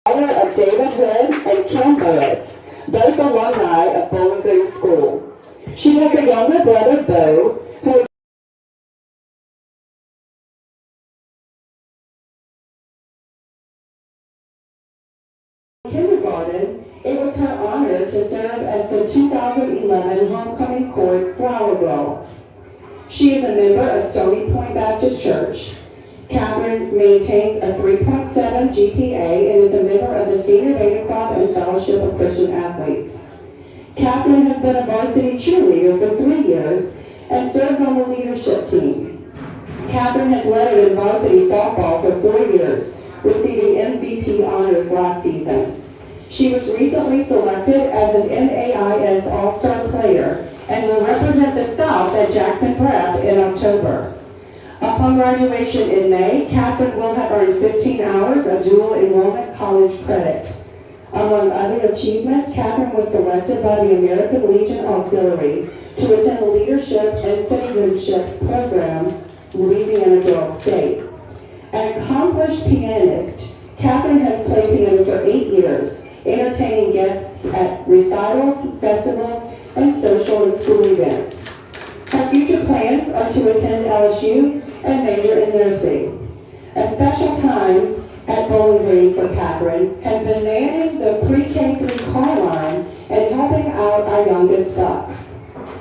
daughter of David Hood and Kim Burris, both alumni of Bowling Green School. She has a younger brother, Bo, who is in kindergarten. It was her honor to serve as the 2011 Homecoming Court Flower Girl. She is a member of Stony Point Baptist Church. Catherine maintains a 3.7 GPA and is a member of the Senior Beta Club and Fellowship of Christian Athletes. Catherine has been a varsity cheerleader for 3 years and serves on the leadership team. Catherine has led in varsity softball for 4 years, receiving MVP honors last season. She was recently selected as an MAIS All-Star player and will represent the South at Jackson Prep in October. Upon graduation in May, Catherine will have earned 15 hours of dual enrollment college credit. Among other achievements, Catherine was selected by the American Legion Auxiliary to attend the Leadership and Citizenship Program, Louisiana Girls State. An accomplished pianist, Catherine has played piano for 8 years, entertaining guests at recitals, festivals, and social and school events. Her future plans are to attend LSU and major in nursing. A special time at Bowling Green for Catherine has been manning the pre-K-3 car line and helping out our youngest ducks.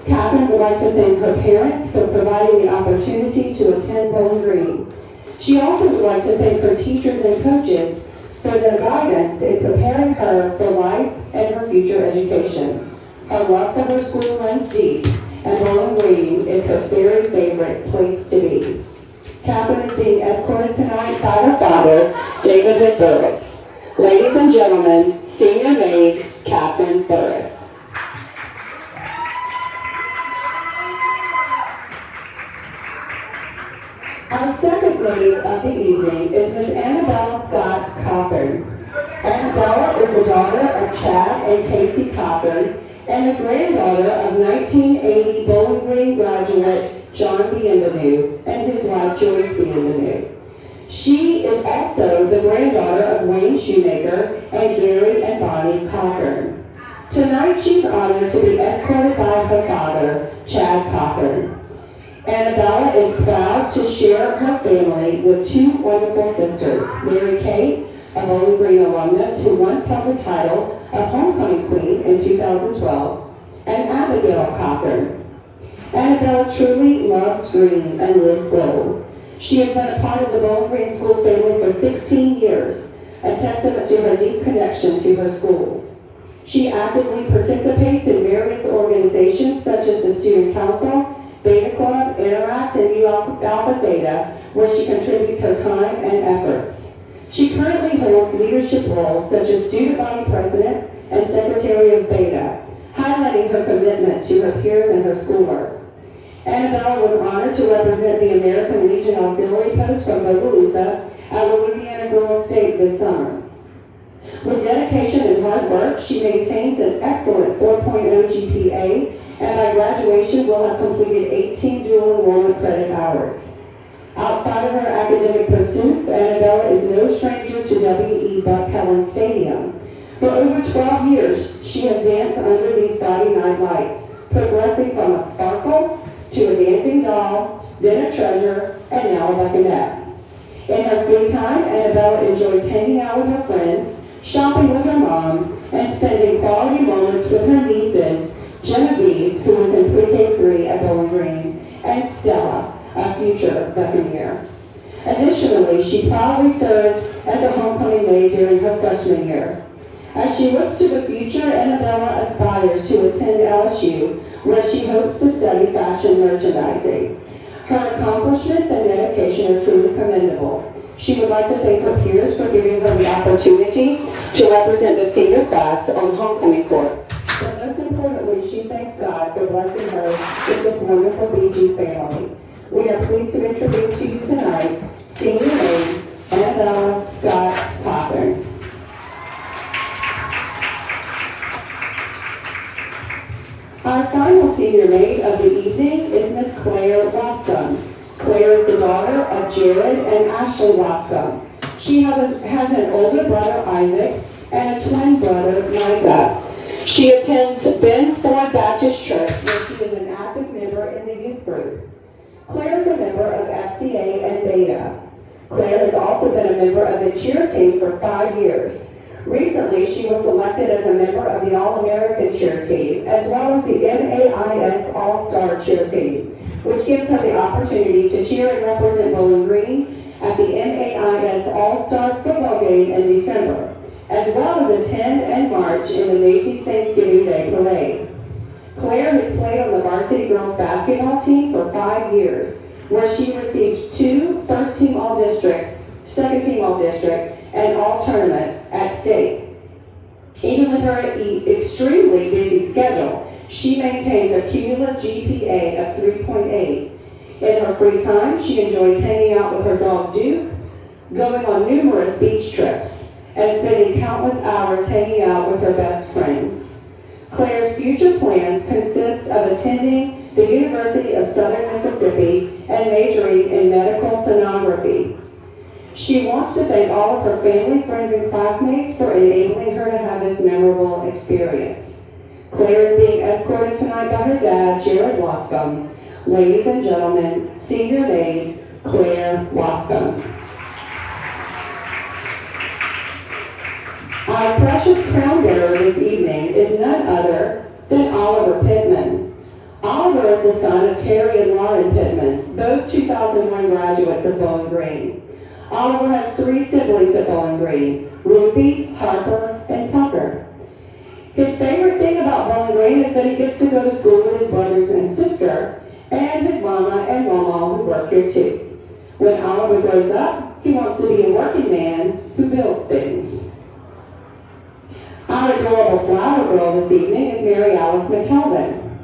Catherine would like to thank her parents for providing the opportunity to attend Bowling Green. She also would like to thank her teachers and coaches for their guidance in preparing her for life and her future education. Her love for her school runs deep, and Bowling Green is her very favorite place to be. Catherine is being escorted tonight by her father, David Hood Burris. Ladies and gentlemen, senior maid, Catherine Burris. Our second lady of the evening is Miss Annabella Scott Cochran. Annabella is the daughter of Chad and Casey Cochran and the granddaughter of 1980 Bowling Green graduate John Bienvenu and his wife Joyce Bienvenu. She is also the granddaughter of Wayne Shoemaker and Gary and Bonnie Cochran. Tonight she's honored to be escorted by her father, Chad Cochran. Annabella is proud to share her family with 2 wonderful sisters, Mary Kate, a Bowling Green alumnus who once held the title of Homecoming Queen in 2012, and Abigail Cochran. Annabella truly loves green and lives gold. She has been a part of the Bowling Green School family for 16 years, a testament to her deep connection to her school. She actively participates in various organizations such as the Student Council, Beta Club, Interact, and Nu Alpha Theta, where she contributes her time and efforts. She currently holds leadership roles such as Student Body President and Secretary of Beta, highlighting her commitment to her peers and her schoolwork. Annabella was honored to represent the American Legion Auxiliary Post from Bogalusa at Louisiana Girls State this summer. With dedication and hard work, she maintains an excellent 4.0 GPA and by graduation will have completed 18 dual enrollment credit hours. Outside of her academic pursuits, Annabella is no stranger to W.E. Buck Helen Stadium. For over 12 years, she has danced under these gaudy night lights, progressing from a sparkle to a dancing doll, then a treasure, and now a buckinette. In her free time, Annabella enjoys hanging out with her friends, shopping with her mom, and spending quality moments with her nieces, Genevieve, who is in pre-K3 at Bowling Green, and Stella, a future Buccaneer. Additionally, she proudly served as a homecoming maid during her freshman year. As she looks to the future, Annabella aspires to attend LSU, where she hopes to study fashion merchandising. Her accomplishments and dedication are truly commendable. She would like to thank her peers for giving her the opportunity to represent the senior class on homecoming court. But most importantly, she thanks God for blessing her with this wonderful BG family. We are pleased to introduce to you tonight senior maid Annabella Scott Cochran. Our final senior maid of the evening is Miss Claire Wascom. Claire is the daughter of Jared and Ashley Wascom. She has an older brother, Isaac, and a twin brother, Micah. She attends Ben's Ford Baptist Church, where she is an active member in the youth group. Claire is a member of FCA and Beta. Claire has also been a member of the cheer team for 5 years. Recently, she was selected as a member of the All-American cheer team, as well as the MAIS All-Star cheer team, which gives her the opportunity to cheer and represent Bowling Green at the MAIS All-Star football game in December, as well as attend and march in the Macy's Thanksgiving Day Parade. Claire has played on the varsity girls basketball team for 5 years, where she received 2 first-team All-Districts, second-team All-District, and All-Tournament at state. Even with her extremely busy schedule, she maintains a cumulative GPA of 3.8. In her free time, she enjoys hanging out with her dog Duke, going on numerous beach trips, and spending countless hours hanging out with her best friends. Claire's future plans consist of attending the University of Southern Mississippi and majoring in medical sonography. She wants to thank all of her family, friends, and classmates for enabling her to have this memorable experience. Claire is being escorted tonight by her dad, Jared Wascom. Ladies and gentlemen, senior maid, Claire Wascom. Our precious crown bearer this evening is none other than Oliver Pittman. Oliver is the son of Terry and Lauren Pittman, both 2001 graduates of Bowling Green. Oliver has 3 siblings at Bowling Green, Ruthie, Harper, and Tucker. His favorite thing about Bowling Green is that he gets to go to school with his brothers and sister, and his mama and mama who work here too. When Oliver grows up, he wants to be a working man who builds things. Our adorable flower girl this evening is Mary Alice McKelvin.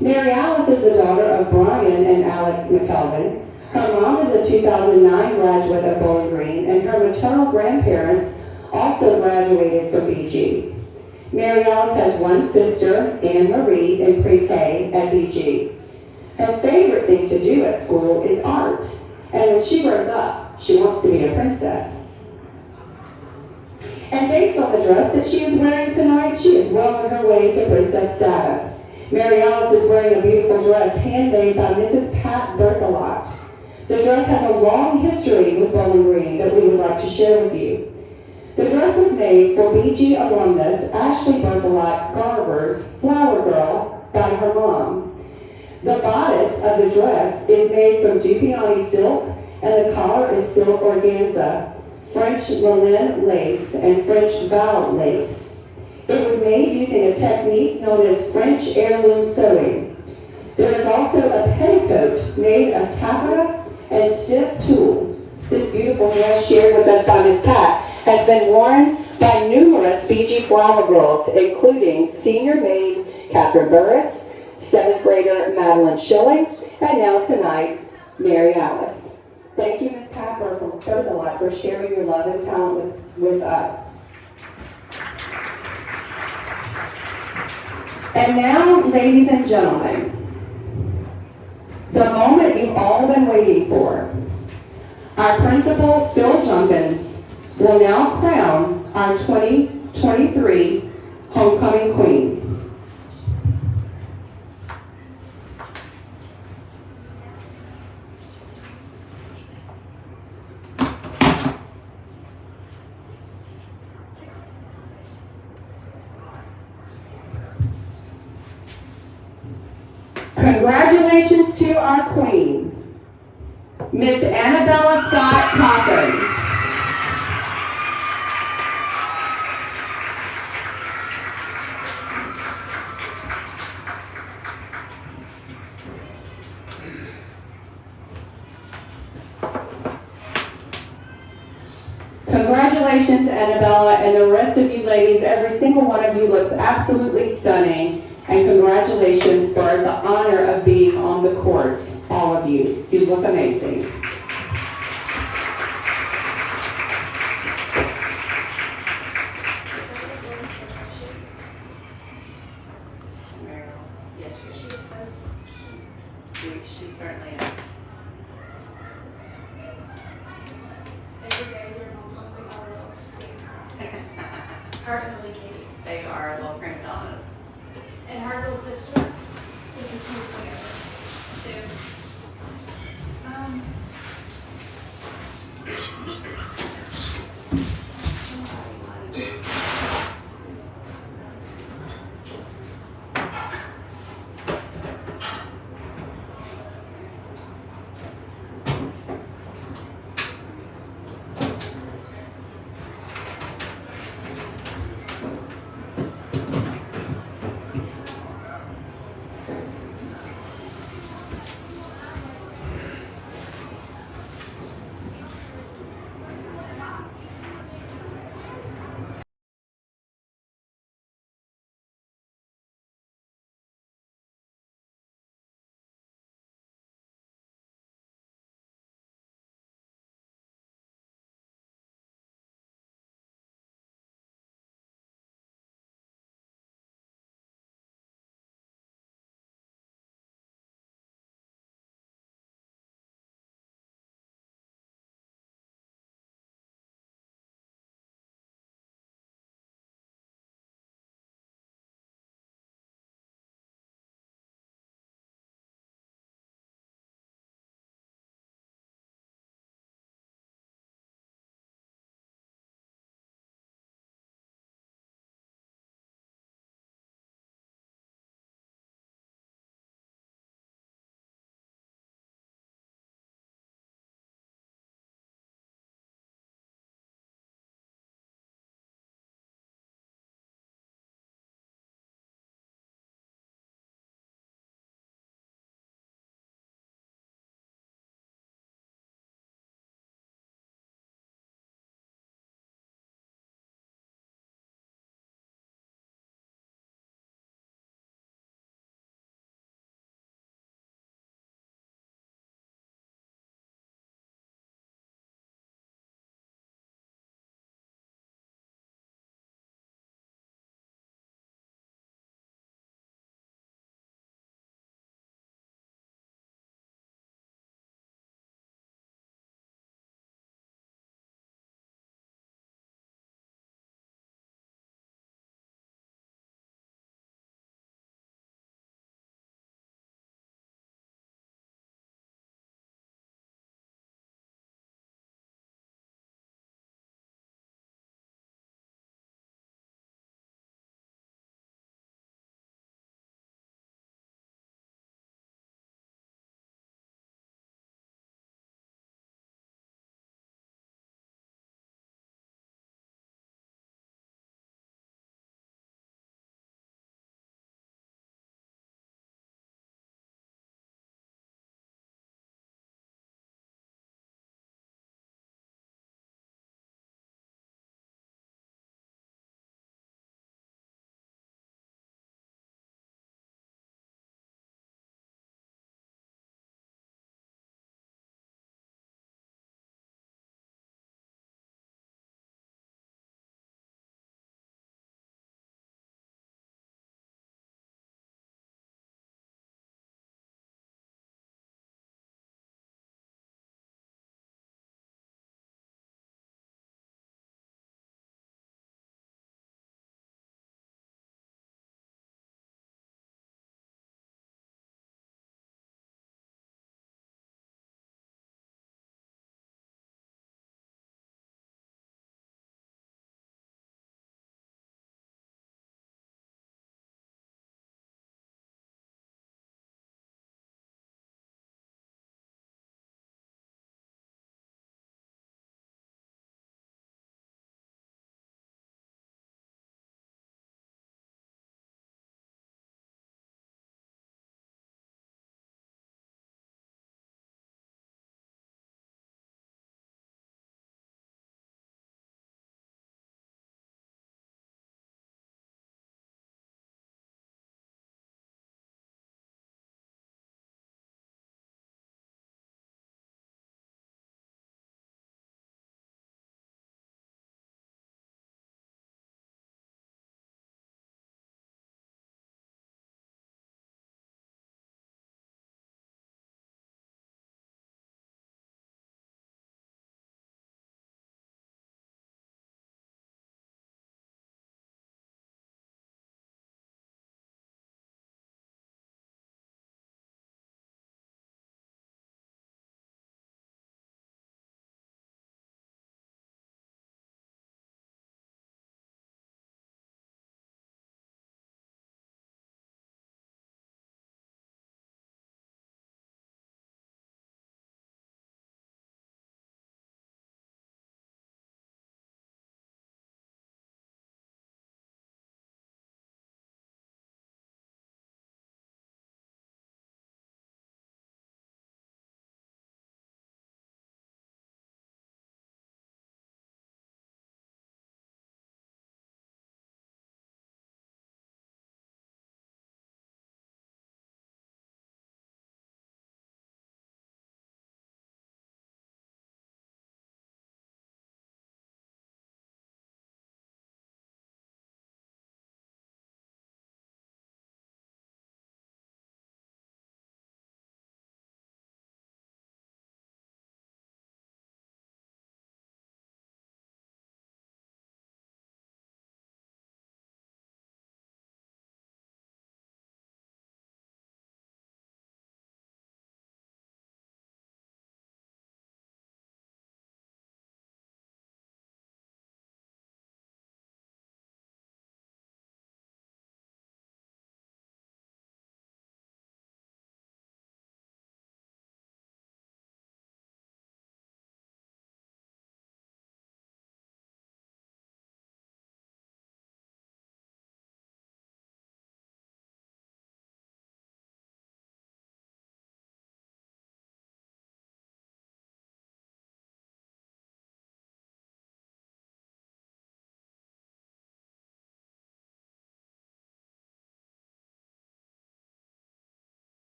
Mary Alice is the daughter of Brian and Alex McKelvin. Her mom is a 2009 graduate of Bowling Green, and her maternal grandparents also graduated from BG. Mary Alice has 1 sister, Anne Marie, in pre-K at BG. Her favorite thing to do at school is art, and when she grows up, she wants to be a princess. And based on the dress that she is wearing tonight, she is well on her way to princess status. Mary Alice is wearing a beautiful dress handmade by Mrs. Pat Berthelot. The dress has a long history with Bowling Green that we would like to share with you. The dress was made for BG alumnus Ashley Berthelot Garver's Flower Girl by her mom. The bodice of the dress is made from Dupioni silk, and the collar is silk organza, French Linen lace, and French Val lace. It was made using a technique known as French heirloom sewing. There is also a petticoat made of taffeta and stiff tulle. This beautiful dress shared with us by Ms. Pat has been worn by numerous BG Flower Girls, including senior maid Catherine Burris, 7th grader Madeline Schilling, and now tonight, Mary Alice. Thank you, Ms. Pat Berthelot, for sharing your love and talent with us. And now, ladies and gentlemen, the moment you've all been waiting for. Our principal, Phil Junkins, will now crown our 2023 Homecoming Queen. Congratulations to our queen, Miss Annabella Scott Cochran. Congratulations, Annabella, and the rest of you ladies. Every single one of you looks absolutely stunning. And congratulations for the honor of being on the court, all of you. You look amazing. Yes, she was so cute. She certainly is. Every day you're home. Hart and Lily Katie. They are little prima donnas. And her little sister is a twin together, too.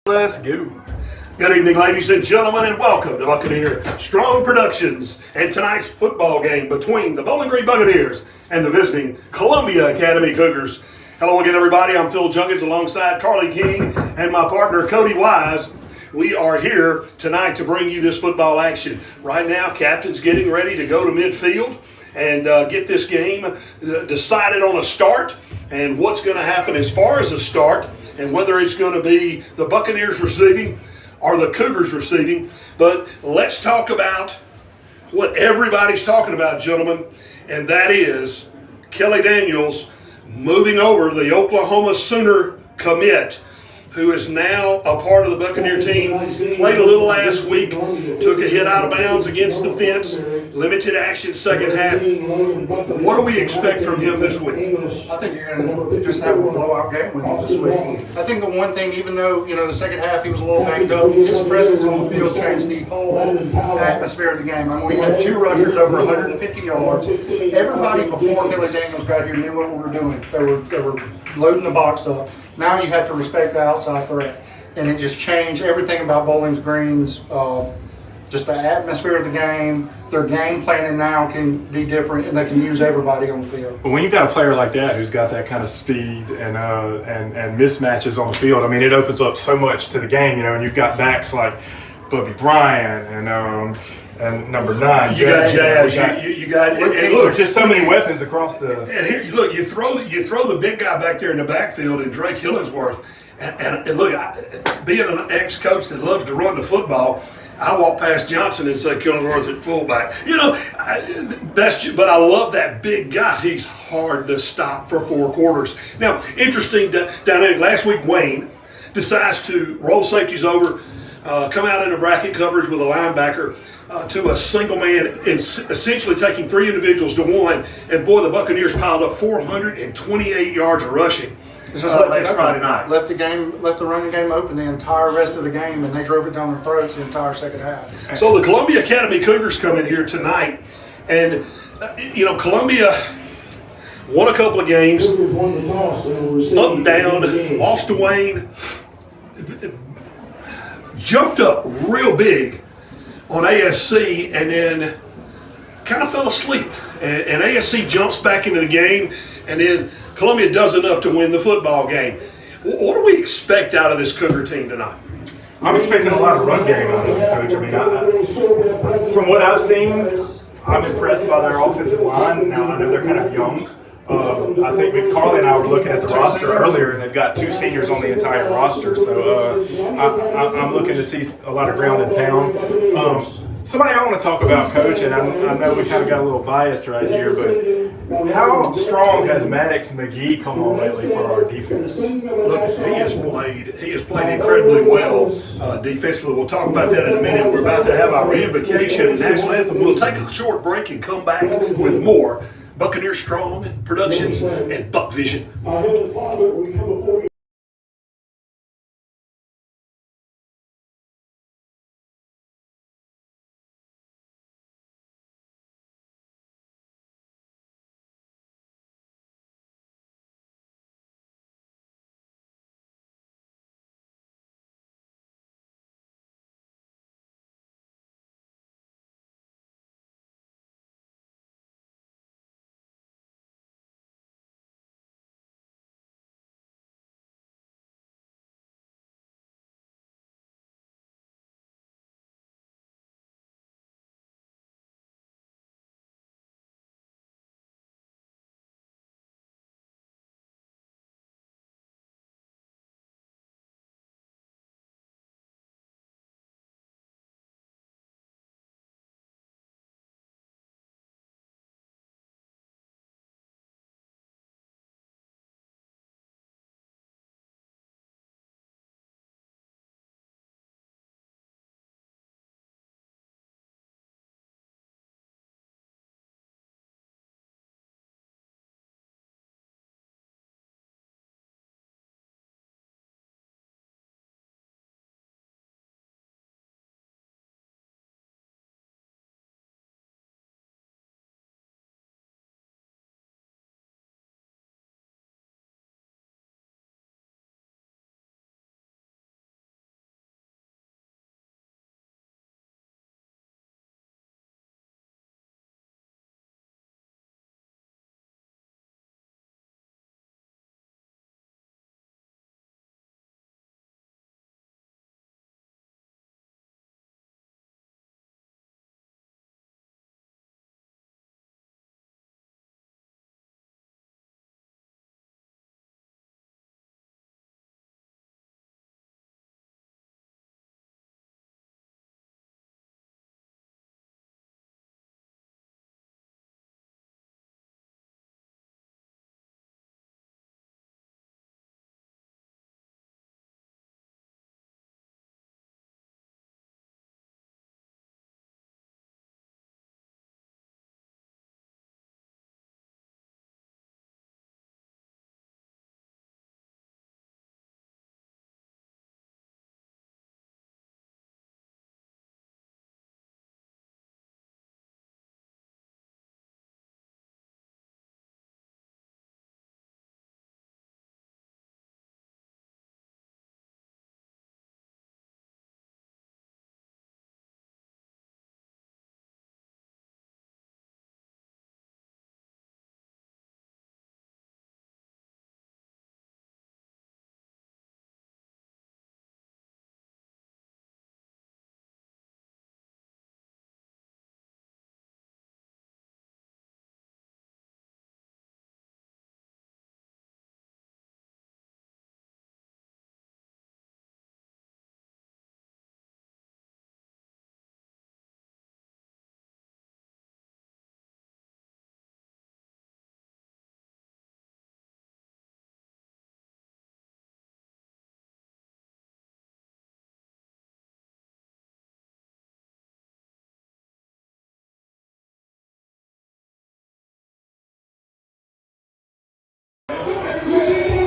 Let's go. Good evening, ladies and gentlemen, and welcome to Buccaneer Strong Productions and tonight's football game between the Bowling Green Buccaneers and the visiting Columbia Academy Cougars. Hello again, everybody. I'm Phil Junkins alongside Carly King and my partner Cody Wise. We are here tonight to bring you this football action. Right now, Captain's getting ready to go to midfield and get this game decided on a start and what's going to happen as far as a start and whether it's going to be the Buccaneers receiving or the Cougars receiving. But let's talk about what everybody's talking about, gentlemen, and that is Kelly Daniels moving over, the Oklahoma Sooner commit, who is now a part of the Buccaneer team. Played a little last week, took a hit out of bounds against the fence, limited action second half. What do we expect from him this week? I think you're going to just have a blowout game with him this week. I think the one thing, even though, the second half he was a little banged up, his presence on the field changed the whole atmosphere of the game. I mean, we had two rushers over 150 yards. Everybody before Kelly Daniels got here knew what we were doing. They were loading the box up. Now you have to respect the outside threat. And it just changed everything about Bowling Green's, just the atmosphere of the game. Their game planning now can be different, and they can use everybody on the field. But when you got a player like that who's got that kind of speed and mismatches on the field, I mean, it opens up so much to the game, and you've got backs like Bubby Bryant and number 9. You got Jazz. You got and look, there's just so many weapons across the. And here, look, you throw the big guy back there in the backfield, and Drake Hillingsworth. And look, being an ex-coach that loves to run the football, I walk past Johnson and say Killingsworth at fullback. But I love that big guy. He's hard to stop for 4 quarters. Now, interesting dynamic. Last week, Wayne decides to roll safeties over, come out in a bracket coverage with a linebacker to a single man, essentially taking 3 individuals to 1. And boy, the Buccaneers piled up 428 yards of rushing. Last Friday night. Left the running game open the entire rest of the game, and they drove it down their throats the entire second half. So the Columbia Academy Cougars come in here tonight, and Columbia won a couple of games, up, down, lost to Wayne, jumped up real big on ASC, and then kind of fell asleep. And ASC jumps back into the game, and then Columbia does enough to win the football game. What do we expect out of this Cougar team tonight? I'm expecting a lot of run game out of them, Coach. I mean, from what I've seen, I'm impressed by their offensive line. Now, I know they're kind of young. I think Carly and I were looking at the roster earlier, and they've got 2 seniors on the entire roster. So I'm looking to see a lot of ground and pound. Somebody I want to talk about, Coach, and I know we kind of got a little biased right here, but how strong has Maddox McGee come on lately for our defense? Look, he has played incredibly well defensively. We'll talk about that in a minute. We're about to have our invocation and national anthem. We'll take a short break and come back with more Buccaneer Strong Productions and Buck Vision.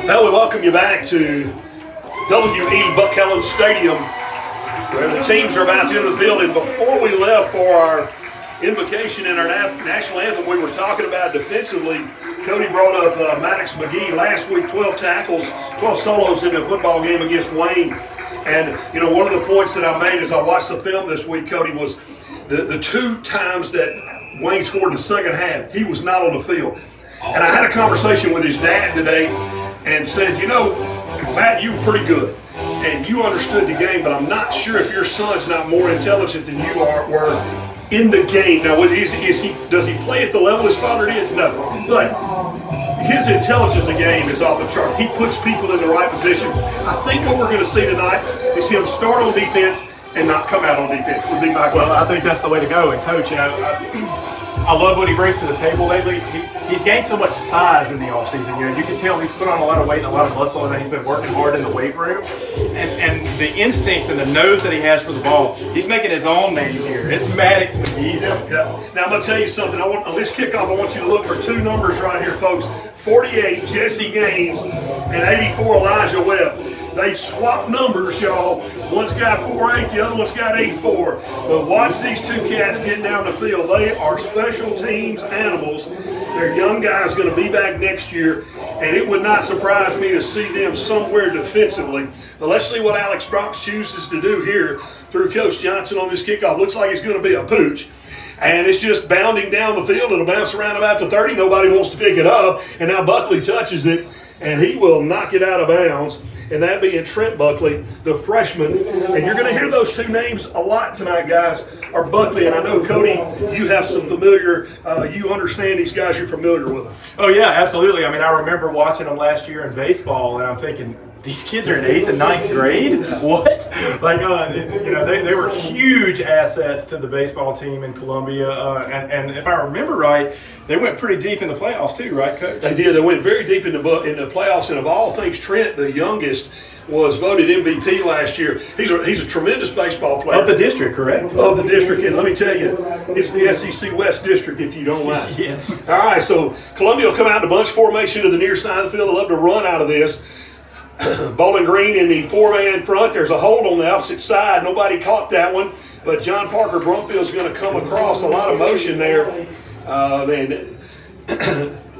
Well, we welcome you back to W.E. Buck Helen Stadium, where the teams are about to enter the field. And before we left for our invocation in our national anthem, we were talking about defensively. Cody brought up Maddox McGee last week, 12 tackles, 12 solos in a football game against Wayne. And, you know, one of the points that I made as I watched the film this week, Cody, was the two times that Wayne scored in the second half, he was not on the field. And I had a conversation with his dad today and said, you know, Matt, you were pretty good. And you understood the game, but I'm not sure if your son's not more intelligent than you were in the game. Now, does he play at the level his father did? No. But his intelligence in the game is off the chart. He puts people in the right position. I think what we're going to see tonight is him start on defense and not come out on defense, would be my guess. Well, I think that's the way to go. And Coach, you know, I love what he brings to the table lately. He's gained so much size in the offseason. You know, you can tell he's put on a lot of weight and a lot of muscle, and he's been working hard in the weight room. And the instincts and the nose that he has for the ball, he's making his own name here. It's Maddox McGee. Yeah. Now, I'm going to tell you something. On this kickoff, I want you to look for two numbers right here, folks. 48, Jesse Gaines, and 84, Elijah Webb. They swap numbers, y'all. One's got 4.8, the other one's got 8.4. But watch these two cats get down the field. They are special teams animals. They're young guys going to be back next year, and it would not surprise me to see them somewhere defensively. But let's see what Alex Brox chooses to do here through Coach Johnson on this kickoff. Looks like it's going to be a pooch. And it's just bounding down the field. It'll bounce around about the 30. Nobody wants to pick it up. And now Buckley touches it, and he will knock it out of bounds. And that being Trent Buckley, the freshman. And you're going to hear those two names a lot tonight, guys, are Buckley. And I know, Cody, you have some you understand these guys, you're familiar with them. Oh, yeah, absolutely. I mean, I remember watching them last year in baseball, and I'm thinking, these kids are in 8th and 9th grade? What? Like, you know, they were huge assets to the baseball team in Columbia. And if I remember right, they went pretty deep in the playoffs too, right, Coach? They did. They went very deep in the playoffs. And of all things, Trent, the youngest, was voted MVP last year. He's a tremendous baseball player. Of the district, correct? Of the district. And let me tell you, it's the SEC West District, if you don't mind. Yes. All right, so Columbia will come out in a bunch formation to the near side of the field. They love to run out of this. Bowling Green in the four-man front. There's a hold on the opposite side. Nobody caught that one, but John Parker Brumfield's going to come across. A lot of motion there, and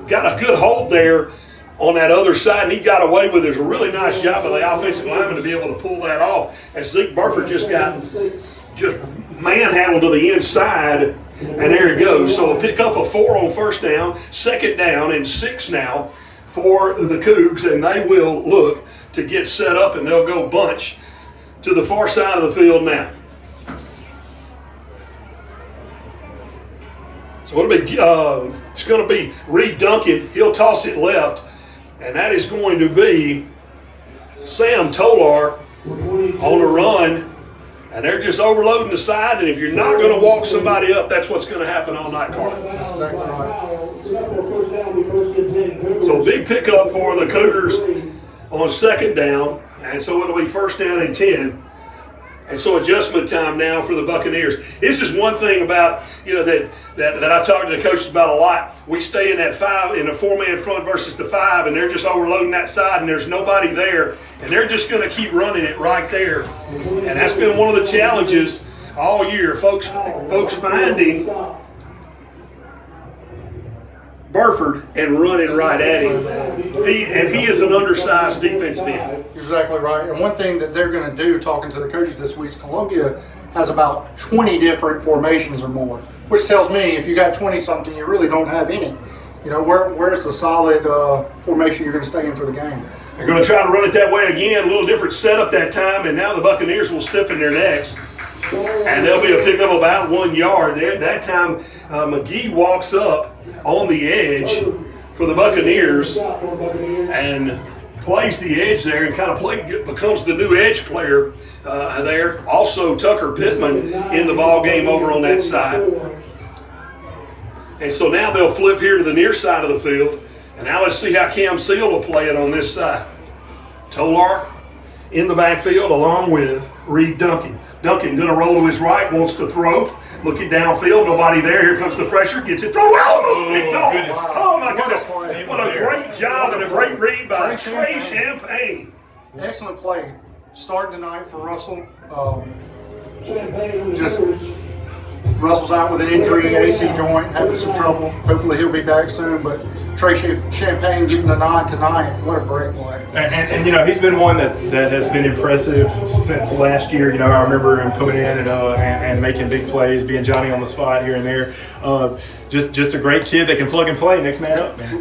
got a good hold there on that other side, and he got away with it. It was a really nice job by the offensive lineman to be able to pull that off. As Zeke Burford just manhandled to the inside, and there he goes. So a pick up a 4 on first down, second down, and 6 now for the Cougs, and they will look to get set up, and they'll go bunch to the far side of the field now. So it's going to be Reed Duncan. He'll toss it left, and that is going to be Sam Tolar on the run, and they're just overloading the side, and if you're not going to walk somebody up, that's what's going to happen all night, Carly. So big pickup for the Cougars on second down, and so it'll be first down and 10. And so adjustment time now for the Buccaneers. This is one thing about, you know, that I talk to the coaches about a lot. We stay in that 5, in a 4-man front versus the 5, and they're just overloading that side, and there's nobody there, and they're just going to keep running it right there. And that's been one of the challenges all year, folks finding Burford and running right at him. He is an undersized defensive end. You're exactly right. And one thing that they're going to do, talking to the coaches this week, Columbia has about 20 different formations or more, which tells me if you got 20-something, you really don't have any. You know, where's the solid formation you're going to stay in for the game? They're going to try to run it that way again. A little different setup that time, and now the Buccaneers will stiffen their necks. And there'll be a pickup of about 1 yard there. That time, McGee walks up on the edge for the Buccaneers and plays the edge there and kind of becomes the new edge player there. Also, Tucker Pittman in the ball game over on that side. And so now they'll flip here to the near side of the field. And now let's see how Cam Seal will play it on this side. Tolar in the backfield along with Reed Duncan. Duncan going to roll to his right, wants to throw. Looking downfield, nobody there. Here comes the pressure, gets it thrown. Oh my goodness. What a great job and a great read by Trey Champagne. Excellent play. Starting tonight for Russell. Just Russell's out with an injury, AC joint, having some trouble. Hopefully he'll be back soon. But Trey Champagne getting the nod tonight. What a great play. And you know, he's been one that has been impressive since last year. You know, I remember him coming in and making big plays, being Johnny on the spot here and there. Just a great kid that can plug and play. Next man up, man. And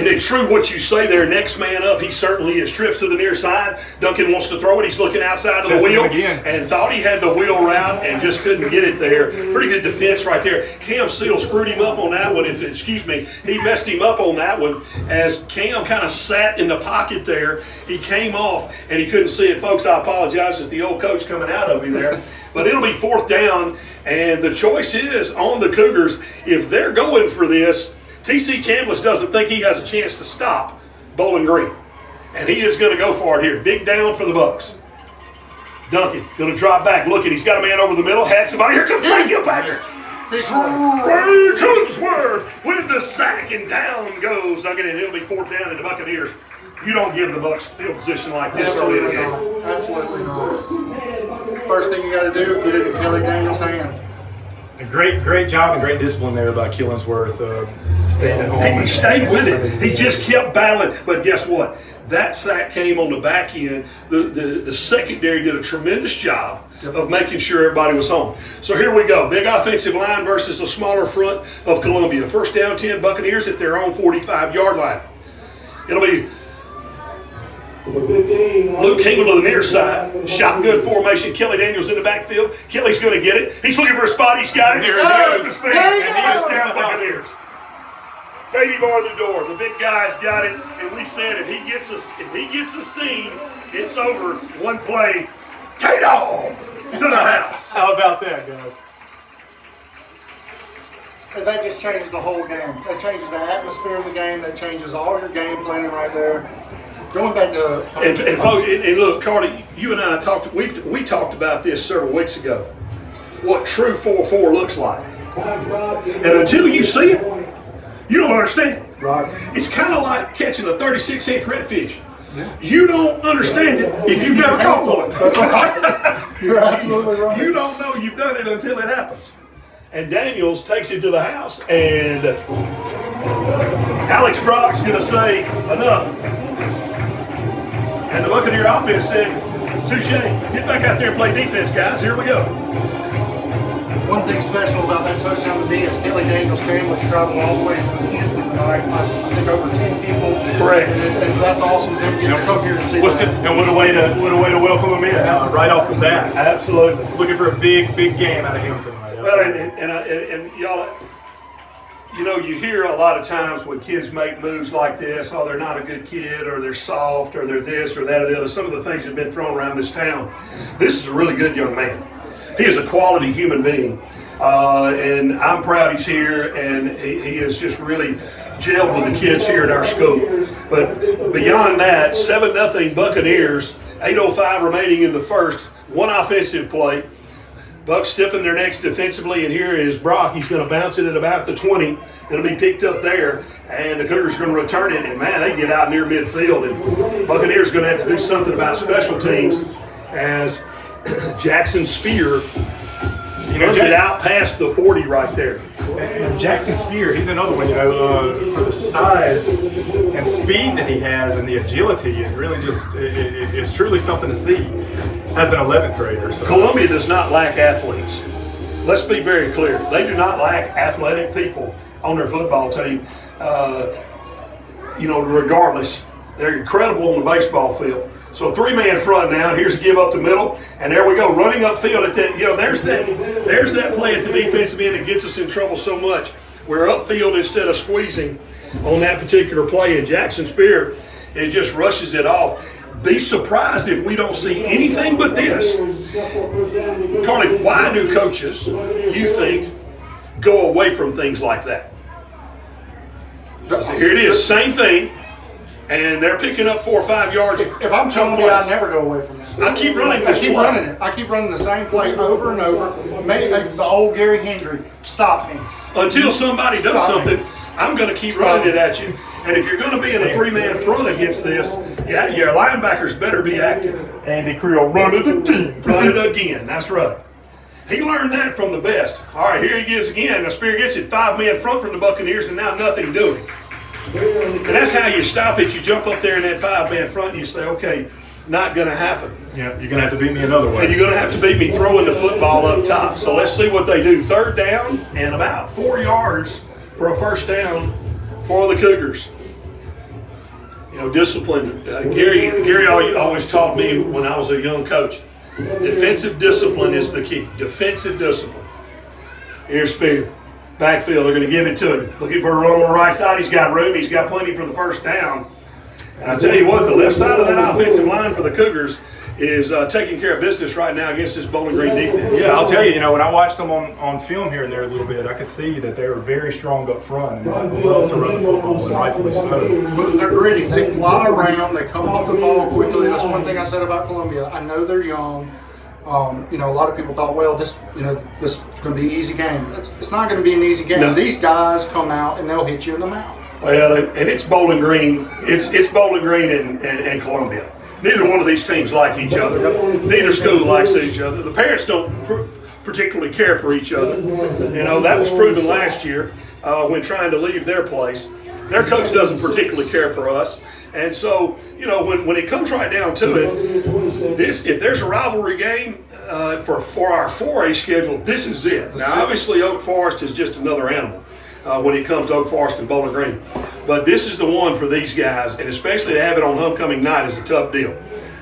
it's true what you say there. Next man up, he certainly is. Trips to the near side. Duncan wants to throw it. He's looking outside of the Testing wheel again. and thought he had the wheel route and just couldn't get it there. Pretty good defense right there. Cam Seal screwed him up on that one. He messed him up on that one as Cam kind of sat in the pocket there. He came off and he couldn't see it. Folks, I apologize. It's the old coach coming out of me there. But it'll be 4th down. And the choice is on the Cougars. If they're going for this, TC Chambliss doesn't think he has a chance to stop Bowling Green. And he is going to go for it here. Big down for the Bucks. Duncan going to drop back. Look at, he's got a man over the middle. Had somebody. Here comes Frank Kilpatrick. Trey Kingsworth with the sack, and down goes Duncan, and it'll be 4th down in the Buccaneers. You don't give the Bucks field position like this early in the game. Absolutely not. First thing you got to do, get it in Kelly Daniels' hand. A great job and great discipline there by Killingsworth, staying at home. And he stayed with it. He just kept battling. But guess what? That sack came on the back end. The secondary did a tremendous job of making sure everybody was home. So here we go. Big offensive line versus a smaller front of Columbia. 1st down 10 Buccaneers at their own 45-yard line. It'll be Luke Hingle to the near side. Shotgun formation. Kelly Daniels in the backfield. Kelly's going to get it. He's looking for a spot. He's got it. Here he goes to speed. And he is down Buccaneers. Katie bar the door. The big guy's got it. And we said if he gets a scene, it's over. One play. K-Dog to the house. How about that, guys? And that just changes the whole game. That changes the atmosphere of the game. That changes all your game planning right there. Going back to and look, Cardi, you and I talked. We talked about this several weeks ago. What true 4-4 looks like, and until you see it, you don't understand. right. It's kind of like catching a 36-inch redfish. You don't understand it if you've never caught one. That's right. You're absolutely right. You don't know you've done it until it happens. And Daniels takes it to the house, and Alex Brock's going to say, enough. And the Buccaneer offense said, touche. Get back out there and play defense, guys. Here we go. One thing special about that touchdown to me is Kelly Daniels' family traveled all the way from Houston tonight. I think over 10 people. Correct. And that's awesome. Them getting to come here and see that. And what a way to welcome him in right off the bat. Absolutely. Looking for a big game out of him tonight. Well, and y'all, you know, you hear a lot of times when kids make moves like this, oh, they're not a good kid, or they're soft, or they're this, or that, or the other. Some of the things that have been thrown around this town. This is a really good young man. He is a quality human being, and I'm proud he's here, and he is just really gelled with the kids here at our school. But beyond that, 7-0 Buccaneers, 8:05 remaining in the first, one offensive play. Bucks stiffen their necks defensively, and here is Brock. He's going to bounce it at about the 20. It'll be picked up there, and the Cougars are going to return it. And, man, they get out near midfield. And Buccaneers are going to have to do something about special teams as Jackson Spear runs it out past the 40 right there. And Jackson Spear, he's another one, for the size and speed that he has and the agility, it really just, it's truly something to see as an 11th grader. So. Columbia does not lack athletes. Let's be very clear. They do not lack athletic people on their football team. Regardless, they're incredible on the baseball field. So 3-man front now. Here's a give up the middle, and there we go, running upfield at that. There's that play at the defensive end that gets us in trouble so much. We're upfield instead of squeezing on that particular play, and Jackson Spear, it just rushes it off. Be surprised if we don't see anything but this. Carly, why do coaches, you think, go away from things like that? So here it is, same thing. And they're picking up 4 or 5 yards. If I'm telling you, I never go away from that. I keep running this play. I keep running the same play over and over. Maybe the old Gary Hendry, stop me. Until somebody does something, I'm going to keep running it at you. And if you're going to be in a three-man front against this, yeah, your linebackers better be active. Andy Creel, run it again. Run it again. That's right. He learned that from the best. All right, here he is again. The Spear gets it 5-man front from the Buccaneers, and now nothing doing. And that's how you stop it. You jump up there in that 5-man front, and you say, okay, not going to happen. Yeah, you're going to have to beat me another way. And you're going to have to beat me throwing the football up top. So let's see what they do. 3rd down and about 4 yards for a first down for the Cougars. You know, discipline. Gary always taught me when I was a young coach, defensive discipline is the key. Defensive discipline. Here's Spear. Backfield, they're going to give it to him. Looking for a run on the right side. He's got room. He's got plenty for the first down. And I tell you what, the left side of that offensive line for the Cougars is taking care of business right now against this Bowling Green defense. Yeah, I'll tell you, when I watched them on film here and there a little bit, I could see that they were very strong up front and love to run the football, and rightfully so. Well, they're gritty. They fly around. They come off the ball quickly. That's one thing I said about Columbia. I know they're young. A lot of people thought, well, this is going to be an easy game. It's not going to be an easy game. No. These guys come out and they'll hit you in the mouth. Well, and it's Bowling Green. It's Bowling Green and Columbia. Neither one of these teams like each other. Neither school likes each other. The parents don't particularly care for each other. That was proven last year when trying to leave their place. Their coach doesn't particularly care for us. And so, when it comes right down to it, if there's a rivalry game for our 4A schedule, this is it. Now, obviously, Oak Forest is just another animal when it comes to Oak Forest and Bowling Green. But this is the one for these guys, and especially to have it on homecoming night is a tough deal.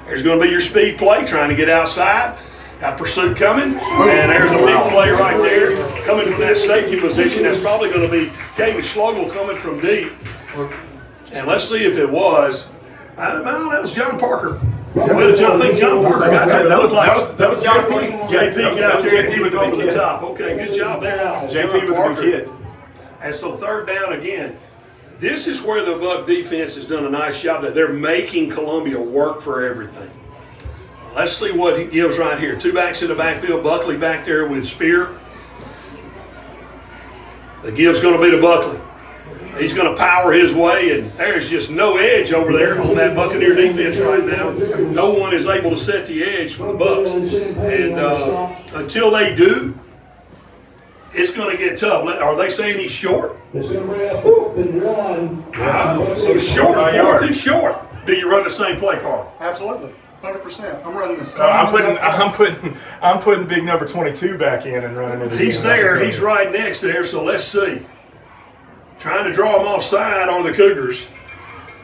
There's going to be your speed play, trying to get outside. Got pursuit coming, and there's a big play right there coming from that safety position. That's probably going to be Caden Schlegel coming from deep. And let's see if it was. That was John Parker. Well, I think John Parker got there. That was JP. JP got there and he would go to the top. Okay, good job there, Al. JP with the big hit. And so 3rd down again. This is where the Buck defense has done a nice job. They're making Columbia work for everything. Let's see what he gives right here. 2 backs in the backfield. Buckley back there with Spear. The give's going to be to Buckley. He's going to power his way, and there's just no edge over there on that Buccaneer defense right now. No one is able to set the edge for the Bucks. And until they do, it's going to get tough. Are they saying he's short? Wow. So short, 4th and short. Do you run the same play, Carl? Absolutely. 100%. I'm running the same. I'm putting big number 22 back in and running it. He's there. He's right next there. So let's see. Trying to draw him offside are the Cougars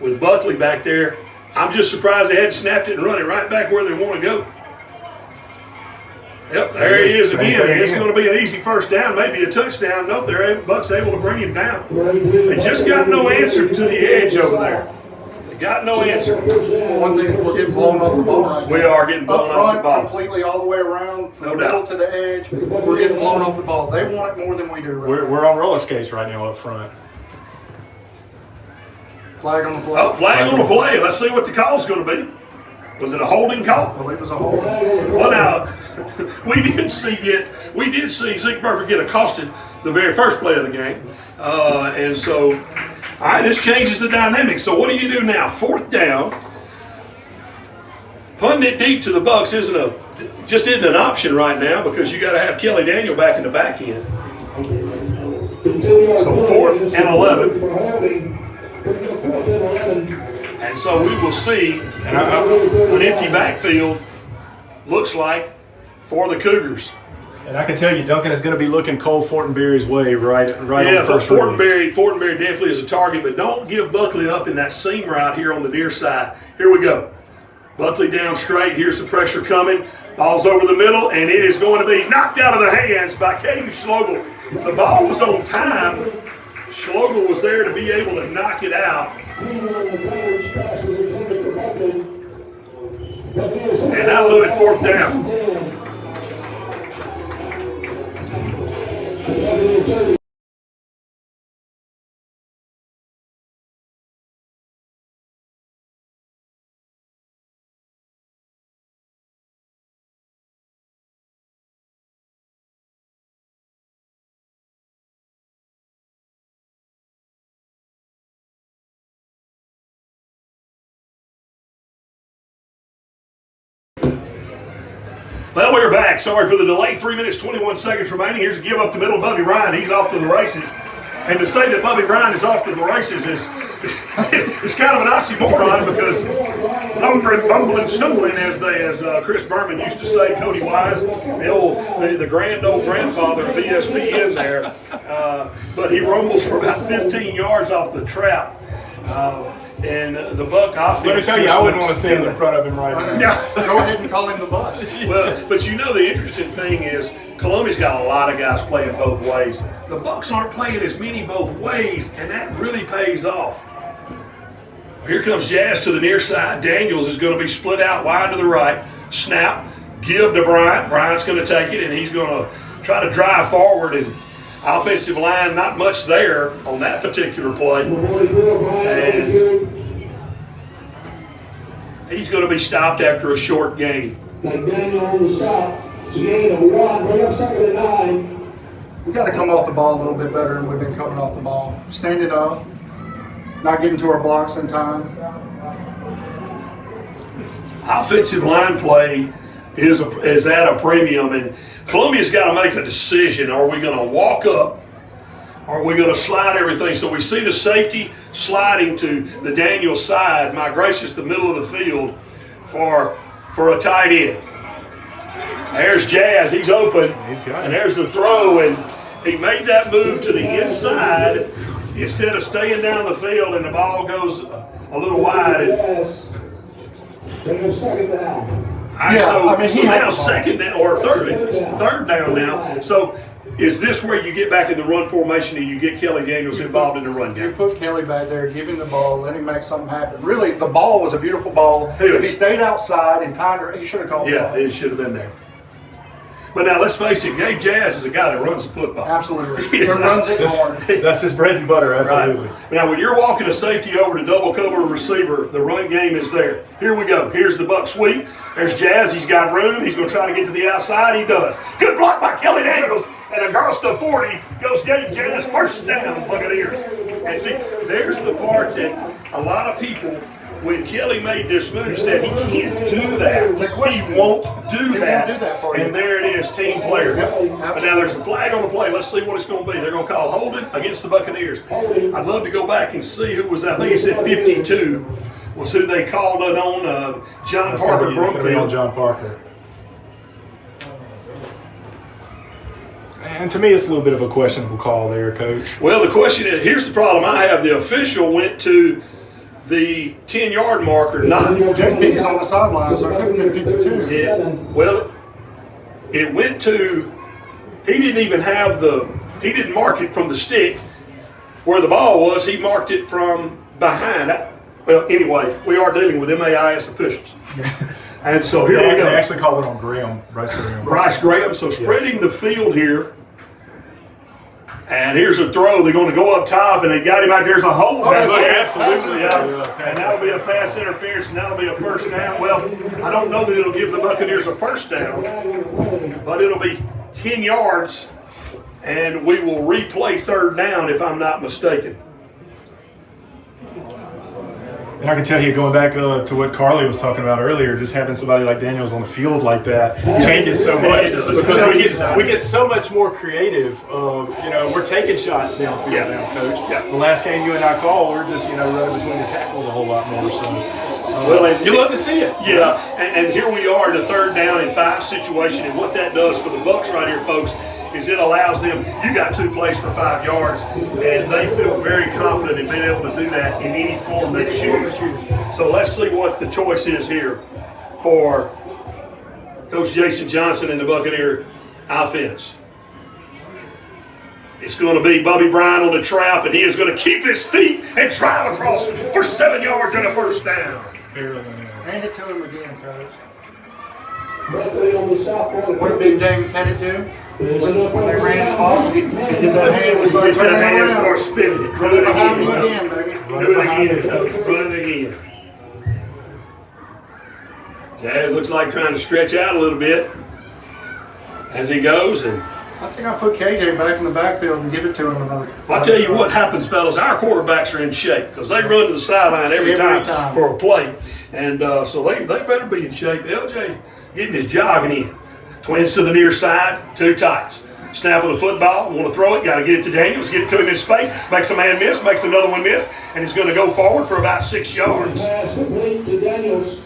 with Buckley back there. I'm just surprised they hadn't snapped it and run it right back where they want to go. Yep, there he is again. It's going to be an easy first down, maybe a touchdown. Nope, Buck's able to bring him down. They just got no answer to the edge over there. They got no answer. One thing, we're getting blown off the ball right now. We are getting blown off the ball. Completely all the way around, from No the middle doubt. to the edge. We're getting blown off the ball. They want it more than we do right now. We're on roller skates right now up front. Flag on the play. Oh, flag on the play. Let's see what the call's going to be. Was it a holding call? I believe it was a hold. Well, now, we did see Zeke Burford get accosted the very first play of the game. And so, all right, this changes the dynamic. So what do you do now? 4th down. Punting it deep to the Bucks isn't an option right now because you got to have Kelly Daniel back in the back end. So 4th and 11. And so we will see an empty backfield, looks like, for the Cougars. And I can tell you, Duncan is going to be looking Cole Fortenberry's way right on the first read. Fortenberry definitely is a target, but don't give Buckley up in that seam route here on the near side. Here we go. Buckley down straight. Here's the pressure coming. Ball's over the middle, and it is going to be knocked out of the hands by Caden Schlegel. The ball was on time. Schlegel was there to be able to knock it out. And now Louis 4th down. Well, we're back. Sorry for the delay. 3 minutes, 21 seconds remaining. Here's a give up the middle. Bubby Bryant, he's off to the races. And to say that Bubby Bryant is off to the races is it's kind of an oxymoron because bumbling, stumbling, as Chris Berman used to say, Cody Wise, the grand old grandfather of ESPN there. But he rumbles for about 15 yards off the trap. And the Buck offense. Let me tell you, I wouldn't want to stand in front of him right now. Yeah, go ahead and call him the bus. Well, but you know the interesting thing is Columbia's got a lot of guys playing both ways. The Bucks aren't playing as many both ways, and that really pays off. Here comes Jazz to the near side. Daniels is going to be split out wide to the right. Snap, give to Bryant. Bryant's going to take it, and he's going to try to drive forward. And offensive line, not much there on that particular play. And he's going to be stopped after a short gain. McDaniel on the stop. It's a gain of 1. Bring up 2nd and 9. We've got to come off the ball a little bit better than we've been coming off the ball. Standing up, not getting to our blocks in time. Offensive line play is at a premium, and Columbia's got to make a decision. Are we going to walk up? Are we going to slide everything? So we see the safety sliding to the Daniels side, migrations to the middle of the field for a tight end. There's Jazz, he's open, and there's the throw, and he made that move to the inside instead of staying down the field, and the ball goes a little wide. Bring up 2nd down. So now second down, or third down now. So is this where you get back in the run formation and you get Kelly Daniels involved in the run You game? put Kelly back there, give him the ball, let him make something happen. Really, the ball was a beautiful ball. If he stayed outside and timed, he should have called the Yeah, ball. it should have been there. But now let's face it, Gabe Jazz is a guy that runs the football. Absolutely. He He runs it This- hard. That's his bread and butter, absolutely. Right. Now, when you're walking a safety over to double cover a receiver, the run game is there. Here we go. Here's the Buck sweep. There's Jazz. He's got room. He's going to try to get to the outside. He does. Good block by Kelly Daniels. And across the 40 goes Gabe Jazz. First down, Buccaneers. And see, there's the part that a lot of people, when Kelly made this move, said he can't do that. He won't do that. do that for you. And there it is, team player. Yep, But now there's a flag on the play. Let's see what it's going to be. They're going to call holding against the Buccaneers. I'd love to go back and see who was, I think he said 52 was who they called it on. John That's Parker gonna be on Brookfield. John Parker. And to me, it's a little bit of a questionable call there, Coach. Well, the question is, here's the problem I have. The official went to the 10-yard marker, not JP's on the sideline, so it could have been 52. it went to, he didn't even have he didn't mark it from the stick where the ball was. He marked it from behind. Well, anyway, we are dealing with MAIS officials. And so here we go. They actually called it on Graham, Bryce Graham. Bryce Graham, so spreading the field here. And here's a throw. They're going to go up top, and they got him out. There's a hold. Absolutely. Yeah. And that'll be a pass interference, and that'll be a first down. Well, I don't know that it'll give the Buccaneers a first down, but it'll be 10 yards, and we will replay third down if I'm not mistaken. And I can tell you, going back to what Carly was talking about earlier, just having somebody like Daniels on the field like that changes so much. Because we get so much more creative. We're taking shots downfield now, Coach. Yeah. The last game you and I called, we're just running between the tackles a whole lot more. So And you love to see it. Yeah, and here we are in a third down and 5 situation, and what that does for the Bucks right here, folks, is it allows them, you got 2 plays for 5 yards, and they feel very confident in being able to do that in any form they choose. So let's see what the choice is here for Coach Jason Johnson and the Buccaneer offense. It's going to be Bubby Bryant on the trap, and he is going to keep his feet and drive across for 7 yards and a first down. Hand it to him again, Coach. Berkeley on the stop. What did David Pettit do? When they ran the ball, he did that hand. Get that hand and start spinning it. Run it Behind me again. again, baby. Do it again, Coach. Run it again. Jazz looks like trying to stretch out a little bit as he goes. And I think I'll put KJ back in the backfield and give it to him another. I'll tell you what happens, fellas. Our quarterbacks are in shape because they run to the sideline every time for a play. And so they better be in shape. LJ getting his jogging in. Twins to the near side, two tights. Snap of the football, want to throw it, got to get it to Daniels, get it to him in space, makes a man miss, makes another one miss, and he's going to go forward for about 6 yards. Pass complete to Daniels.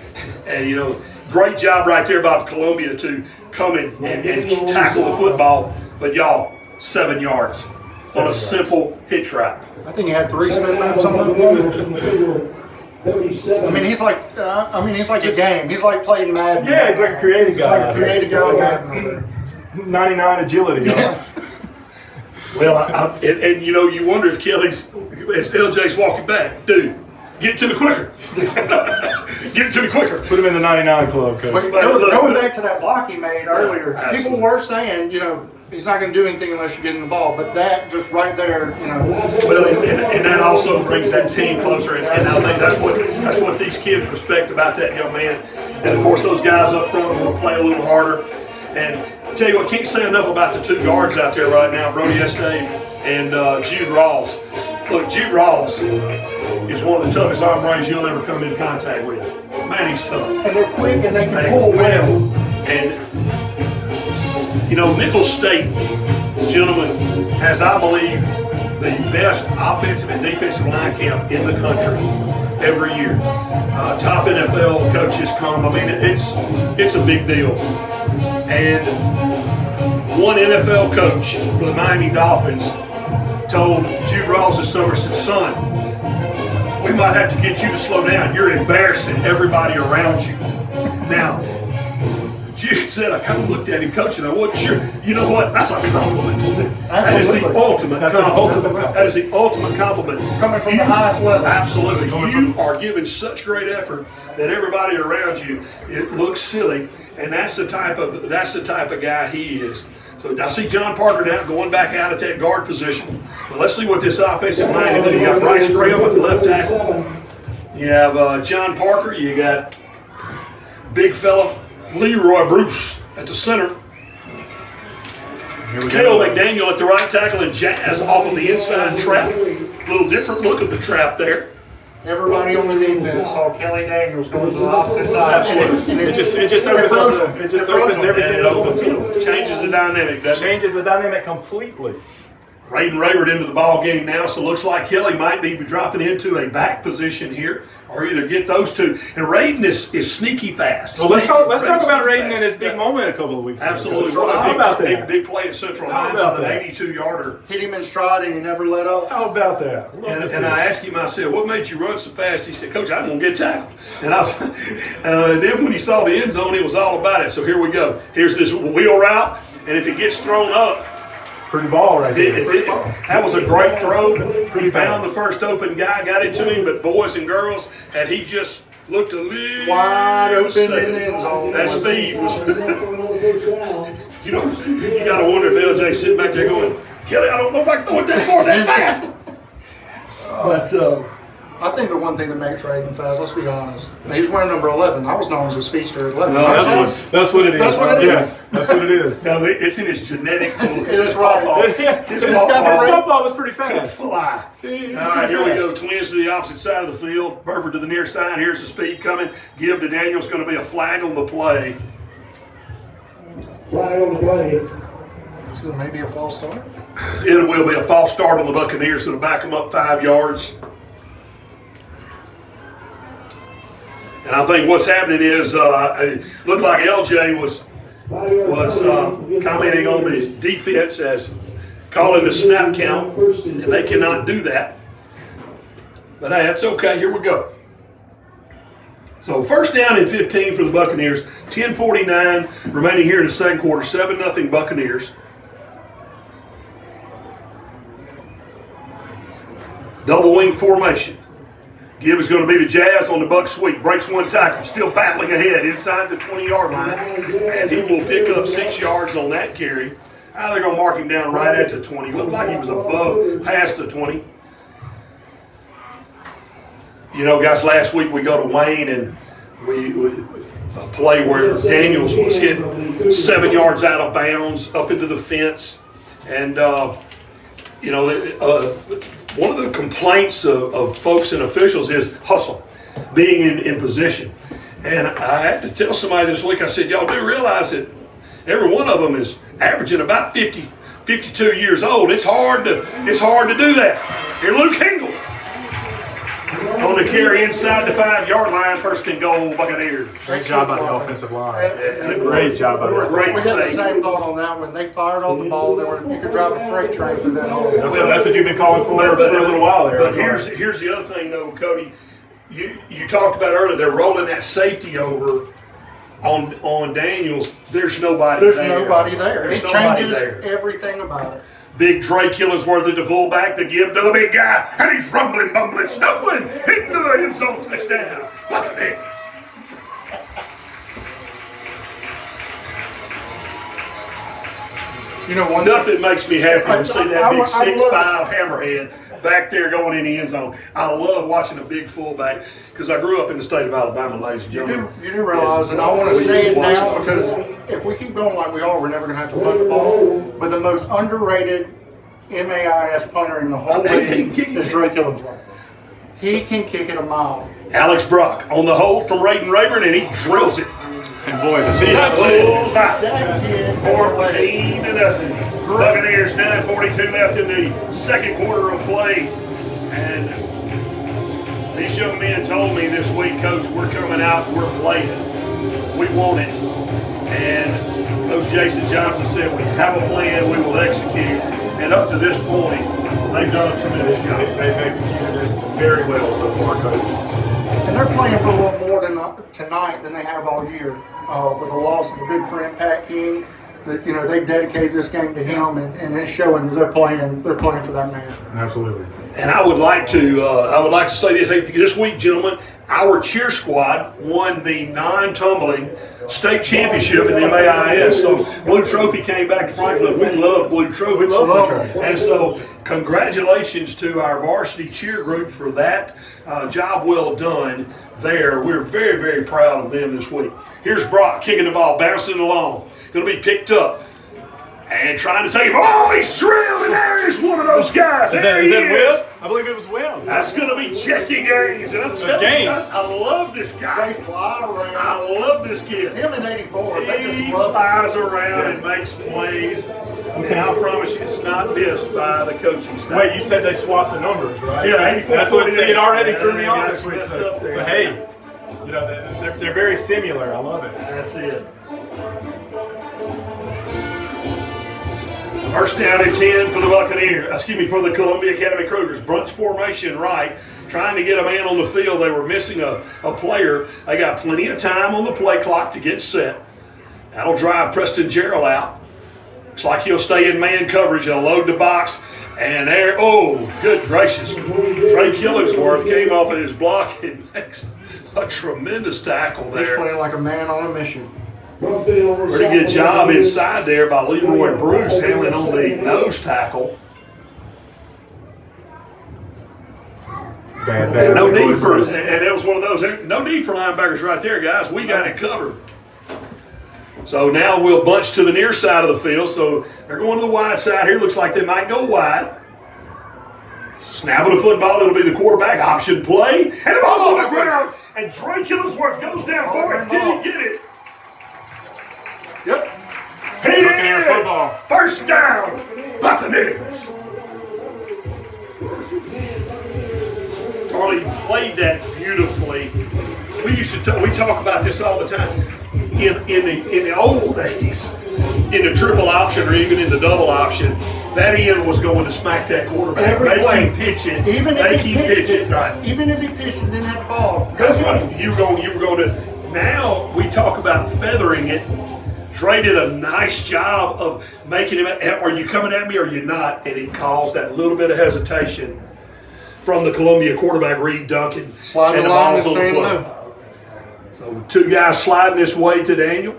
And, you know, great job right there by Columbia to come in and tackle the football. But y'all, 7 yards on a simple hitch route. I think he had 3 spin moves on him. I mean, he's like a game. He's like playing Madden. Yeah, he's like a creative He's guy. like a creative guy. Like 99 agility. Yeah. Well, and you know, you wonder if Kelly's, as LJ's walking back, dude, get it to me quicker. Get it to me quicker. Put him in the 99 club, coach. But going back to that block he made earlier, Absolutely. people were saying, you know, he's not going to do anything unless you're getting the ball. But that just right there, you know. Well, and that also brings that team closer, and I think that's what these kids respect about that young man. And of course, those guys up front want to play a little harder. And I tell you what, can't say enough about the 2 guards out there right now, Brody Estave and Jude Rawls. Look, Jude Rawls is one of the toughest hombres you'll ever come in contact with. Man, he's tough. And they're quick and they They can pull pull well. well. And, you know, Nicholls State, gentlemen, has, I believe, the best offensive and defensive line camp in the country every year. Top NFL coaches come. I mean, it's a big deal. And one NFL coach for the Miami Dolphins told Jude Rawls this summer, said, son, we might have to get you to slow down. You're embarrassing everybody around you. Now, Jude said, I kind of looked at him, coach, and I wasn't sure. You know what? That's a compliment. That is the Absolutely. ultimate That's an compliment. ultimate compliment. That is the ultimate compliment. Coming from the highest level. Absolutely. You are giving such great effort that everybody around you, it looks silly, and that's the type of guy he is. So I see John Parker now going back out at that guard position. But let's see what this offensive line can do. You got Bryce Graham at the left tackle. You have John Parker. You got big fella Leroy Bruce at the center. Cale McDaniel at the right tackle, and Jazz off of the inside trap. A little different look of the trap there. Everybody on the defense saw Kelly Daniels going to the opposite side. Absolutely. And It just opens up. It just opens everything And it up. opens, changes the dynamic, doesn't it? Changes the dynamic completely. Raiden Raybert into the ball game now, so looks like Kelly might be dropping into a back position here, or either get those two. And Raiden is sneaky fast. Well, let's talk about sneaky Raiden and fast. his big moment a couple of weeks ago. Absolutely. How What a about big, that? big play at Central How Hines about with an that? 82-yarder. hit him in stride and he never let up. How about that? Love to see And it. I asked him, I said, what made you run so fast? He said, Coach, I'm going to get tackled. And I was, then when he saw the end zone, it was all about it. So here we go. Here's this wheel route, and if it gets thrown up, Pretty ball right there. that was a great throw. Pretty He found the fast. first open guy, got it to him, but boys and girls, had he just looked a little Wide open second, in the end zone. that speed was, you know, you got to wonder if LJ's sitting back there going, Kelly, I don't know if I can throw it that far that fast. But, I think the one thing that makes Raiden fast, let's be honest, he's wearing number 11. I was known as a speedster at 11. No, That's what it is. That's what it Yeah, is. that's what it is. no, it's in his genetic pool. It is right. His His pawpaw football was pretty can fast. fly. All right, here we go. Twins to the opposite side of the field. Burford to the near side. Here's the speed coming. Give to Daniels. Going to be a flag on the play. Flag on the play. So maybe a false start. It will be a false start on the Buccaneers. So to back them up 5 yards. And I think what's happening is it looked like LJ was commenting on the defense as calling the snap count, and they cannot do that. But hey, that's okay. Here we go. So first down and 15 for the Buccaneers. 10:49 remaining here in the second quarter. 7-0 Buccaneers. Double wing formation. Give is going to be the Jazz on the Buck sweep. Breaks one tackle. Still battling ahead inside the 20-yard line. And he will pick up 6 yards on that carry. They're going to mark him down right at the 20. Looked like he was above, past the 20. You know, guys, last week we go to Wayne and we a play where Daniels was hit 7 yards out of bounds up into the fence. And, you know, one of the complaints of folks and officials is hustle, being in position. And I had to tell somebody this week, I said, y'all do realize that every one of them is averaging about 50, 52 years old. It's hard to do that. Here, Luke Hingle on the carry inside the 5-yard line, first and goal, Buccaneers. Great job by the offensive line. And a great job by the offensive Great line. We had the thing. same thought on that when they fired off the ball. You could drive a freight train through that hole. That's what you've been calling for a little while there. But here's the other thing, though, Cody. You talked about earlier. They're rolling that safety over on Daniels. There's nobody There's there. nobody there. There's It nobody changes there. everything about it. Big Dre Killingsworth at the fullback to give to the big guy, and he's rumbling, bumbling, stumbling into the end zone, touchdown. Buccaneers. You know, one Nothing makes me happier to see that big I 6'5" love hammerhead back there going in the end zone. I love watching a big fullback because I grew up in the state of Alabama, ladies and gentlemen. You do realize, and I want to We say used it to watch now it. because if we keep going like we are, we're never going to have to punt the ball. But the most underrated MAIS punter in the whole league is Dre Killingsworth. He can kick it a mile. Alex Brock on the hold from Rayton Rayburn, and he drills it. And boy, does he have Bullseye. That kid has a leg. 14-0. Buccaneers 9:42 left in the second quarter of play. And these young men told me this week, Coach, we're coming out and we're playing. We want it. And Coach Jason Johnson said, we have a plan, we will execute. And up to this point, they've done a tremendous job. They've executed it very well so far, Coach. And they're playing for a little more tonight than they have all year. With the loss of a good friend, Pat King, that they dedicated this game to him, and it's showing that they're playing for that man. Absolutely. And I would like to say this week, gentlemen, our cheer squad won the non-tumbling state championship in the MAIS. So Blue Trophy came back to Franklin. We love Blue Trophy. We love Blue Trophy. And so congratulations to our varsity cheer group for that job well done there. We're very, very proud of them this week. Here's Brock kicking the ball, bouncing along. Going to be picked up. And trying to take him. Oh, he's drilled, and there is one of those guys. Is There he that is. Will? I believe it was Will. That's going to be Jesse Gaines. And I'm telling you, Gaines. I love this They guy. fly around. I love this kid. Him in '84, they He just love flies around and makes plays. And I promise you, it's not missed by the coaching staff. Wait, you said they swapped the numbers, right? Yeah, 84. That's what it already Yeah, threw me they off got this week. messed So, up there. so hey, they're very similar. I love it. That's it. First down and 10 for the for the Columbia Academy Cougars. Bunch formation right, trying to get a man on the field. They were missing a player. They got plenty of time on the play clock to get set. That'll drive Preston Gerald out. Looks like he'll stay in man coverage. They'll load the box. And there, oh, good gracious. Trey Killingsworth came off of his block and makes a tremendous tackle He's there. playing like a man on a mission. Pretty good job inside there by Leroy Bruce handling on the nose tackle. Bad. No need for, and it was one of those, no need for linebackers right there, guys. We got it covered. So now we'll bunch to the near side of the field. So they're going to the wide side here. Looks like they might go wide. Snapping the football, it'll be the quarterback option play. And the ball's on the ground. And Dre Killingsworth goes down for it. Did he get it? Yep. He Buccaneer did. football. First down, Buccaneers. Carly played that beautifully. We talk about this all the time. In the old days, in the triple option or even in the double option, that end was going to smack that quarterback. Every They play. keep pitching. Even They if he keep pitched pitching. it, Right. even if he pitched and didn't have the ball, That's go get right. him. You were going to. Now we talk about feathering it. Dre did a nice job of making him. Are you coming at me or are you not? And it caused that little bit of hesitation from the Columbia quarterback, Reed Duncan. Sliding and the line ball's and on the staying floor. low. So two guys sliding this way to Daniel.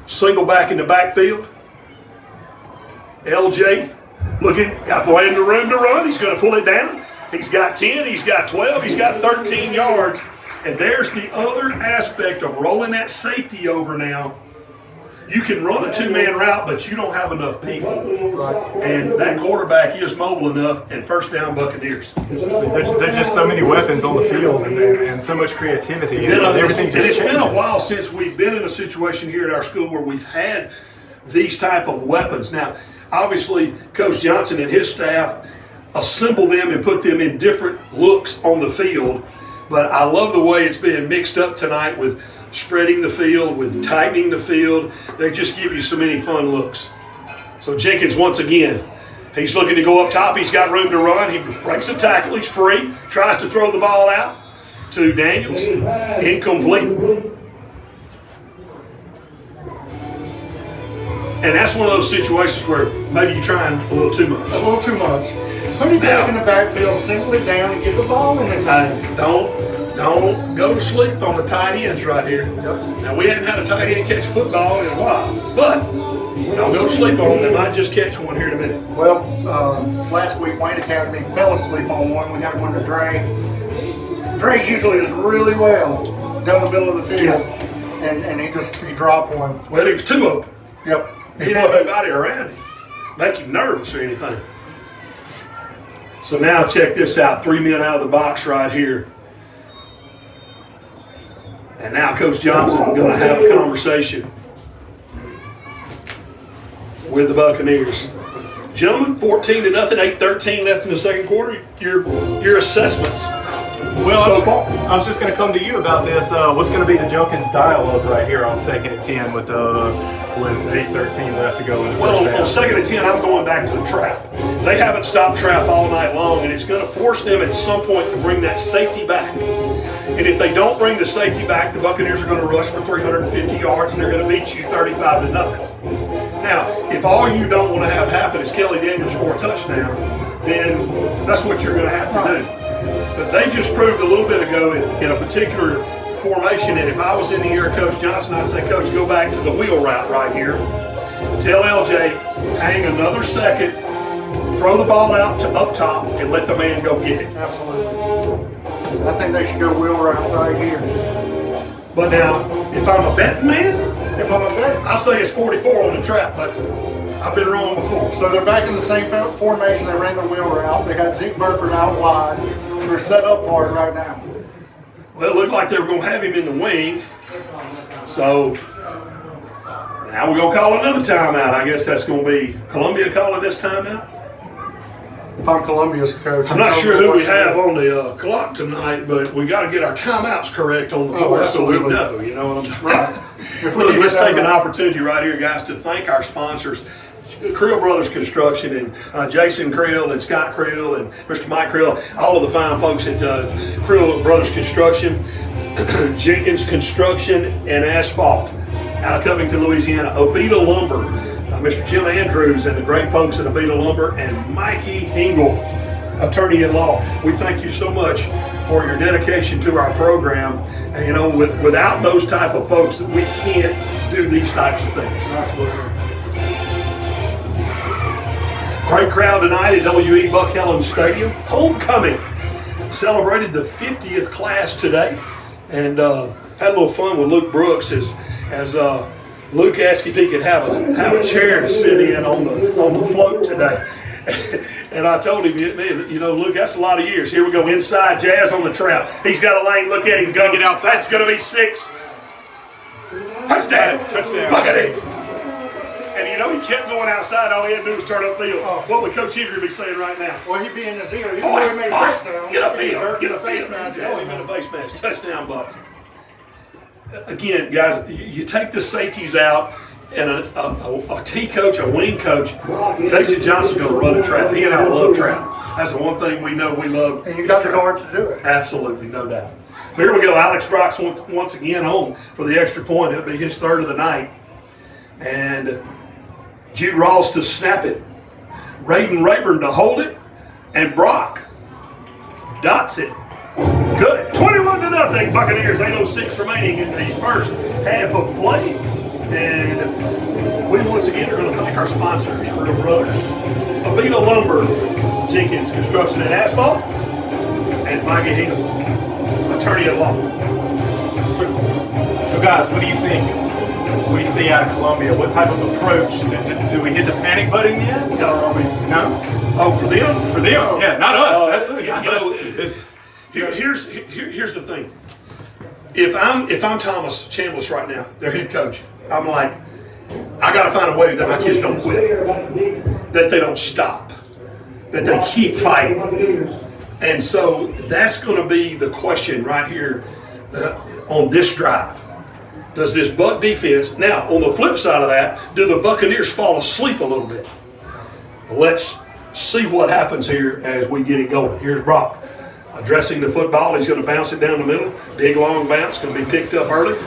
Single back in the backfield. LJ got plenty of room to run. He's going to pull it down. He's got 10, he's got 12, he's got 13 yards. And there's the other aspect of rolling that safety over now. You can run a two-man route, but you don't have enough people. And that quarterback is mobile enough, and first down Buccaneers. There's just so many weapons on the field and so much creativity. And everything And just it's been a changes. while since we've been in a situation here at our school where we've had these type of weapons. Now, obviously, Coach Johnson and his staff assemble them and put them in different looks on the field, but I love the way it's being mixed up tonight with spreading the field, with tightening the field. They just give you so many fun looks. So Jenkins, once again, he's looking to go up top. He's got room to run. He breaks a tackle. He's free. Tries to throw the ball out to Daniels. Incomplete. And that's one of those situations where maybe you're trying a little too much. A little too much. Put him back in the backfield, simply down and get the ball in his hands. Don't go to sleep on the tight ends right here. Yep. Now, we haven't had a tight end catch football in a while, but don't go to sleep on them. They might just catch one here in a minute. Well, last week Wayne Academy fell asleep on one. We had one to Dre. Dre usually is really well down the middle of the field, and he dropped one. Well, he was too open. Yep. He didn't have anybody around him, make him nervous or anything. So now check this out. 3 men out of the box right here. And now Coach Johnson going to have a conversation with the Buccaneers. Gentlemen, 14-0, 8-13 left in the second quarter. Your assessments. Well, So far. I was just going to come to you about this. What's going to be the Jenkins dialogue right here on 2nd and 10 with 8:13 left to go in the first Well, on half? 2nd and 10, I'm going back to the trap. They haven't stopped trap all night long, and it's going to force them at some point to bring that safety back. And if they don't bring the safety back, the Buccaneers are going to rush for 350 yards, and they're going to beat you 35-0. Now, if all you don't want to have happen is Kelly Daniels score a touchdown, then that's what you're going to have to do. But they just proved a little bit ago in a particular formation, and if I was in the ear of Coach Johnson, I'd say, Coach, go back to the wheel route right here. Tell LJ, hang another second, throw the ball out to up top, and let the man go get it. Absolutely. I think they should go wheel route right here. But now, if I'm a betting man, If I'm a bet, I say it's 44 on the trap, but I've been wrong before. so they're back in the same formation. They ran the wheel route. They got Zeke Burford out wide. They're set up for it right now. Well, it looked like they were going to have him in the wing. So now we're going to call another timeout. I guess that's going to be Columbia calling this timeout. If I'm Columbia's coach, I'm not sure who we have on the clock tonight, but we got to get our timeouts correct on the board so we absolutely. know. You know what I'm saying? Right. Look, let's take an opportunity right here, guys, to thank our sponsors. Creel Brothers Construction and Jason Creel and Scott Creel and Mr. Mike Creel, all of the fine folks at Creel Brothers Construction, Jenkins Construction and Asphalt out of Covington, Louisiana, Obita Lumber, Mr. Jim Andrews and the great folks at Obita Lumber, and Mikey Engel, attorney-at-law. We thank you so much for your dedication to our program. And, you know, without those type of folks, that we can't do these types of things. Absolutely. Great crowd tonight at W.E. Buck Helen Stadium. Homecoming celebrated the 50th class today, and had a little fun with Luke Brooks as Luke asked if he could have a chair to sit in on the float today. And I told him, man, you know, Luke, that's a lot of years. Here we go, inside Jazz on the trap. He's got a lane. Look at him. He's going to get outside. That's going to be 6. Touchdown. Buccaneers. And you know, he kept going outside. All he had to do was turn upfield. Oh. What would Coach Hidry be saying right now? Well, he'd be in his ear. He's Boy, already made a touchdown. get He upfield. jerked Get the face upfield. mask. Had him in the face mask. Touchdown, Bucks. Again, guys, you take the safeties out, and a T coach, a wing coach, Casey Johnson's going to run a trap. He and I love trap. That's the one thing we know we love. And you is got the trap. guards to do it. Absolutely, no doubt. But here we go. Alex Brock's once again home for the extra point. It'll be his third of the night. And Jude Ross to snap it. Raiden Rayburn to hold it. And Brock dots it. Good. 21-0. Buccaneers, 8:06 remaining in the first half of play. And we once again are going to thank our sponsors, Creel Brothers, Obita Lumber, Jenkins Construction and Asphalt, and Mikey Hinkle, attorney-at-law. So guys, what do you think we see out of Columbia? What type of approach? Do we hit the panic button yet? No. Or are we, no? Oh, for them? For them? Yeah, not us. Here's the thing. If I'm Thomas Chambliss right now, their head coach, I'm like, I got to find a way that my kids don't quit, that they don't stop, that they keep fighting. And so that's going to be the question right here on this drive. Does this Buck defense, now on the flip side of that, do the Buccaneers fall asleep a little bit? Let's see what happens here as we get it going. Here's Brock addressing the football. He's going to bounce it down the middle. Big long bounce, going to be picked up early.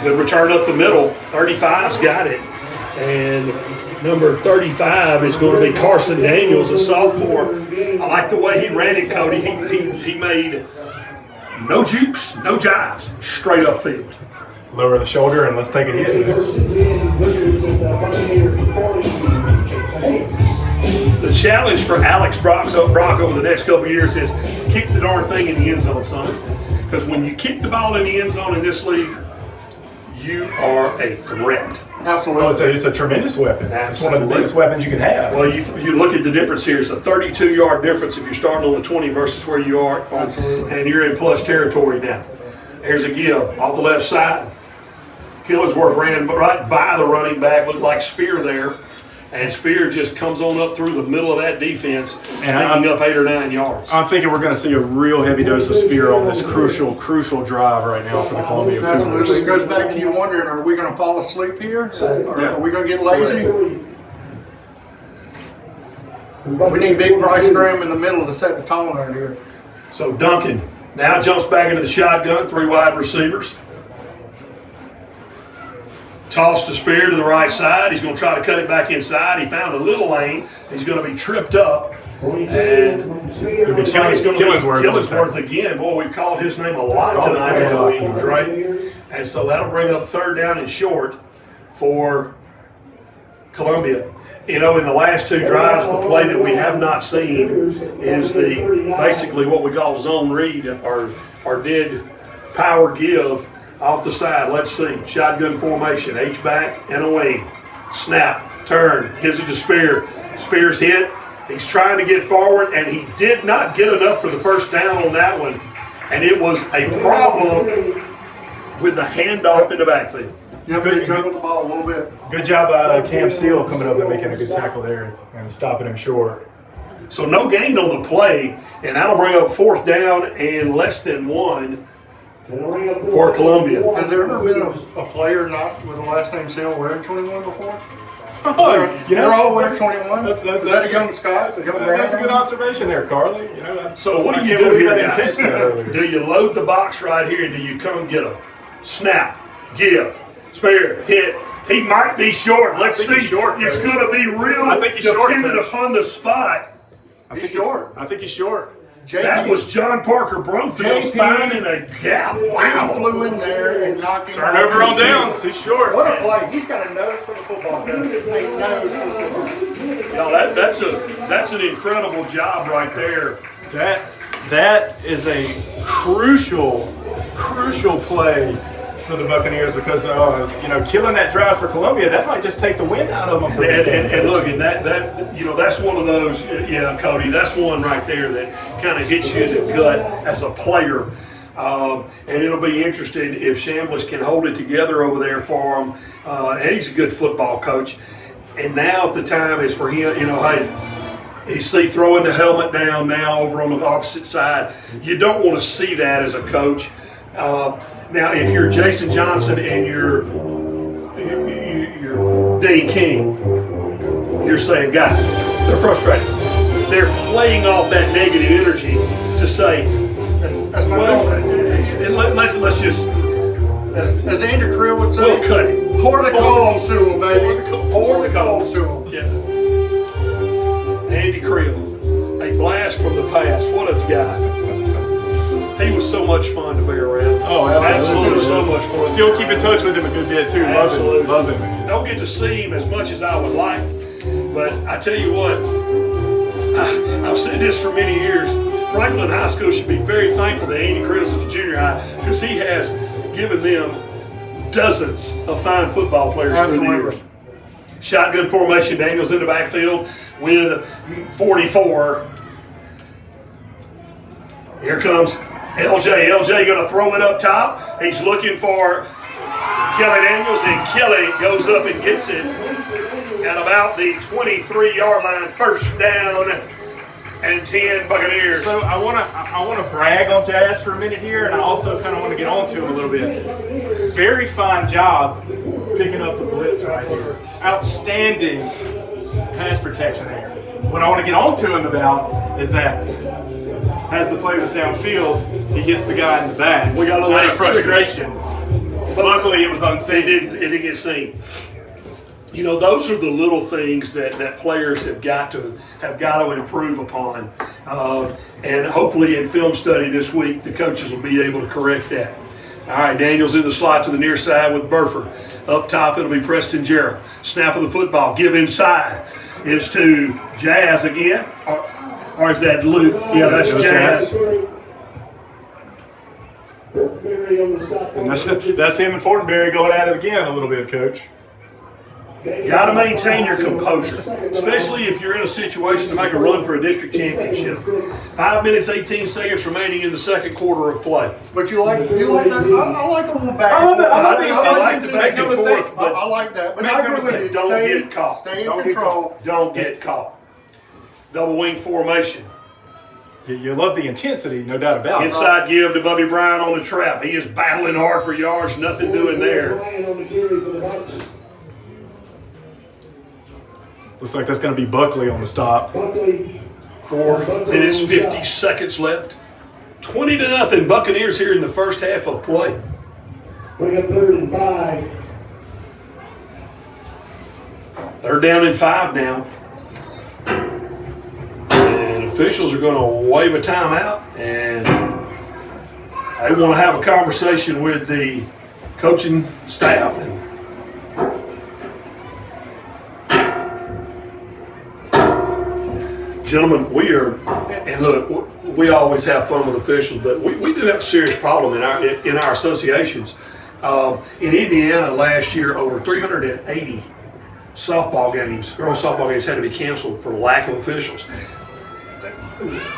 Good return up the middle. 35's got it. And number 35 is going to be Carson Daniels, a sophomore. I like the way he ran it, Cody. He made no jukes, no jives, straight up field. Lower the shoulder and let's take a hit. The challenge for Alex Brock over the next couple of years is kick the darn thing in the end zone, son. Because when you kick the ball in the end zone in this league, you are a threat. Absolutely. Oh, it's a tremendous weapon. It's one of the biggest weapons you can have. Well, you look at the difference here. It's a 32-yard difference if you're starting on the 20 versus where you are, and you're in plus territory now. Here's a give off the left side. Killingsworth ran right by the running back, looked like Spear there, and Spear just comes on up through the middle of that defense, picking up 8 or 9 yards. I'm thinking we're going to see a real heavy dose of Spear on this crucial drive right now for the Columbia Cougars. Absolutely. It goes back to you wondering, are we going to fall asleep here? Or are we going to get lazy? We need big Bryce Graham in the middle to set the tone right here. So Duncan now jumps back into the shotgun, 3 wide receivers. Toss to Spear to the right side. He's going to try to cut it back inside. He found a little lane. He's going to be tripped up. And it's going to be Killingsworth again. Boy, we've called his name a lot tonight, right? And so that'll bring up 3rd down and short for Columbia. You know, in the last 2 drives, the play that we have not seen is basically what we call zone read or did power give off the side. Let's see. Shotgun formation. H-back and a wing. Snap. Turn. Gives it to Spear. Spear's hit. He's trying to get forward, and he did not get enough for the first down on that one. And it was a problem with the handoff in the backfield. Yep, they juggled the ball a little bit. Good job, Cam Seal coming up and making a good tackle there and stopping him short. So no gain on the play, and that'll bring up 4th down and less than 1 for Columbia. Has there ever been a player not with the last name Seal wearing 21 before? They're all wearing 21. Is that a young Scott? That's a good observation there, Carly. So what do you do here, guys? Do you load the box right here? Do you come get them? Snap, give, Spear, hit. He might be short. Let's see. It's going to be real dependent upon the spot. He's short. I think he's short. That was John Parker Brumfield's finding a gap. Wow. He flew in there and knocked him Turnover on downs. He's short. What a play. He's got a nose for the football coach. A nose for the football. No, that's an incredible job right there. That is a crucial play for the Buccaneers because killing that drive for Columbia, that might just take the wind out of them. And look, and that that's one of those, Cody, that's one right there that kind of hits you in the gut as a player. And it'll be interesting if Chambliss can hold it together over there for him. And he's a good football coach. And now the time is for him, you see throwing the helmet down now over on the opposite side. You don't want to see that as a coach. Now, if you're Jason Johnson and you're Dane King, you're saying, guys, they're frustrated. They're playing off that negative energy to say, let's just, as Andrew Creel would say, we'll cut it. Pour the coals to him, baby. Pour the coals to him. Yeah. Andy Creel, a blast from the past. What a guy. He was so much fun to be around. Oh, absolutely. So much fun. Still keep in touch with him a good bit, too. Absolutely. Love him, man. Don't get to see him as much as I would like, but I tell you what, I've said this for many years. Franklin High School should be very thankful that Andy Creel's at the junior high because he has given them dozens of fine football players through the years. Shotgun formation, Daniels in the backfield with 44. Here comes LJ. LJ going to throw it up top. He's looking for Kelly Daniels, and Kelly goes up and gets it at about the 23-yard line. First down and 10 Buccaneers. So I want to brag on Jazz for a minute here, and I also kind of want to get on to him a little bit. Very fine job picking up the blitz right here. Outstanding pass protection there. What I want to get on to him about is that as the play was downfield, he hits the guy in the back. We got a little out of frustration. But luckily it was unseen. It didn't get seen. You know, those are the little things that players have got to improve upon, and hopefully in film study this week the coaches will be able to correct that. All right, Daniels in the slot to the near side with Burford. Up top it'll be Preston Jarrell. Snap of the football, give inside is to Jazz again, or is that Luke? Yeah, that's Jazz. And that's him and Fortenberry going at it again a little bit, Coach. Got to maintain your composure, especially if you're in a situation to make a run for a district championship. 5 minutes, 18 seconds remaining in the second quarter of play. But you like that? I like a little back. I love that. I like the back and forth, but I like that. But Make I no agree with mistake, you. don't get caught. Stay in Don't get control. Don't get caught. Double wing formation. You love the intensity, no doubt about it. Inside give to Bubby Bryant on the trap. He is battling hard for yards, nothing doing there. Looks like that's going to be Buckley on the stop. 4 minutes, 50 seconds left. 20-0 Buccaneers here in the first half of play. Bring up 3rd and 5. They're down in 5 now. And officials are going to wave a timeout, and they want to have a conversation with the coaching staff. Gentlemen, and look, we always have fun with officials, but we do have a serious problem in our associations. In Indiana last year, over 380 softball games, girls softball games had to be canceled for lack of officials.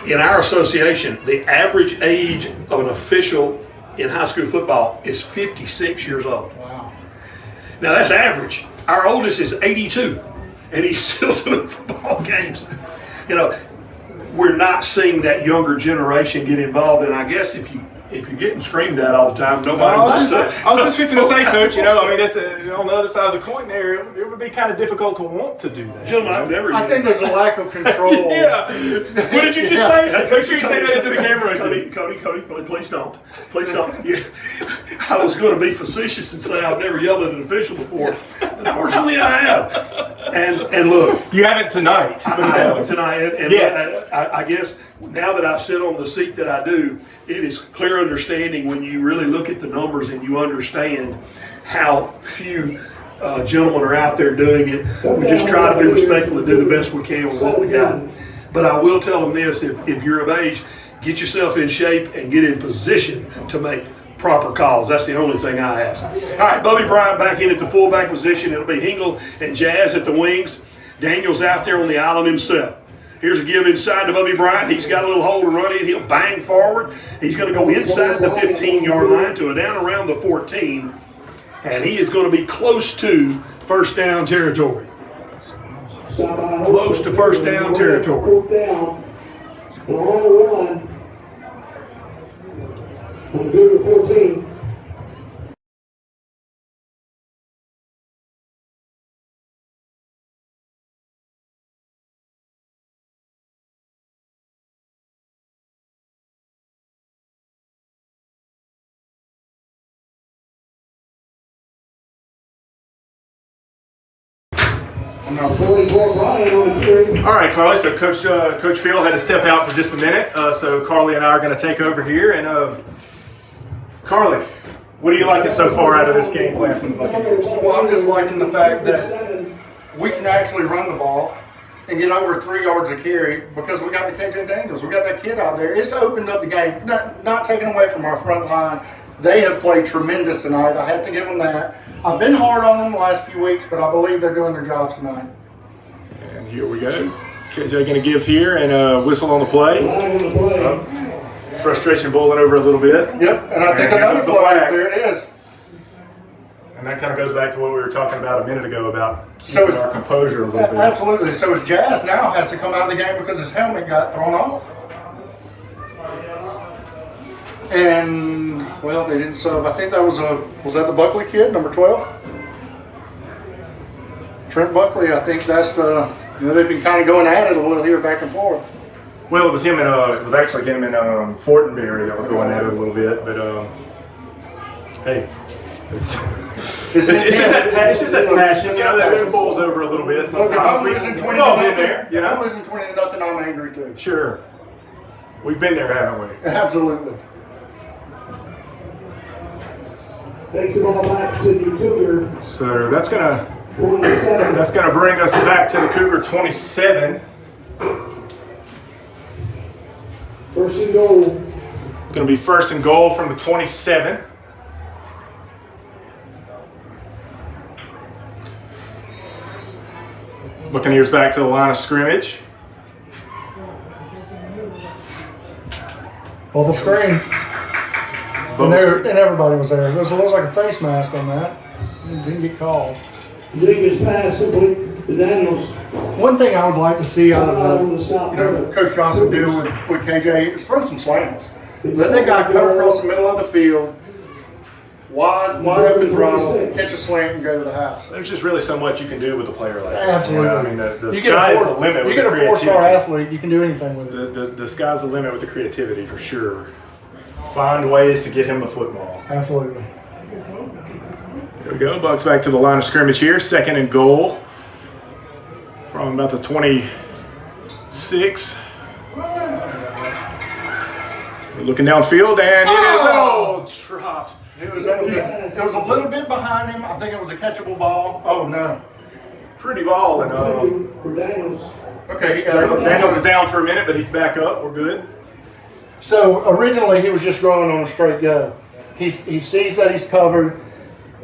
In our association, the average age of an official in high school football is 56 years old. Wow. Now that's average. Our oldest is 82, and he's still doing football games. You know, we're not seeing that younger generation get involved, and I guess if you're getting screamed at all the time, nobody wants to. I was just fixing to say, Coach, that's on the other side of the coin there, it would be kind of difficult to want to do that. Gentlemen, I've never. I think there's a lack of control. Yeah. What did you just say? Make sure you say that into the camera. Cody, please don't. Please don't. Yeah. I was going to be facetious and say I've never yelled at an official before. Unfortunately, I have. And look. You haven't tonight. I haven't tonight. And Yeah. I guess now that I sit on the seat that I do, it is clear understanding when you really look at the numbers and you understand how few gentlemen are out there doing it. We just try to be respectful and do the best we can with what we got. But I will tell them this, if you're of age, get yourself in shape and get in position to make proper calls. That's the only thing I ask. All right, Bubby Bryant back in at the fullback position. It'll be Hingle and Jazz at the wings. Daniels out there on the island himself. Here's a give inside to Bubby Bryant. He's got a little hole to run in. He'll bang forward. He's going to go inside the 15-yard line to a down around the 14. And he is going to be close to first down territory. Close to first down territory. 4th down. On the run. On the 14. Now 44 Ryan on the carry. All right, Carly. So Coach Field had to step out for just a minute. So Carly and I are going to take over here. And Carly, what are you liking so far out of this game plan from the Buccaneers? Well, I'm just liking the fact that we can actually run the ball and get over 3 yards a carry because we got the KJ Daniels. We got that kid out there. It's opened up the game. Not taken away from our front line. They have played tremendous tonight. I have to give them that. I've been hard on them the last few weeks, but I believe they're doing their jobs tonight. And here we go. KJ going to give here and whistle on the play. Line on the play. Frustration boiling over a little bit. Yep, and I think And another the flag. flag. There it is. And that kind of goes back to what we were talking about a minute ago about So keeping our composure a little bit. Absolutely. So his Jazz now has to come out of the game because his helmet got thrown off. And well, they didn't sub. I think that was that the Buckley kid, number 12? Trent Buckley. I think that's the. They've been kind of going at it a little here, back and forth. Well, it was him and it was actually him and Fortenberry that were going at it a little bit, but hey, it's just that passion, you know, that pulls over a little bit. Look, if I'm Sometimes losing 20 we've all to been nothing, there, you if I'm know. losing 20 to nothing, I'm angry too. Sure, we've been there, haven't we? Absolutely. Takes the ball back to the Cougar. So that's gonna 27. bring us back to the Cougar 27. First and goal. Going to be first and goal from the 27. Buccaneers back to the line of scrimmage. Bubble screen. And everybody was there. There looks like a face mask on that. It didn't get called. League pass complete to Daniels. One thing I would like to see out On of the stop. Coach Johnson do with KJ is throw some slams. Let that guy cut across the middle of the field, wide open throttle, catch a slant, and go to the house. There's just really so much you can do with a player like that. Absolutely. You know, I mean, the You sky get is the limit with You the get a four-star creativity. athlete, you can do anything with it. The sky's the limit with the creativity, for sure. Find ways to get him the football. Absolutely. There we go. Bucks back to the line of scrimmage here. Second and goal from about the 26. We're looking downfield, and it is dropped. It was a little bit behind him. I think it was a catchable ball. Oh, no. Pretty ball, and For Daniels. Okay. Daniels is down for a minute, but he's back up. We're good. So originally he was just going on a straight go. He sees that he's covered.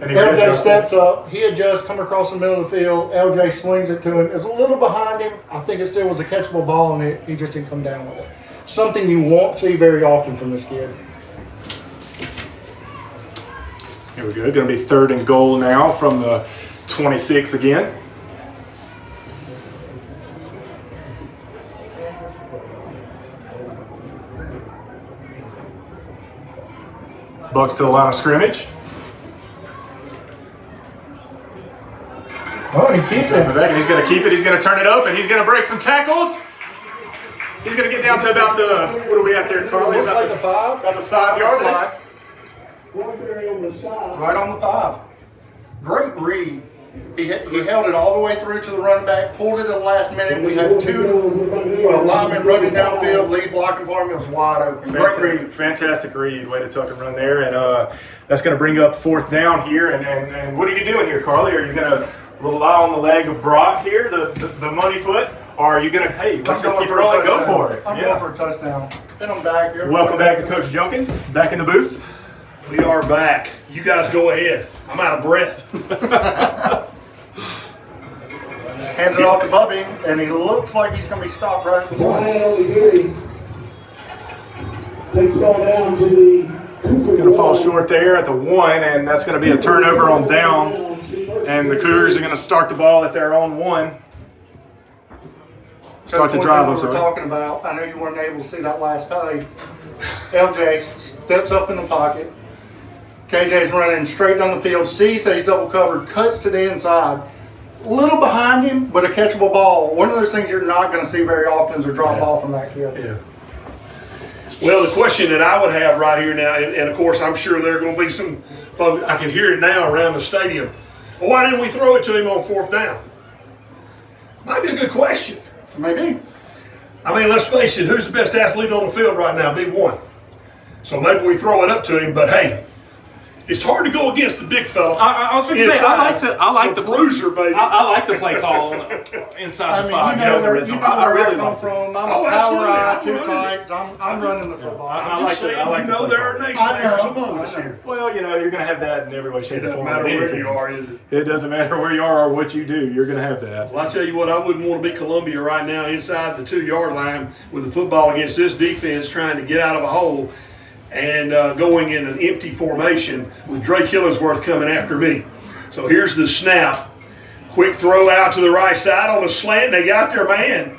And he LJ adjusted. steps up. He had just come across the middle of the field. LJ slings it to him. It was a little behind him. I think it still was a catchable ball, and he just didn't come down with it. Something you won't see very often from this kid. Here we go. Going to be third and goal now from the 26 again. Bucks to the line of scrimmage. Oh, and he keeps it. He's going to keep it. He's going to turn it up, and he's going to break some tackles. He's going to get down to about the, what are we at there, Carly? Looks like the 5. About the 5-yard line. Fortenberry on the stop. Right on the 5. Great read. He held it all the way through to the running back, pulled it at the last minute. We had 2 linemen running downfield, lead blocking for him. It was wide open. Great read. Fantastic read. Way to tuck and run there. And that's going to bring up fourth down here. And what are you doing here, Carly? Are you going to rely on the leg of Brock here, the money foot? Or are you going to, hey, let's just keep rolling, go for it. I'm going for a touchdown. Hit him back. Welcome back to Coach Junkins, back in the booth. We are back. You guys go ahead. I'm out of breath. Hands it off to Bubby, and he looks like he's going to be stopped right at the point. Brian O'Leary. Takes ball down to the. Going to fall short there at the 1, and that's going to be a turnover on downs. And the Cougars are going to start the ball at their own 1. Start the drive, I'm we were sorry. talking about. I know you weren't able to see that last play. LJ steps up in the pocket. KJ's running straight down the field, sees that he's double covered, cuts to the inside. A little behind him, but a catchable ball. One of those things you're not going to see very often is a drop ball from that kid. Yeah. Well, the question that I would have right here now, and of course I'm sure there are going to be some folks, I can hear it now around the stadium. Well, why didn't we throw it to him on 4th down? Might be a good question. Maybe. I mean, let's face it, who's the best athlete on the field right now? Big one. So maybe we throw it up to him, but hey, it's hard to go against the big fella. I was going to say, I like the bruiser, baby. I like the play call inside the 5 yard rhythm. I really like it. from. I'm Oh, a power eye, absolutely. 2 tights. I'm running the football. I'm just saying, I like you the know, play there are call. naysayers I know. among us here. Well, you know, you're going to have that in every way, shape, It or doesn't form. matter in where anything. you are, is it? It doesn't matter where you are or what you do. You're going to have that. Well, I tell you what, I wouldn't want to be Columbia right now inside the 2-yard line with the football against this defense trying to get out of a hole and going in an empty formation with Drake Killingsworth coming after me. So here's the snap. Quick throw out to the right side on the slant. They got their man.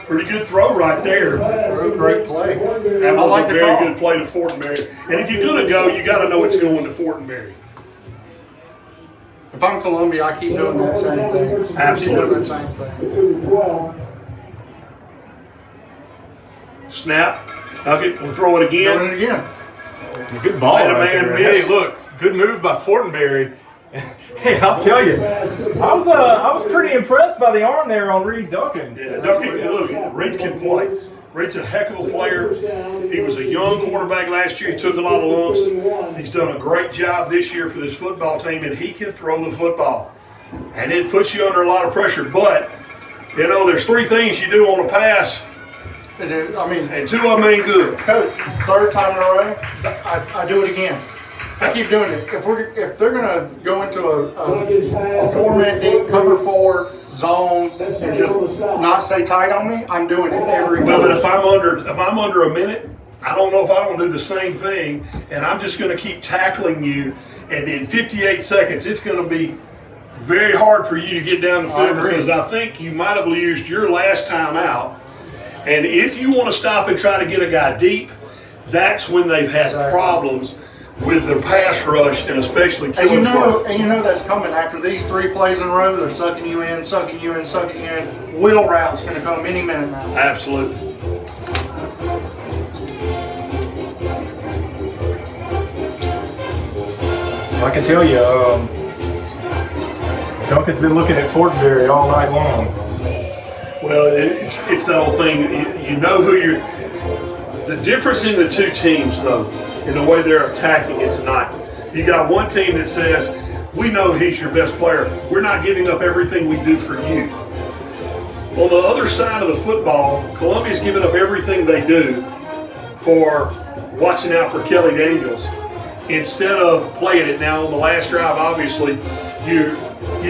Pretty good throw right there. Great play. That was like a the very call. good play to Fortenberry. And if you're going to go, you got to know it's going to Fortenberry. If I'm Columbia, I keep doing that same thing. Absolutely. Keep doing that same thing. Snap. Okay, we'll throw it again. Doing it again. Good ball Made a right man there. miss. Hey, look, good move by Fortenberry. Hey, I'll tell you, I was pretty impressed by the arm there on Reed Duncan. Yeah, don't get me, look, Reed can play. Reed's a heck of a player. He was a young quarterback last year. He took a lot of lumps. He's done a great job this year for this football team, and he can throw the football. And it puts you under a lot of pressure. But, you know, there's three things you do on a pass, I mean, and two of them ain't good. Coach, third time in a row, I do it again. I keep doing it. If they're gonna go into a 4-man deep cover 4 zone and just not stay tight on me, I'm doing it every Well, time. but if I'm under a minute, I don't know if I don't do the same thing, and I'm just going to keep tackling you. And in 58 seconds, it's going to be very hard for you to get down the field agree. because I think you might have used your last time out. And if you want to stop and try to get a guy deep, that's when they've had Exactly. problems with their pass rush and especially And you Killingsworth. know that's coming after these 3 plays in a row. They're sucking you in, sucking you in, sucking you in. Wheel route's gonna come any minute now. Absolutely. I can tell you, Duncan's been looking at Fortenberry all night long. Well, it's that whole thing. You know who you're. The difference in the two teams, though, in the way they're attacking it tonight. You got one team that says, "We know he's your best player. We're not giving up everything we do for you." On the other side of the football, Columbia's giving up everything they do for watching out for Kelly Daniels instead of playing it. Now on the last drive, obviously, you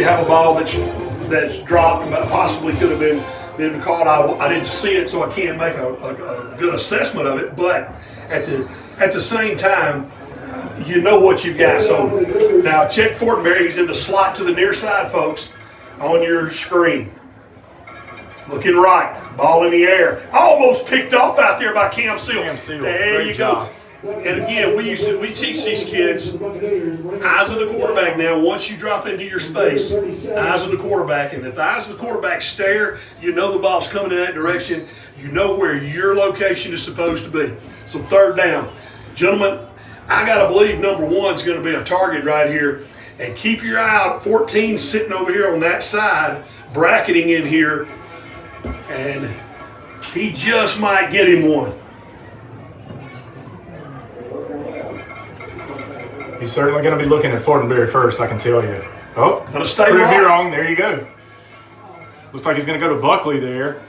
have a ball that's dropped, possibly could have been caught. I didn't see it, so I can't make a good assessment of it. But at the same time, you know what you've got. So now check Fortenberry. He's in the slot to the near side, folks, on your screen. Looking right, ball in the air. Almost picked off out there by Cam Seal. Cam Seal, There great you job. go. And again, we teach these kids, eyes of the quarterback now, once you drop into your space, eyes of the quarterback. And if the eyes of the quarterback stare, you know the ball's coming in that direction. You know where your location is supposed to be. So third down. Gentlemen, I got to believe number 1's going to be a target right here. And keep your eye out. 14 sitting over here on that side, bracketing in here. And he just might get him one. He's certainly going to be looking at Fortenberry first, I can tell you. Oh, Gonna stay prove me right. wrong. There you go. Looks like he's going to go to Buckley there.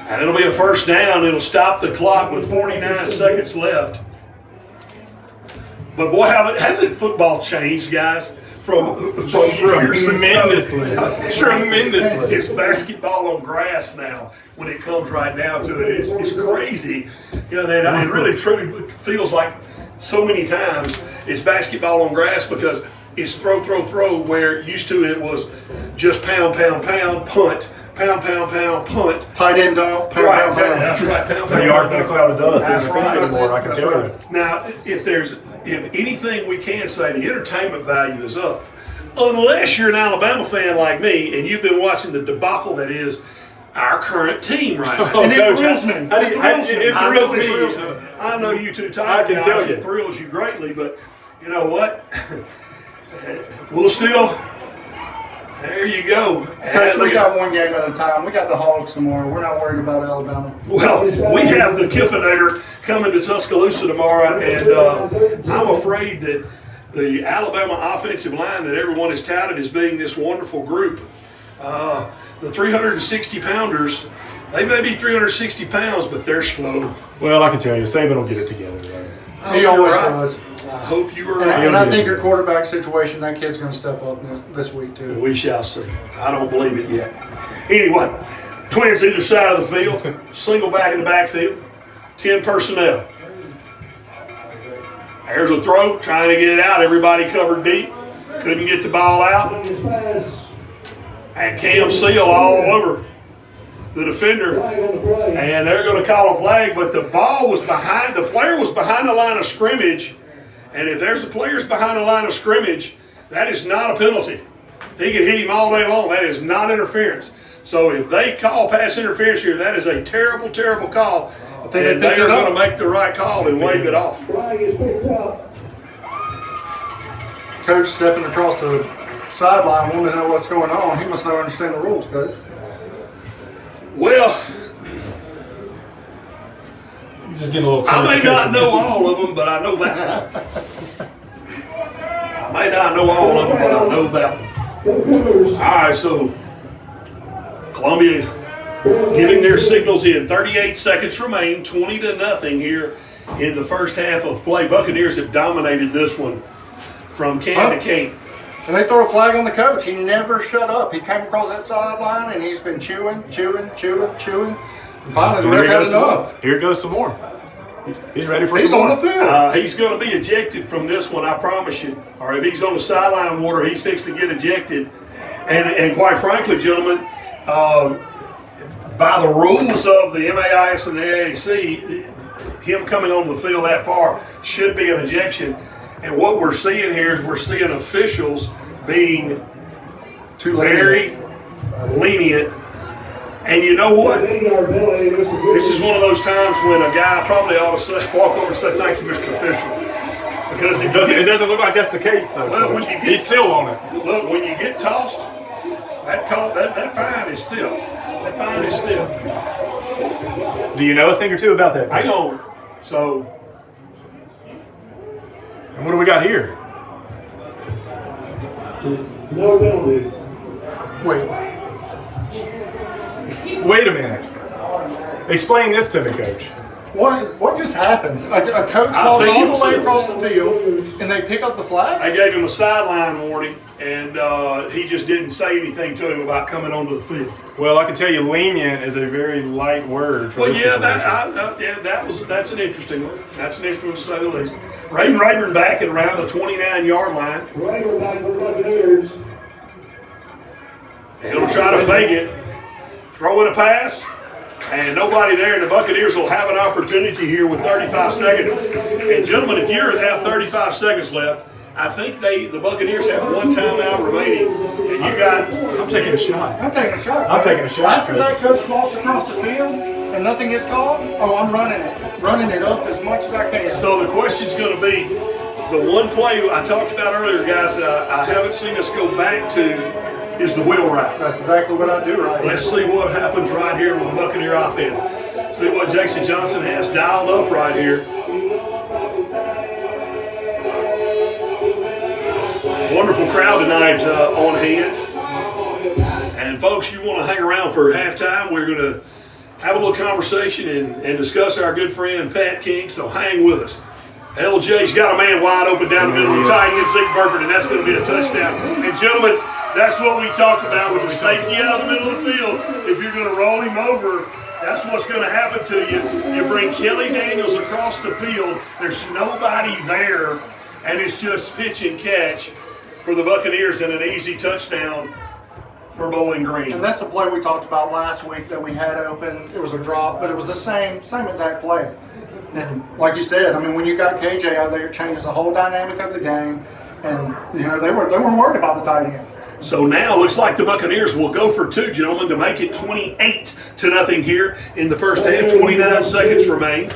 And it'll be a first down. It'll stop the clock with 49 seconds left. But boy, hasn't football changed, guys? From years ago? Tremendously. It's basketball on grass now. When it comes right down to it, it's crazy. You know, it really truly feels like so many times it's basketball on grass because it's throw, where used to it was just pound, punt, pound, punt. Tight end dog, pound, Right, pound, pound. that's right. Pound, 3 yards in a cloud of dust That's isn't a thing right. anymore, I can That's tell right. you. Now, if anything we can say, the entertainment value is up. Unless you're an Alabama fan like me and you've been watching the debacle that is our current team right now. And it Coach, thrills me. it I know thrills me. I know you two I Tiger can guys, tell you. it thrills you greatly, but you know what? We'll still. There you go. Coach, we got one game at a time. We got the Hogs tomorrow. We're not worried about Alabama. Well, we have the Kiffinator coming to Tuscaloosa tomorrow, and I'm afraid that the Alabama offensive line that everyone has touted as being this wonderful group, the 360-pounders, they may be 360 pounds, but they're slow. Well, I can tell you, Saban will get it together today. He always does. I hope you are And, right. and I think your quarterback situation, that kid's going to step up this week too. We shall see. I don't believe it yet. Anyway, twins either side of the field, single back in the backfield, 10 personnel. There's a throw, trying to get it out. Everybody covered deep. Couldn't get the ball out. And Cam Seal all over the defender. And they're going to call a flag, but the ball was behind, the player was behind the line of scrimmage. And if there's the players behind the line of scrimmage, that is not a penalty. He can hit him all day long. That is not interference. So if they call pass interference here, that is a terrible, terrible call. And they are going to make the right call and wave it off. Coach stepping across the sideline, wanting to know what's going on. He must not understand the rules, Coach. Well, He's just getting a little. I may not know all of them, but I know that. I may not know all of them, but I know that one. All right, so Columbia giving their signals in. 38 seconds remain, 20-0 here in the first half of play. Buccaneers have dominated this one from can to can. And they throw a flag on the coach. He never shut up. He came across that sideline and he's been chewing. And finally, the ref had enough. Here goes some more. He's ready for He's some on more. the field. He's going to be ejected from this one, I promise you. Or if he's on the sideline water, he's fixing to get ejected. And quite frankly, gentlemen, by the rules of the MAIS and the AAC, him coming onto the field that far should be an ejection. And what we're seeing here is we're seeing officials being very lenient. And you know what? This is one of those times when a guy probably ought to walk over and say, "Thank you, Mr. Official." Because It doesn't look like that's the case, though. Well, when you get- He's still on it. Look, when you get tossed, that fine is stiff. That fine is stiff. Do you know a thing or two about that? Hang on. So, And what do we got here? No penalty. Wait a minute. Explain this to me, Coach. What just happened? A coach I calls think it all was the way a- across the field and they pick up the flag? I gave him a sideline warning, and he just didn't say anything to him about coming onto the field. Well, I can tell you, lenient is a very light word for Well, this yeah, situation. that's an interesting one. That's an interesting one to say the least. Rayburn back at around the 29-yard line. Right back for the Buccaneers. He's going to try to fake it, throw in a pass, and nobody there. And the Buccaneers will have an opportunity here with 35 seconds. And gentlemen, if you have 35 seconds left, I think the Buccaneers have one timeout remaining, and you got. I'm taking a shot. I'm taking a shot. I'm taking a shot, After Coach. that coach walks across the field and nothing gets called, I'm running it up as much as I can. So the question's going to be the one play I talked about earlier, guys, that I haven't seen us go back to is the wheel route. That's exactly what I do right here. Let's see what happens right here with the Buccaneer offense. See what Jason Johnson has dialed up right here. Wonderful crowd tonight on hand. And folks, you want to hang around for halftime. We're going to have a little conversation and discuss our good friend Pat King, so hang with us. LJ's got a man wide open down the middle of the tight end, Zeke Burford, and that's going to be a touchdown. And gentlemen, that's what we talked about with the safety out of the middle of the field. If you're going to roll him over, that's what's going to happen to you. You bring Kelly Daniels across the field. There's nobody there, and it's just pitch and catch for the Buccaneers and an easy touchdown for Bowling Green. And that's the play we talked about last week that we had open. It was a drop, but it was the same exact play. And like you said, I mean, when you got KJ out there, it changes the whole dynamic of the game. And they weren't worried about the tight end. So now looks like the Buccaneers will go for two, gentlemen, to make it 28-0 here in the first half. 29 seconds remain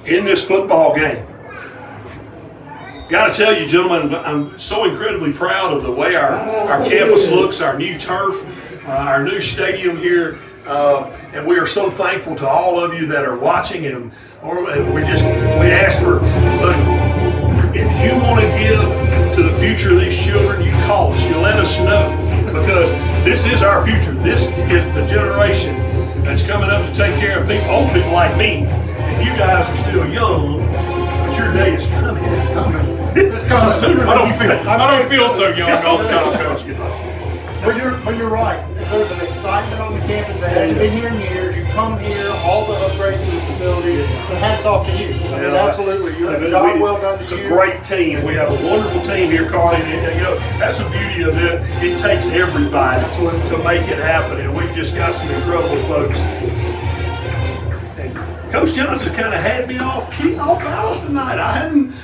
in this football game. Got to tell you, gentlemen, I'm so incredibly proud of the way our campus looks, our new turf, our new stadium here, and we are so thankful to all of you that are watching. And we ask for, look, if you want to give to the future of these children, you call us, you let us know, because this is our future. This is the generation that's coming up to take care of old people like me, and you guys are still young. But your day is coming. It's coming. It's coming. Sooner I than you don't feel so young all the time, Coach. But you're right. there's an excitement on the campus that hasn't been here in years. You come here, all the upgrades to the facility, and hats off to you. I mean, absolutely, you're a job well done to It's you. a great team. We have a wonderful team here, Carly. And, you know, that's the beauty of it. It takes everybody to make it happen, and we've just got some incredible folks. And Coach Johnson kind of had me off balance tonight. I hadn't.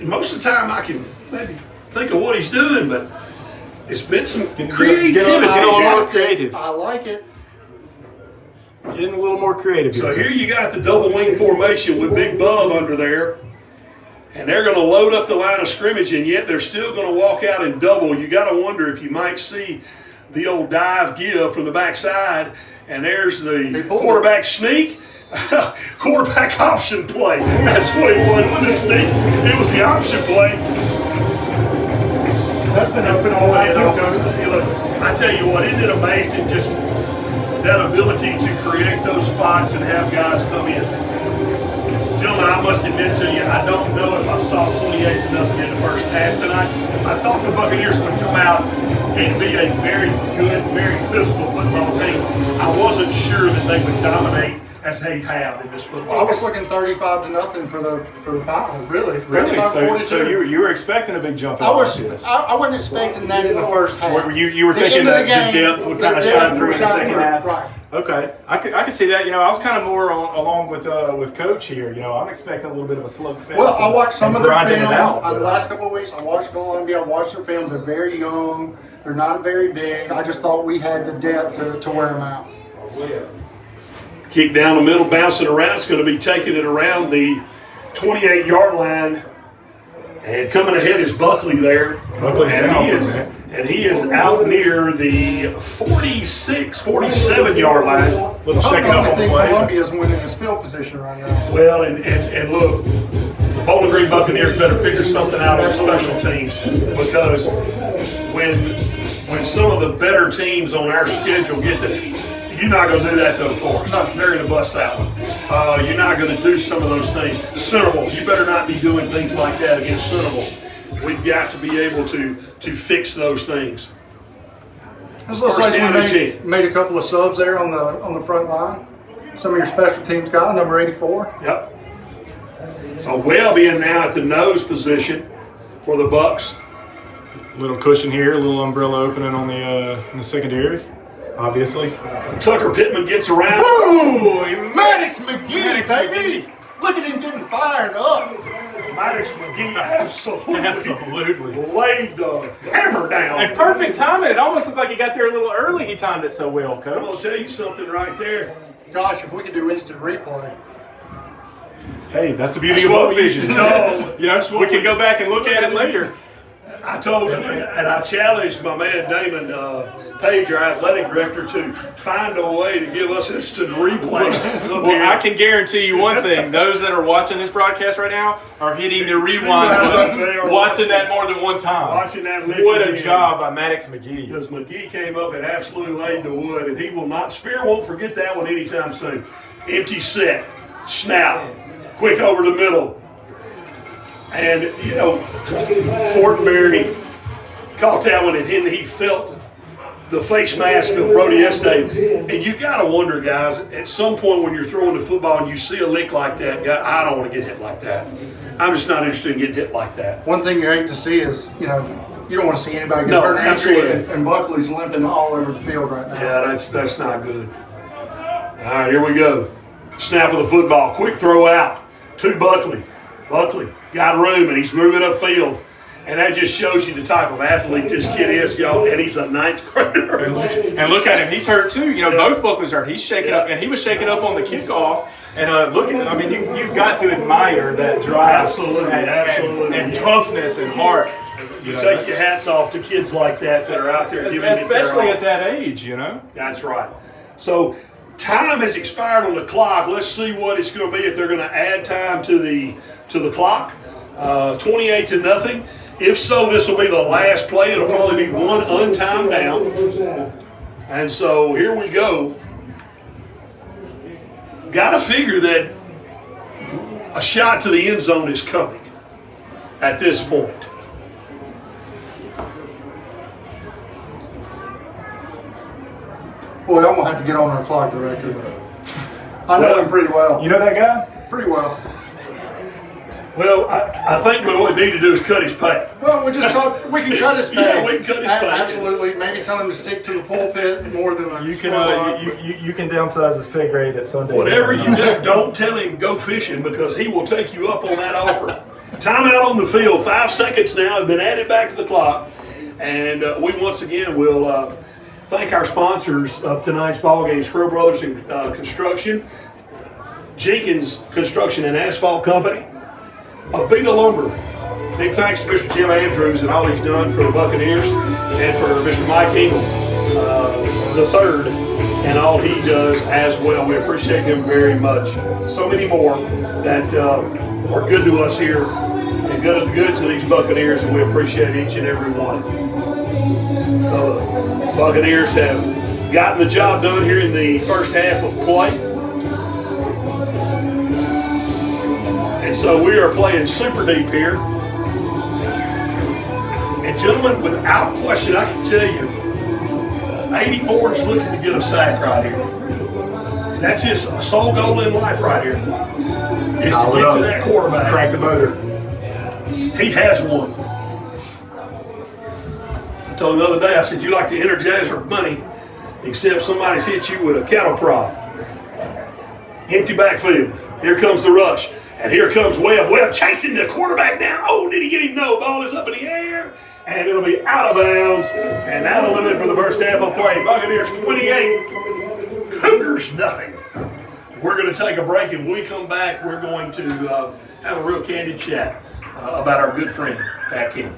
Most of the time, I can maybe think of what he's doing, but it's been some creativity. Get a little more creative. I like it. Getting a little more creative. So here you got the double wing formation with Big Bub under there. And they're going to load up the line of scrimmage, and yet they're still going to walk out and double. You got to wonder if you might see the old dive give from the backside. And there's the quarterback sneak, quarterback option play. That's what it was. It wasn't a sneak. It was the option play. That's been open all night too, Coach. Look, I tell you what, isn't it amazing just that ability to create those spots and have guys come in? Gentlemen, I must admit to you, I don't know if I saw 28-0 in the first half tonight. I thought the Buccaneers would come out and be a very good, very physical football team. I wasn't sure that they would dominate as they have in this football. I was looking 35-0 for the final. Really? Really? 35-42. So you were expecting a big jump in I was. offense. I wasn't expecting that in the first half. You were The thinking end of that the game, depth would kind of shine through in the second half? Right. Okay, I could see that. You know, I was kind of more along with Coach here. You know, I'm expecting a little bit of a slugfest. Well, I watched some of their grinding film it out. the last couple of weeks. I watched Columbia. I watched their film. They're very young. They're not very big. I just thought we had the depth to wear them out. Kick down the middle, bouncing around. It's going to be taking it around the 28-yard line. And coming ahead is Buckley there. Buckley's And he is out near the 46, 47-yard line. Little shaking up I on the think play. Columbia's winning his field position right now. Well, and look, the Bowling Green Buccaneers better figure something out on special teams, because when some of the better teams on our schedule get to, you're not going to do that to them for us. No. They're going to bust that one. You're not going to do some of those things. Centerville, you better not be doing things like that against Centerville. We've got to be able to fix those things. This looks First like down we and 10. made a couple of subs there on the front line. Some of your special teams guy, number 84. Yep. So Welby in now at the nose position for the Bucks. Little cushion here, a little umbrella opening on the in the secondary, obviously. Tucker Pittman gets around. Ooh, Maddox McGee, Maddox baby! McGee. Look at him getting fired up. Maddox McGee absolutely laid the hammer down. And perfect timing. It almost looked like he got there a little early. He timed it so well, I'm going Coach. to tell you something right there. Gosh, if we could do instant replay. Hey, that's the beauty That's of what both we used to vision. know. You know, That's what we can go back and look at it later. I told him, and I challenged my man Damon Page, our athletic director, to find a way to give us instant replay. Look here. Well, I can guarantee you one thing. Those that are watching this broadcast right now are hitting the rewind button, They are watching that more than one time. Watching that lick What a again. job by Maddox McGee. Because McGee came up and absolutely laid the wood, and he will not, Spear won't forget that one anytime soon. Empty set, snap, quick over the middle. And, you know, Fortenberry caught that one, and then he felt the face mask of Brody Estave. And you got to wonder, guys, at some point when you're throwing the football and you see a lick like that, guy, I don't want to get hit like that. I'm just not interested in getting hit like that. One thing you hate to see is, you don't want to see anybody get No, hurt. absolutely. And Buckley's limping all over the field right now. Yeah, that's not good. All right, here we go. Snap of the football. Quick throw out to Buckley. Buckley got room, and he's moving upfield. And that just shows you the type of athlete this kid is, y'all. And he's a ninth grader. And look at him, he's hurt too. You know, both Buckley's hurt. He's shaking up, and he was shaking up on the kickoff. And look at, I mean, you've got to admire that drive, Absolutely, and, absolutely. and toughness and heart. You take your hats off to kids like that are out there giving it their especially all. at that age, you know. That's right. So time has expired on the clock. Let's see what it's going to be if they're going to add time to the clock. 28-0. If so, this will be the last play. It'll probably be one untimed down. And so here we go. Got to figure that a shot to the end zone is coming at this point. Boy, I'm gonna have to get on our clock director. I know him pretty well. You know that guy? Pretty well. Well, I think what we need to do is cut his pay. Well, we just thought we can cut his pay. Yeah, we can cut his pay. Absolutely. Maybe tell him to stick to the pulpit more than a You can squad. you can downsize his pay grade at Sunday. Whatever you do, don't tell him go fishing because he will take you up on that offer. Timeout on the field. 5 seconds now have been added back to the clock. And we once again will thank our sponsors of tonight's ball game, Scrub Brothers and Construction, Jenkins Construction and Asphalt Company, Avita Lumber. Big thanks to Mr. Jim Andrews and all he's done for the Buccaneers and for Mr. Mike Engel, the third, and all he does as well. We appreciate him very much. So many more that are good to us here and good to these Buccaneers, and we appreciate each and every one. Buccaneers have gotten the job done here in the first half of play. And so we are playing super deep here. And gentlemen, without question, I can tell you, 84 is looking to get a sack right here. That's his sole goal in life right here, is to get to that quarterback. Crank the motor. He has one. I told him the other day, I said, you like the Energizer Bunny, except somebody's hit you with a cattle prod. Empty backfield. Here comes the rush. And here comes Webb. Webb chasing the quarterback down. Oh, did he get him? No. Ball is up in the air. And it'll be out of bounds. And that'll do it for the first half of play. Buccaneers 28. Cougars nothing. We're going to take a break. And when we come back, we're going to have a real candid chat about our good friend, Pat King.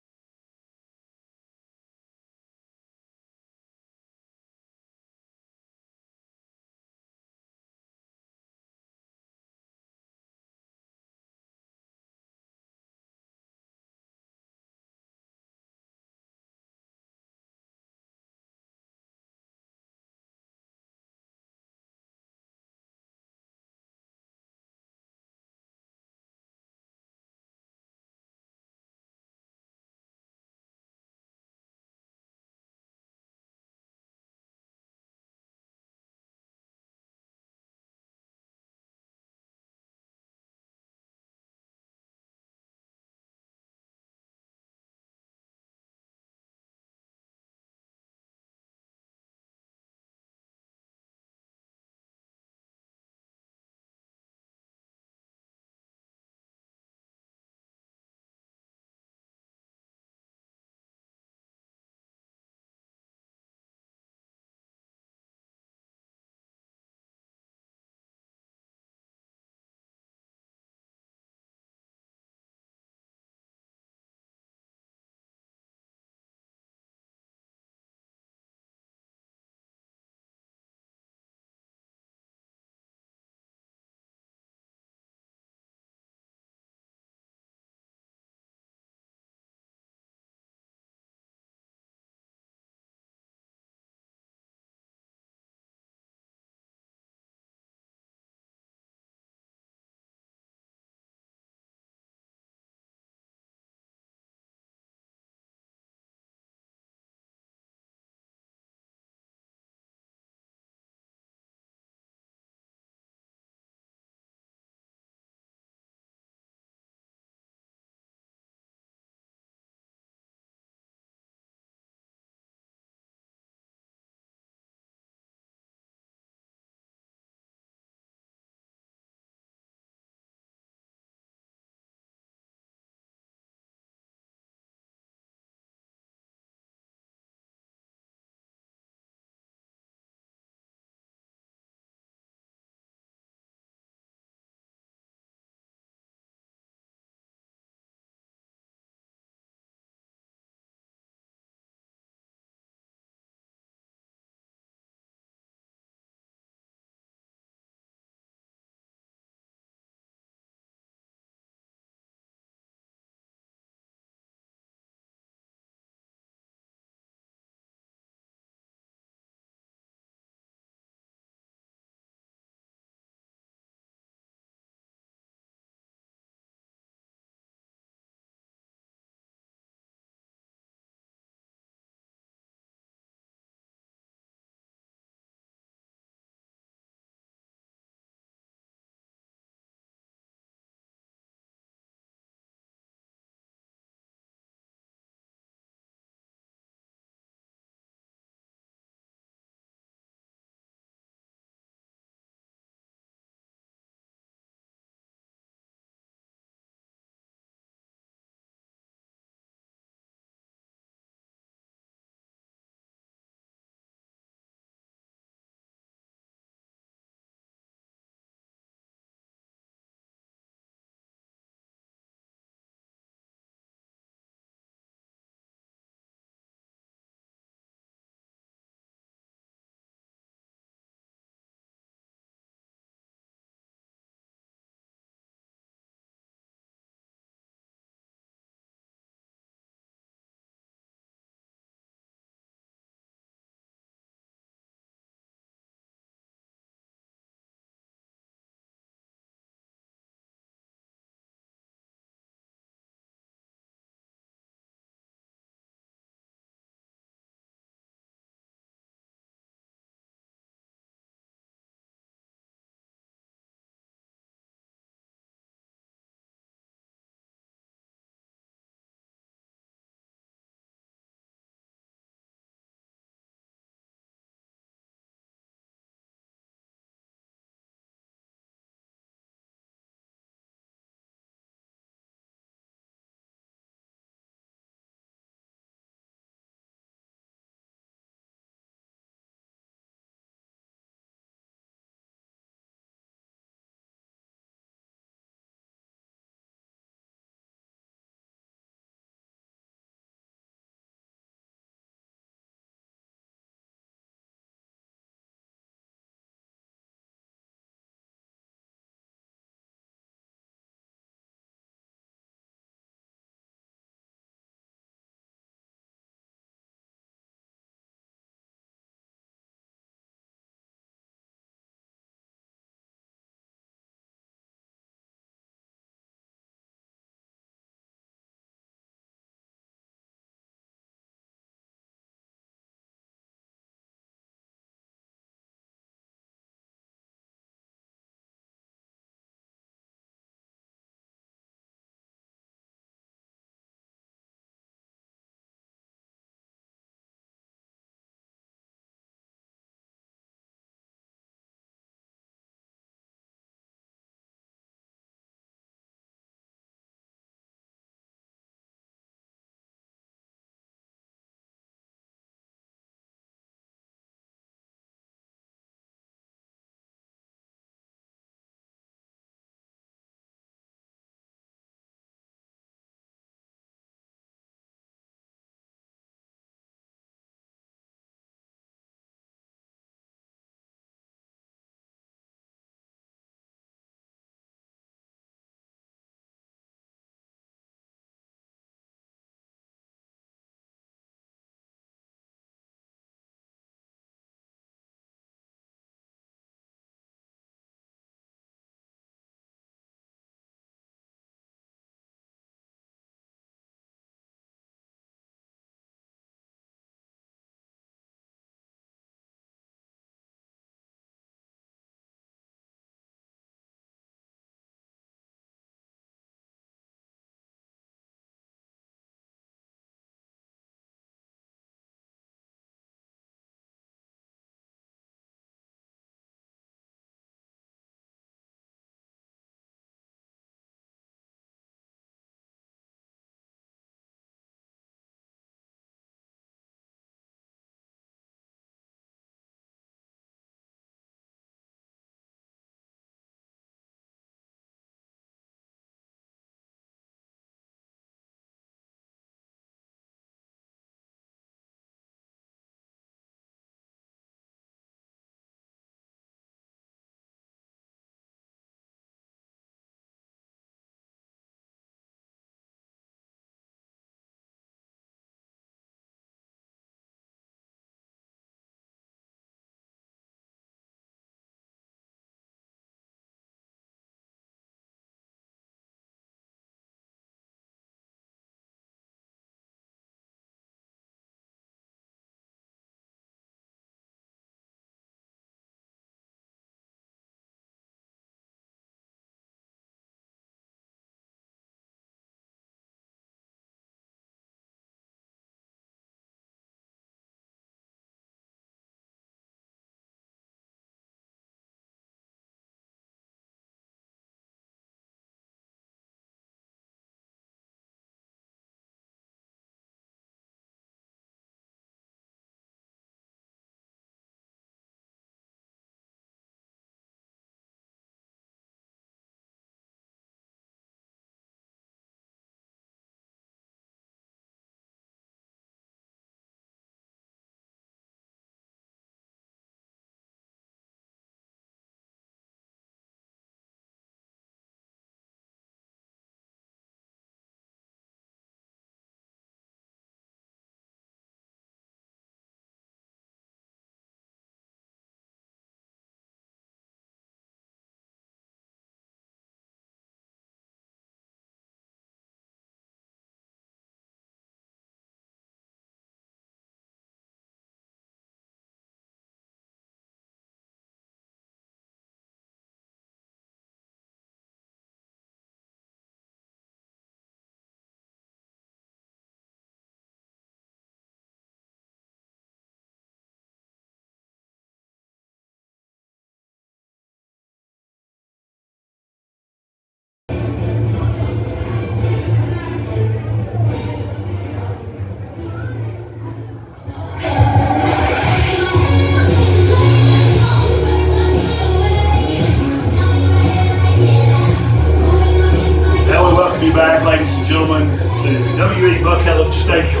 be back, ladies and gentlemen, to W.E. Buckhead Stadium.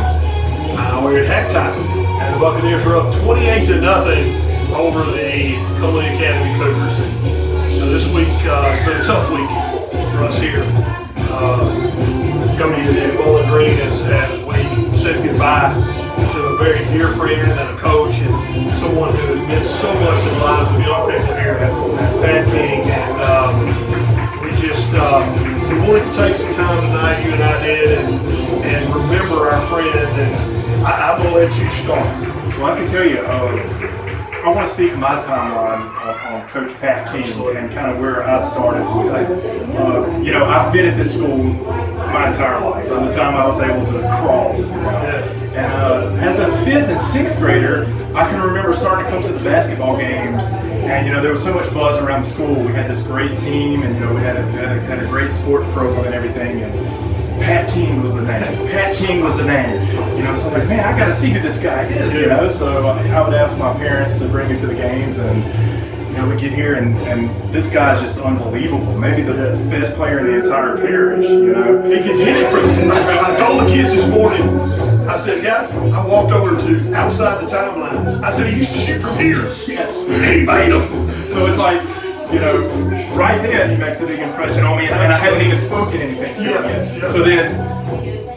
We're at halftime, and the Buccaneers are up 28-0 over the Columbia Academy Cougars. And this week has been a tough week for us here. Cody at Bowling Green, as we said goodbye to a very dear friend and a coach and someone who has meant so much in the lives of young people here, Pat King. And we just we wanted to take some time tonight, you and I did, and remember our friend. And I'm going to let you start. Well, I can tell you, I want to speak my timeline on Coach Pat King and kind of where I started with. You know, I've been at this school my entire life, from the time I was able to crawl just about. And as a 5th and 6th grader, I can remember starting to come to the basketball games, and you know, there was so much buzz around the school. We had this great team, and you know, we had a great sports program and everything. And Pat King was the name. Pat King was the name. You know, so like, man, I got to see who this guy is. You know, so I would ask my parents to bring me to the games, and you know, we get here, and this guy's just unbelievable. Maybe the best player in the entire parish. You know, He can hit it from. I told the kids this morning. I said, guys, I walked over to outside the timeline. I said he used to shoot from here. yes. And he made them. So it's like, you know, right then he makes a big impression on me, and I haven't even spoken anything to him yet. Yeah. So then,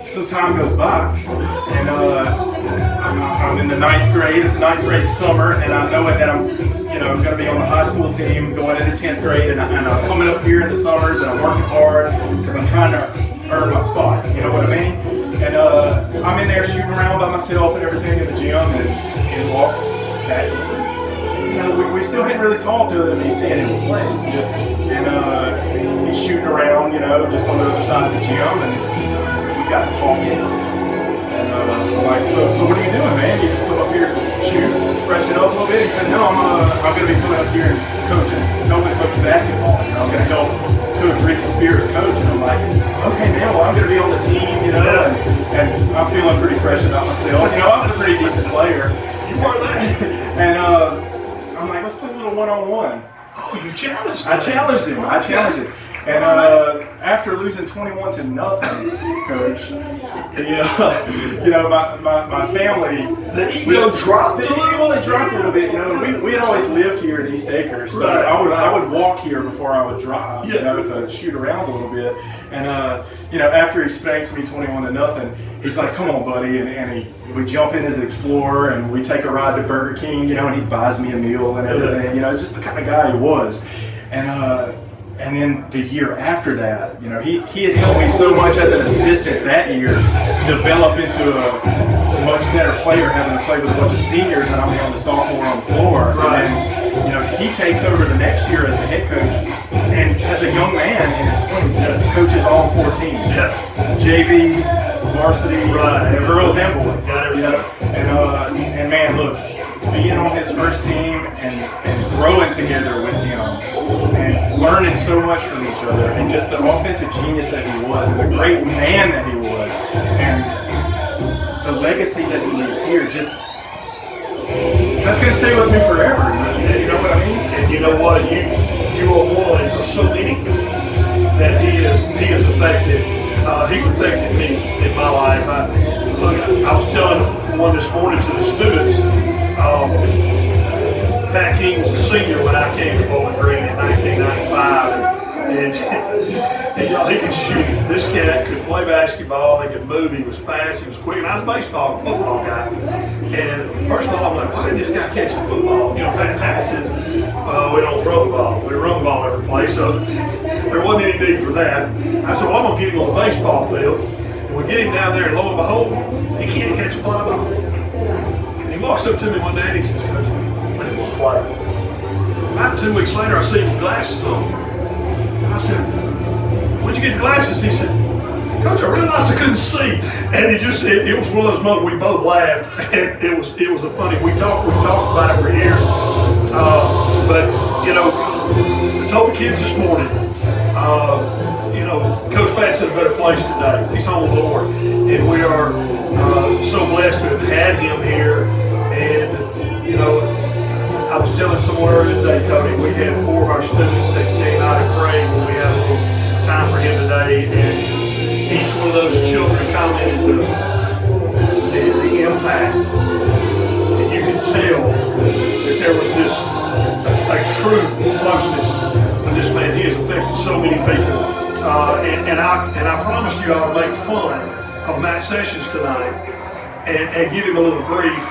some time goes by, and I'm in the 9th grade. It's the 9th grade summer, and I'm knowing that I'm, you know, going to be on the high school team going into 10th grade, and I'm coming up here in the summers, and I'm working hard because I'm trying to earn my spot. You know what I mean? And I'm in there shooting around by myself and everything in the gym, and in walks Pat King. You know, we still hadn't really talked to him. He's seeing him play, and he's shooting around, you know, just on the other side of the gym, and we got to talking. And I'm like, so what are you doing, man? You just come up here to shoot, freshen up a little bit? He said, no, I'm going to be coming up here and coaching, helping coach basketball. You know, I'm going to help Coach Ricky Spears coach. And I'm like, okay, man, well, I'm going to be on the team, you know, and I'm feeling pretty fresh about myself. You know, I was a pretty decent player. You were that. And I'm like, let's play a little one-on-one. Oh, you challenged him. I challenged him. And after losing 21-0, Coach, you know, my family, The ego dropped. the ego dropped a little bit. You know, we had always lived here in East Acres, so Right. I would walk here before I would drive, you know, to shoot around a little bit. And you know, after he spanks me 21-0, he's like, "Come on, buddy," and we jump in his Explorer and we take a ride to Burger King, you know, and he buys me a meal and everything. You know, it's just the kind of guy he was. And then the year after that, you know, he had helped me so much as an assistant that year, develop into a much better player, having to play with a bunch of seniors, and I'm the only sophomore on the floor. Right. And you know, he takes over the next year as the head coach, and as a young man in his 20s, coaches all 4 teams, JV, varsity, Right. girls and boys. Got You know, and man, look, being on his first team and growing together with him and learning so much from each other, and just the offensive genius that he was and the great man that he was, and the legacy that he leaves here, that's going to stay with me forever. You know what I mean? And you know what? You are one of so many that he has affected. He's affected me in my life. I was telling one this morning to the students. Pat King was a senior when I came to Bowling Green in 1995, and y'all, he could shoot. This cat could play basketball. He could move. He was fast. He was quick. And I was a baseball and football guy. And first of all, I'm like, why did this guy catch the football? You know, passes. We don't throw the ball. We run the ball every play, so there wasn't any need for that. I said, well, I'm gonna get him on the baseball field, and we get him down there, and lo and behold, he can't catch a fly ball. And he walks up to me one day and he says, Coach, I didn't want to play. About 2 weeks later, I see him with glasses on. And I said, where'd you get your glasses? He said, Coach, I realized I couldn't see. And it was one of those moments we both laughed. And it was a funny, we talked about it for years. But, you know, I told the kids this morning, you know, Coach Pat's in a better place today. He's home with the Lord. And we are so blessed to have had him here. And, you know, I was telling someone earlier today, Cody, we had 4 of our students that came out and prayed when we had a little time for him today. And those children commented the impact, and you could tell that there was this a true closeness with this man. He has affected so many people, and I promised you I would make fun of Matt Sessions tonight and give him a little grief.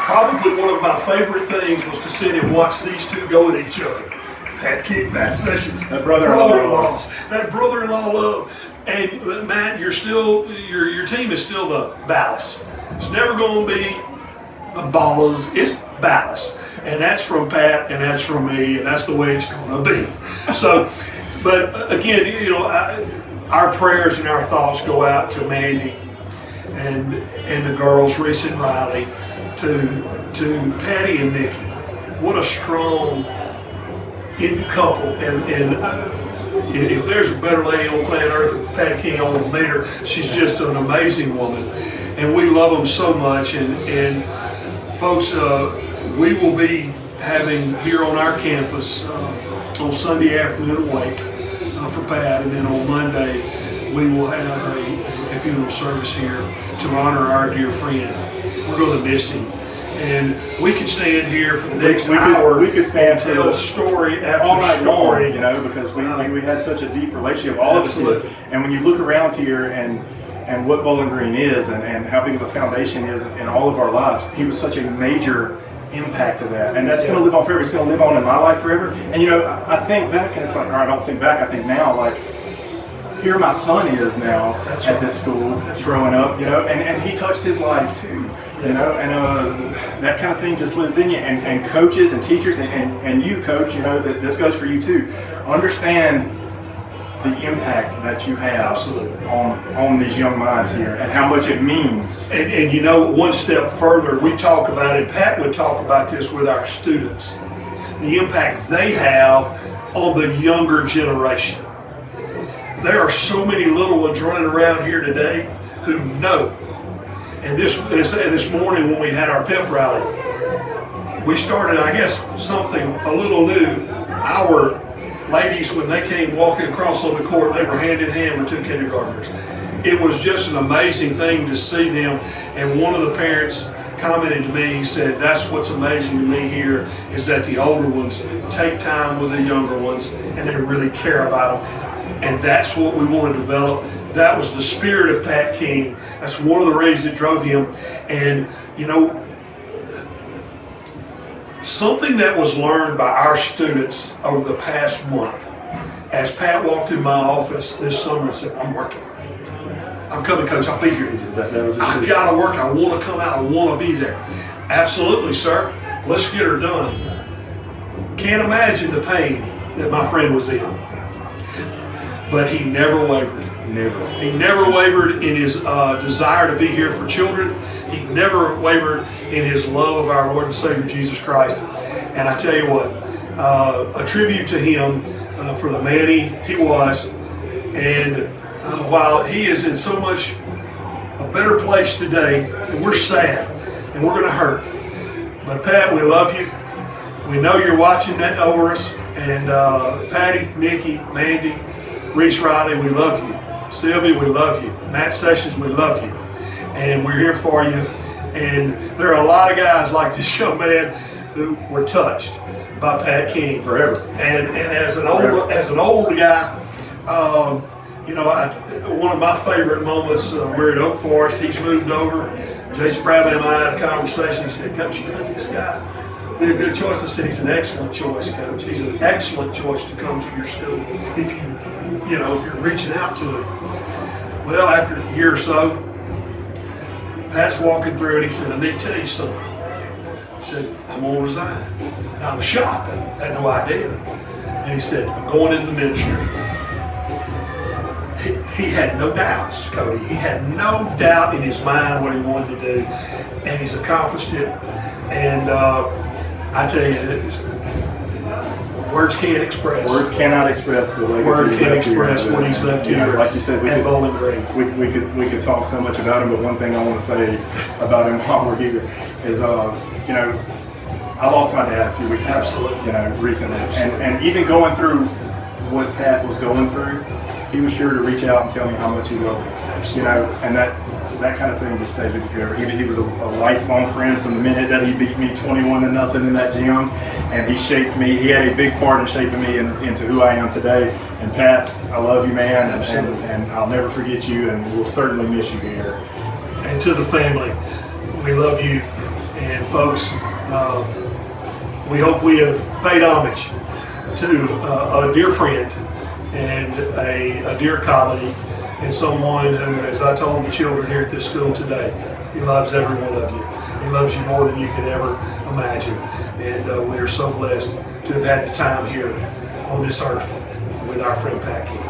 Probably one of my favorite things was to sit and watch these two go at each other. Pat King, Matt Sessions, That brother-in-law. that brother-in-law love. And Matt, you're still your team is still the Ballas. It's never going to be the Ballas. It's Ballas, and that's from Pat, and that's from me, and that's the way it's going to be. So, but again, you know, our prayers and our thoughts go out to Mandy and the girls, Reese and Riley, to Patty and Nikki. What a strong couple, and if there's a better lady on planet Earth than Patty King, I want to meet her. She's just an amazing woman, and we love them so much. And folks, we will be having here on our campus on Sunday afternoon a wake for Pat, and then on Monday we will have a funeral service here to honor our dear friend. We're going to miss him. And we could stand here for the next hour. We could stand and tell story after all night story. long, you know, because we had such a deep relationship, all of us Absolutely. did. And when you look around here and what Bowling Green is and how big of a foundation is in all of our lives, he was such a major impact to that. And that's going to live on forever. It's going to live on in my life forever. And, you know, I think back, and it's like, or I don't think back, I think now, like, here my son is now at this school, growing up, you know, and he touched his life too, you know, and that kind of thing just lives in you. And coaches and teachers and you, coach, you know, that this goes for you too. Understand the impact that you have Absolutely. on these young minds here and how much it means. And you know, one step further, we talk about it, Pat would talk about this with our students, the impact they have on the younger generation. There are so many little ones running around here today who know. And this morning when we had our pep rally, we started, I guess, something a little new. Our ladies, when they came walking across on the court, they were hand in hand with two kindergartners. It was just an amazing thing to see them. And one of the parents commented to me, he said, that's what's amazing to me here is that the older ones take time with the younger ones and they really care about them. And that's what we want to develop. That was the spirit of Pat King. That's one of the reasons that drove him. And, you know, something that was learned by our students over the past month, as Pat walked in my office this summer and said, I'm working. I'm coming, coach, I'll be here. That was I've got to work. I want to come out. I want to be there. Absolutely, sir. Let's get her done. Can't imagine the pain that my friend was in. But he never wavered. Never. He never wavered in his desire to be here for children. He never wavered in his love of our Lord and Savior Jesus Christ. And I tell you what, a tribute to him for the man he was. And while he is in so much a better place today, and we're sad and we're going to hurt. But Pat, we love you. We know you're watching that over us. And Patty, Nikki, Mandy, Reese Riley, we love you. Sylvia, we love you. Matt Sessions, we love you. And we're here for you. And there are a lot of guys like this young man who were touched by Pat King. Forever. And as an older guy, you know, one of my favorite moments, we're at Oak Forest, he's moved over. Jason Bradley and I had a conversation. He said, Coach, you think this guy would be a good choice? I said, he's an excellent choice, Coach. He's an excellent choice to come to your school if you're reaching out to him. Well, after a year or so, Pat's walking through and he said, I need to tell you something. He said, I'm going to resign. And I was shocked. I had no idea. And he said, I'm going into the ministry. He had no doubts, Cody. He had no doubt in his mind what he wanted to do. And he's accomplished it. And I tell you, words can't express. Words cannot express the legacy. Word he's can't left here. express what he's left You know, here like you said, at Bowling Green. we could talk so much about him, but one thing I want to say about him while we're here is, you know, I lost my dad a few weeks ago. Absolutely. You know, recently, Absolutely. and even going through what Pat was going through, he was sure to reach out and tell me how much he loved me. You know, and that kind of thing just stays with you forever. He was a lifelong friend from the minute that he beat me 21-0 in that gym, and he shaped me. He had a big part in shaping me into who I am today. And Pat, I love you, man, and I'll never forget you, and we'll certainly miss you here. And to the family, we love you. And folks, we hope we have paid homage to a dear friend and a dear colleague, and someone who, as I told the children here at this school today, he loves every one of you. He loves you more than you could ever imagine. And we are so blessed to have had the time here on this earth with our friend Pat King.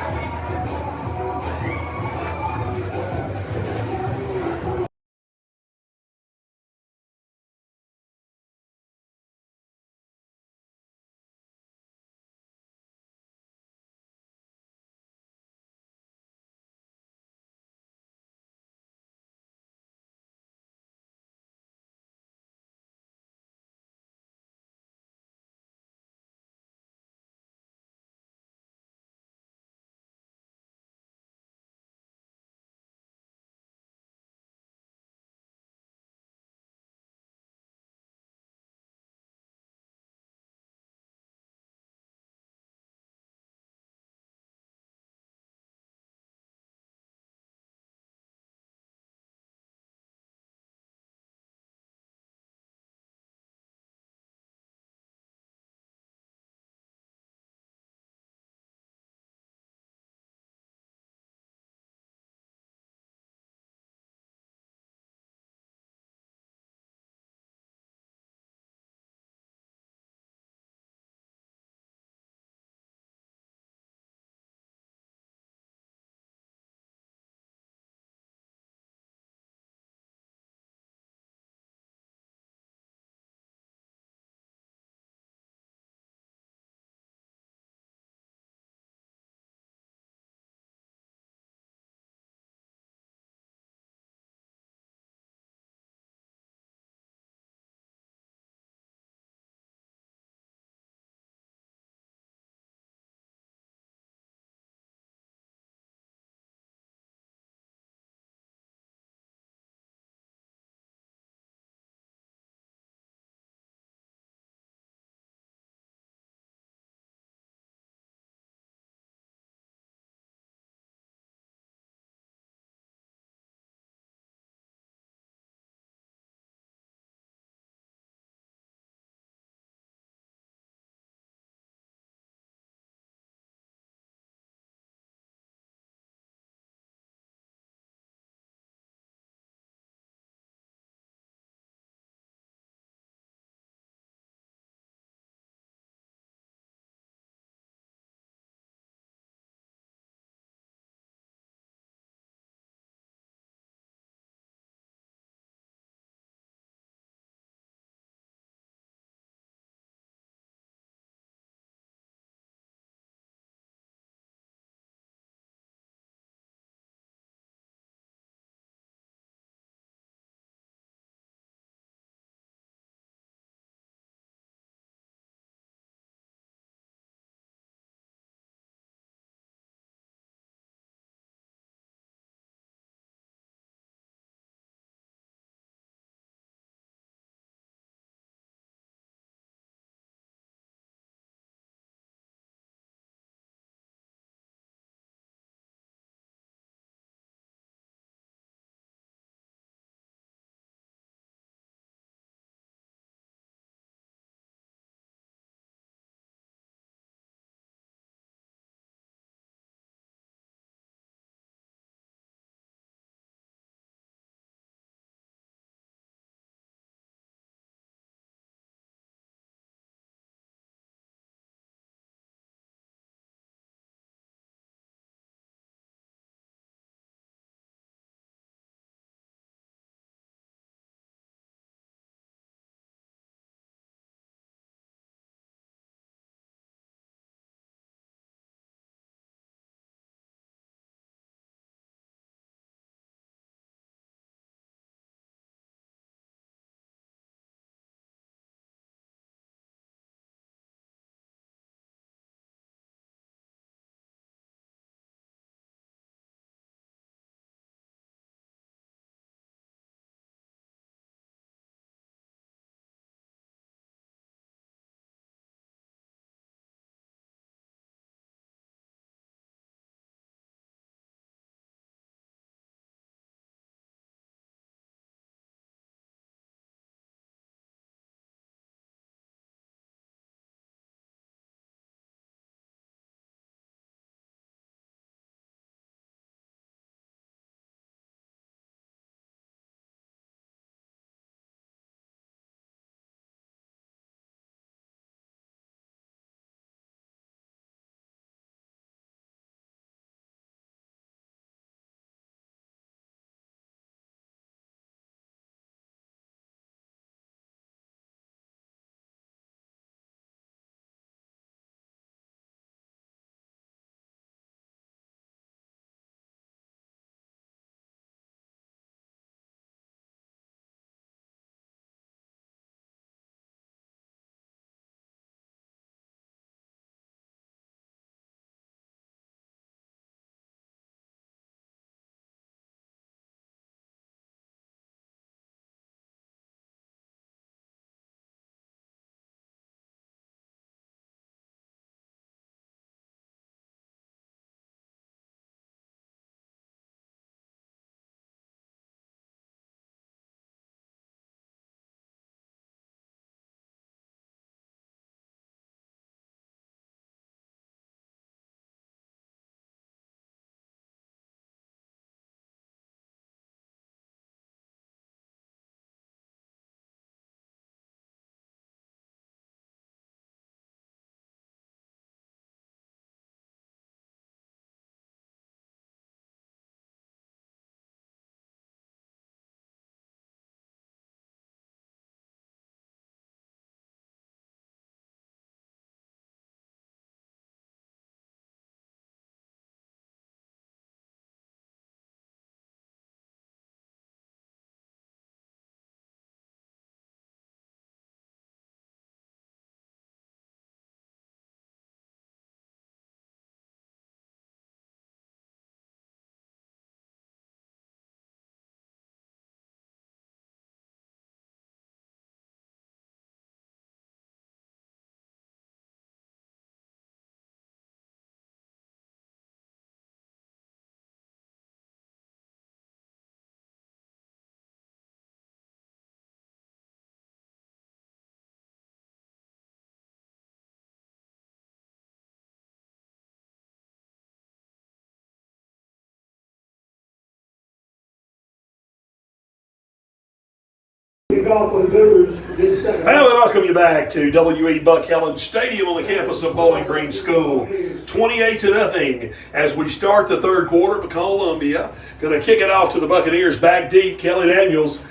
kickoff for the Cougars to get the second Well, half. we welcome you back to W.E. Buck Helen Stadium on the campus of Bowling Green School. 28-0 as we start the third quarter. Columbia going to kick it off to the Buccaneers back deep. Kelly Daniels,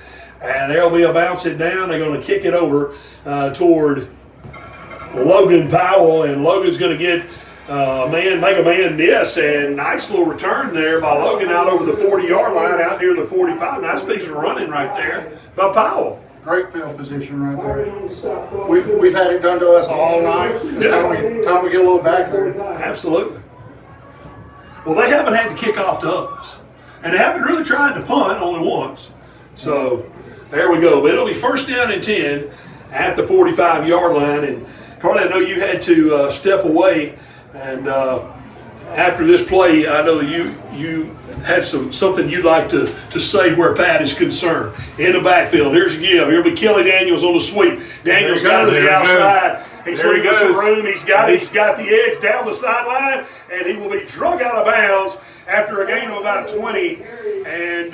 and there'll be a bounce it down. They're going to kick it over toward Logan Powell, and Logan's going to get make a man miss, and nice little return there by Logan out over the 40-yard line, out near the 45. Nice piece of running right there by Powell. Great field position right there. We've had it done to us all night. It's time we get a little back there. Absolutely. Well, they haven't had to kick off to us, and they haven't really tried to punt only once. So there we go. But it'll be first down and 10 at the 45-yard line. And Carly, I know you had to step away, and after this play, I know you had something you'd like to say where Pat is concerned. In the backfield, here's a give. Here'll be Kelly Daniels on the sweep. Daniels got to the outside. He's leaving some room. He's got the edge down the sideline, and he will be drug out of bounds after a gain of about 20. And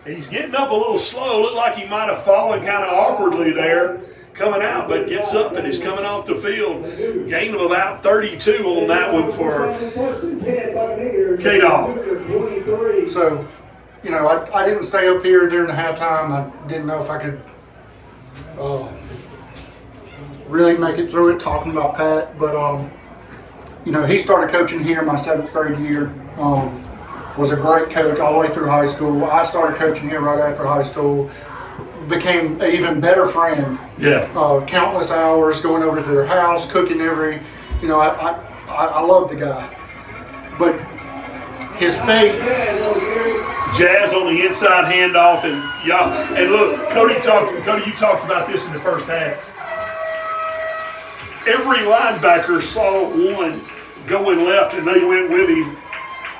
he's getting up a little slow. Looked like he might have fallen kind of awkwardly there coming out, but gets up and is coming off the field. Gain of about 32 on that one for K-Dog. So, you know, I didn't stay up here during the halftime. I didn't know if I could really make it through it talking about Pat. But, you know, he started coaching here my 7th grade year. Was a great coach all the way through high school. I started coaching here right after high school. Became an even better friend. Yeah. Countless hours going over to their house, cooking you know, I love the guy. But his fate. Jazz on the inside handoff, and look, Cody, you talked about this in the first half. Every linebacker saw one going left, and they went with him.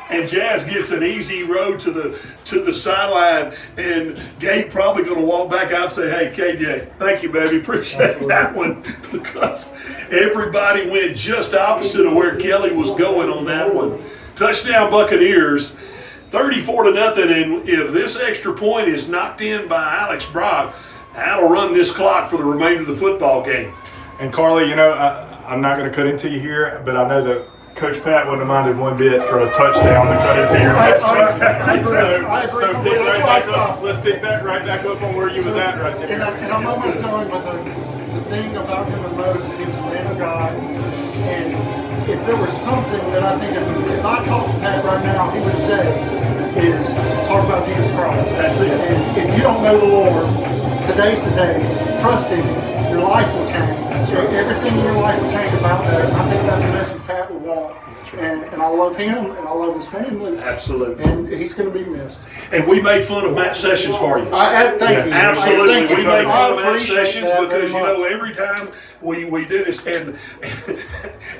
And Jazz gets an easy road to the sideline, and Gabe probably going to walk back out and say, "Hey, KJ, thank you, baby, appreciate that one," because everybody went just opposite of where Kelly was going on that one. Touchdown Buccaneers, 34-0, and if this extra point is knocked in by Alex Brock, that'll run this clock for the remainder of the football game. And Carly, you know, I'm not going to cut into you here, but I know that Coach Pat wouldn't have minded one bit for a touchdown to cut into your I agree so completely. pick right That's back why I up. Let's pick that right back up on where you was at right there. And I'm almost done, but the thing about him the most, he was a man of God. And if there was something that I think if I talked to Pat right now, he would say is talk about Jesus Christ. That's it. And if you don't know the Lord, today's the day. Trust in Him. Your life will change. Everything in your life will change about that. And I think that's the message Pat would want. And I love him, and I love his family. Absolutely. And he's going to be missed. And we made fun of Matt Sessions for you. Thank you. Absolutely. Thank you, We made Coach. fun of I Matt appreciate Sessions that because, very you know, much. every time we do this, and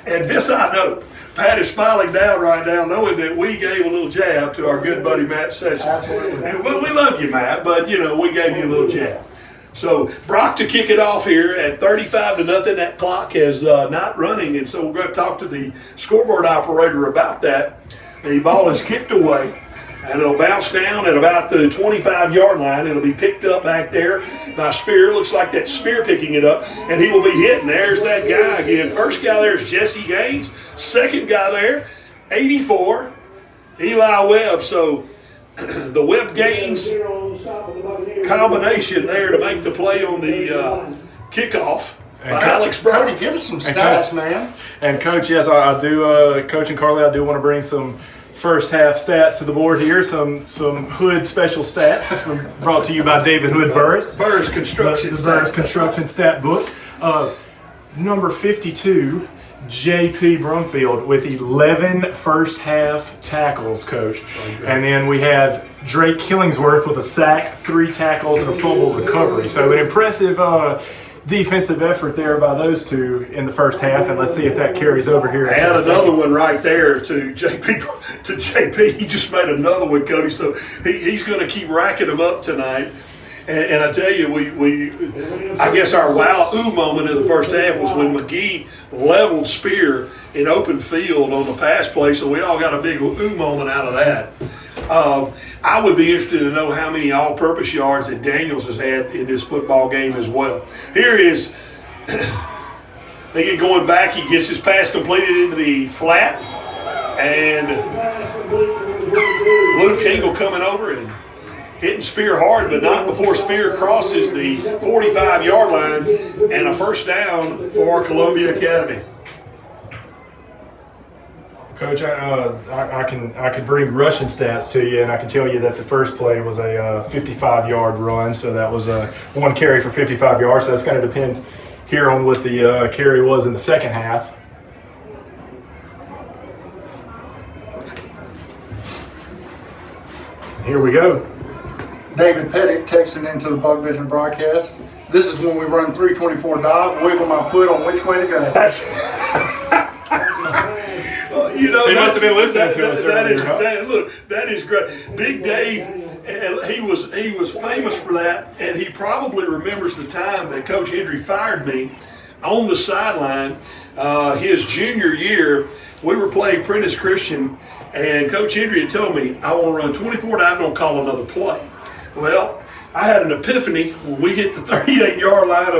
this I know, Pat is smiling down right now knowing that we gave a little jab to our good buddy Matt Sessions. Absolutely. And well, we love you, Matt, but, you know, we gave you a little jab. So Brock to kick it off here at 35-0. That clock is not running, and so we're going to talk to the scoreboard operator about that. The ball is kicked away, and it'll bounce down at about the 25-yard line. It'll be picked up back there by Spear. Looks like that Spear picking it up, and he will be hitting. There's that guy again. First guy there is Jesse Gaines. Second guy there, 84, Eli Webb. So the Webb Gaines combination there to make the play on the kickoff by Alex Brown. Cody, give us some stats, man. And Coach, yes, I do. Coach and Carly, I do want to bring some first half stats to the board here. Some Hood special stats brought to you by David Hood Burris. Burris Construction. The Burris Construction stat book. Number 52, J.P. Brumfield with 11 first half tackles, Coach. And then we have Drake Killingsworth with a sack, 3 tackles, and a fumble recovery. So an impressive defensive effort there by those two in the first half, and let's see if that carries over here. Add another one right there to JP. He just made another one, Cody. So he's going to keep racking them up tonight. And I tell you, I guess our wow-oo moment in the first half was when McGee leveled Spear in open field on the pass play, so we all got a big ooh moment out of that. I would be interested to know how many all-purpose yards that Daniels has had in this football game as well. Here is, they get going back. He gets his pass completed into the flat, and Luke Hingle coming over and hitting Spear hard, but not before Spear crosses the 45-yard line, and a first down for Columbia Academy. Coach, I can bring rushing stats to you, and I can tell you that the first play was a 55-yard run, so that was a one carry for 55 yards. So that's going to depend here on what the carry was in the second half. Here we go. David Pettit texting into the Bug Vision broadcast. This is when we run 324 dive, wiggle my foot on which way to go. That's you know, They must have been listening to us earlier, huh? Look, that is great. Big Dave, and he was famous for that, and he probably remembers the time that Coach Hendry fired me on the sideline his junior year. We were playing Prentice Christian, and Coach Hendry had told me, I want to run 24 dive, don't call another play. Well, I had an epiphany when we hit the 38-yard line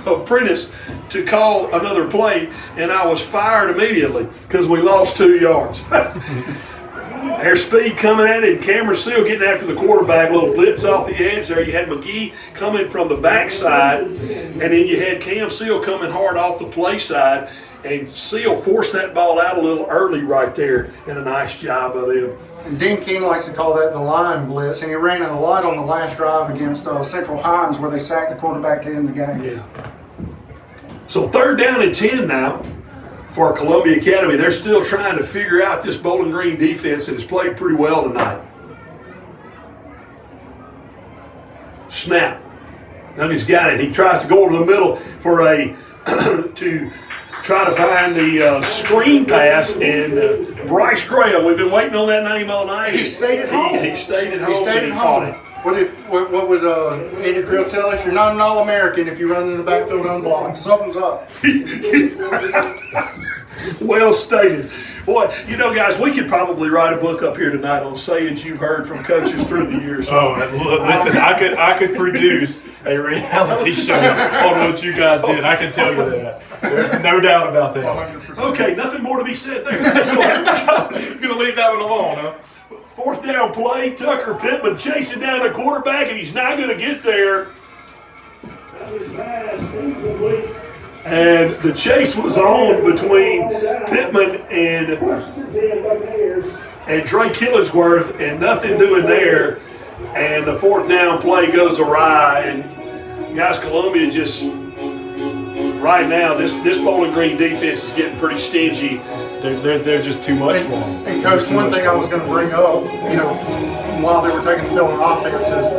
of Prentice to call another play, and I was fired immediately because we lost 2 yards. Their speed coming at it, and Cameron Seal getting after the quarterback, little blitz off the edge there. You had McGee coming from the backside, and then you had Cam Seal coming hard off the play side, and Seal forced that ball out a little early right there, and a nice job of them. And Dean King likes to call that the line blitz, and he ran it a lot on the last drive against Central Hines where they sacked the quarterback to end the game. Yeah. So 3rd down and 10 now for Columbia Academy. They're still trying to figure out this Bowling Green defense that has played pretty well tonight. Snap. Nuggets got it. He tries to go over the middle for a to try to find the screen pass, and Bryce Graham, we've been waiting on that name all night. He stayed at home. He stayed at home. He stayed and at caught home. What would Andy Creel tell us? You're not an All-American if you run in the backfield unblocked. Something's up. Well stated. Boy, you know, guys, we could probably write a book up here tonight on sayings you've heard from coaches through the years. Oh, listen, I could produce a reality show on what you guys did. I can tell you that. There's no doubt about that. 100%. Okay, nothing more to be said there. So here we go. You're going to leave that one alone, huh? 4th down play, Tucker Pittman chasing down the quarterback, and he's not going to get there. And the chase was on between Pittman and Drake Killingsworth, and nothing doing there. And the 4th down play goes awry. And guys, Columbia just right now, this Bowling Green defense is getting pretty stingy. They're just too much for them. And Coach, one thing I was going to bring up, you know, while they were taking the field on offense is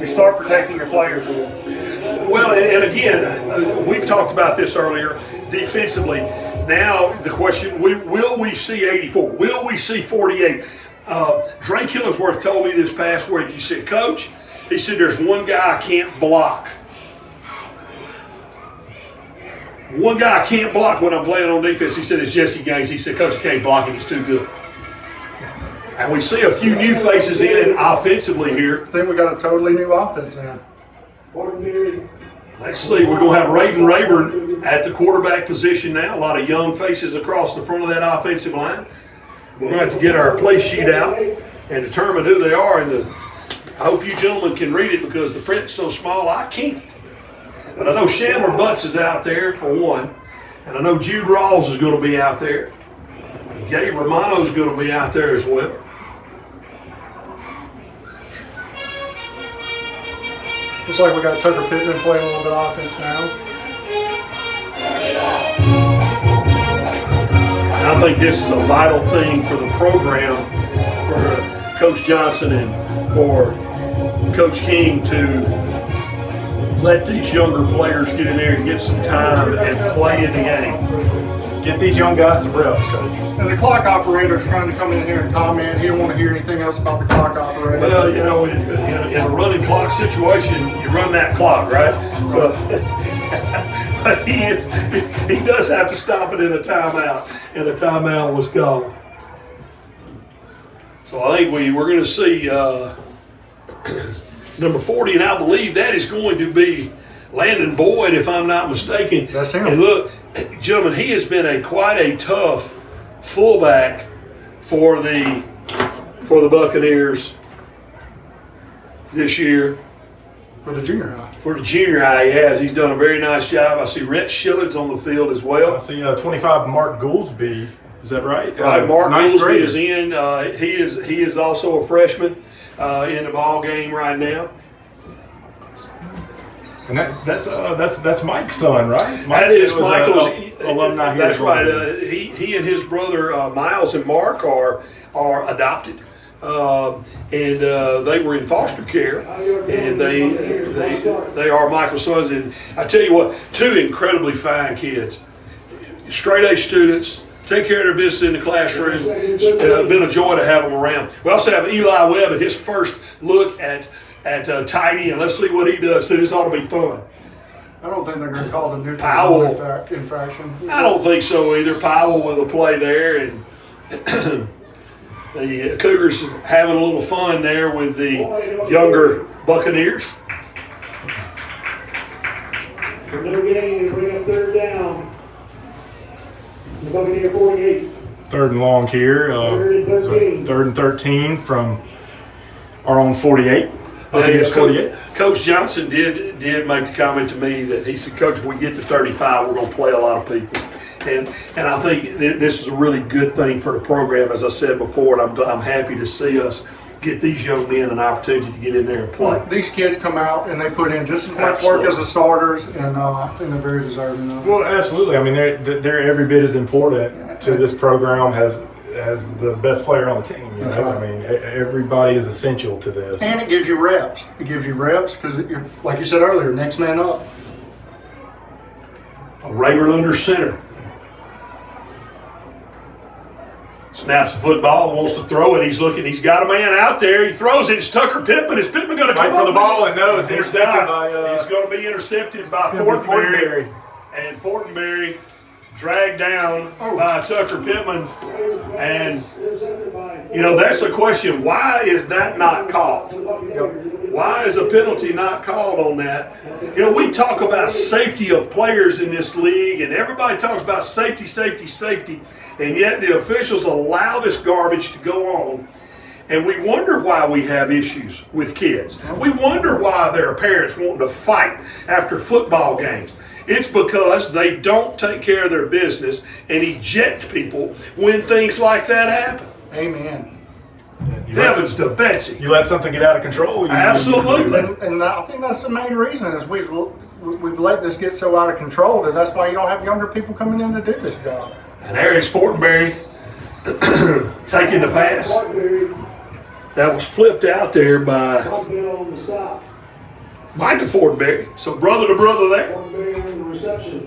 you start protecting your players again. Well, and again, we've talked about this earlier, defensively. Now the question, will we see 84? Will we see 48? Drake Killingsworth told me this past week, he said, Coach, he said, there's one guy I can't block. One guy I can't block when I'm playing on defense, he said, it's Jesse Gaines. He said, Coach, I can't block him, he's too good. And we see a few new faces in offensively here. I think we got a totally new offense now. Let's see, we're going to have Raiden Rayburn at the quarterback position now. A lot of young faces across the front of that offensive line. We're going to have to get our play sheet out and determine who they are. And I hope you gentlemen can read it because the print's so small I can't. But I know Chandler Butts is out there for one. And I know Jude Rawls is going to be out there. And Gabe Romano is going to be out there as well. Looks like we got Tucker Pittman playing a little bit of offense now. I think this is a vital thing for the program, for Coach Johnson and for Coach King to let these younger players get in there and get some time and play in the game. Get these young guys some reps, Coach. And the clock operator's trying to come in here and comment. He don't want to hear anything else about the clock operator. Well, you know, in a running clock situation, you run that clock, right? So, but he does have to stop it in a timeout, and the timeout was gone. So I think we're going to see number 40, and I believe that is going to be Landon Boyd, if I'm not mistaken. That's him. And look, gentlemen, he has been quite a tough fullback for the Buccaneers this year. For the junior high. For the junior high, he has. He's done a very nice job. I see Rhett Schillard's on the field as I well. see 25 Mark Gouldsby. Is that right? Right, Mark ninth Goolsby grader. is in. He is also a freshman in the ball game right now. And that's Mike's son, right? That is was Michael's alumni here. That's as well. right. He and his brother Miles and Mark are adopted, and they were in foster care, and they are Michael's sons. And I tell you what, two incredibly fine kids, straight A students. Take care of their business in the classroom. It's been a joy to have them around. We also have Eli Webb at his first look at Tidy, and let's see what he does too. This ought to be fun. I don't think they're going to call the neutral Powell. infraction. I don't think so either. Powell with a play there, and the Cougars having a little fun there with the younger Buccaneers. No gain, bring up third down. The Buccaneer 48. Third and long here. Third and 13 from our own 48. Buccaneers 48. Coach Johnson did make the comment to me that he said, Coach, if we get to 35, we're going to play a lot of people. And I think this is a really good thing for the program, as I said before, and I'm happy to see us get these young men an opportunity to get in there and play. These kids come out and they put in just as much work as the starters, and I think they're very deserving of it. Well, absolutely. I mean, they're every bit as important to this program as the best player on the team. You That's know? right. I mean, everybody is essential to this. And it gives you reps. It gives you reps because, like you said earlier, next man up. Raybert under center. Snaps the football, wants to throw it. He's looking. He's got a man out there. He throws it. It's Tucker Pittman. Is Pittman going to come Right for up the with ball, it? and no, it's intercepted by. He's going to be intercepted by gonna be Fortenberry. And Fortenberry dragged down by Tucker Pittman. And, you know, that's a question. Why is that not called? Why is a penalty not called on that? You know, we talk about safety of players in this league, and everybody talks about safety, safety, safety, and yet the officials allow this garbage to go on. And we wonder why we have issues with kids. We wonder why there are parents wanting to fight after football games. It's because they don't take care of their business and eject people when things like that happen. Amen. Heavens to Betsy. You let something get out of control. Absolutely. And I think that's the main reason is we've let this get so out of control that's why you don't have younger people coming in to do this job. And there is Fortenberry taking the pass. That was flipped out there by On the stop. Micah Fortenberry. So brother to brother there. Buccaneer on the reception.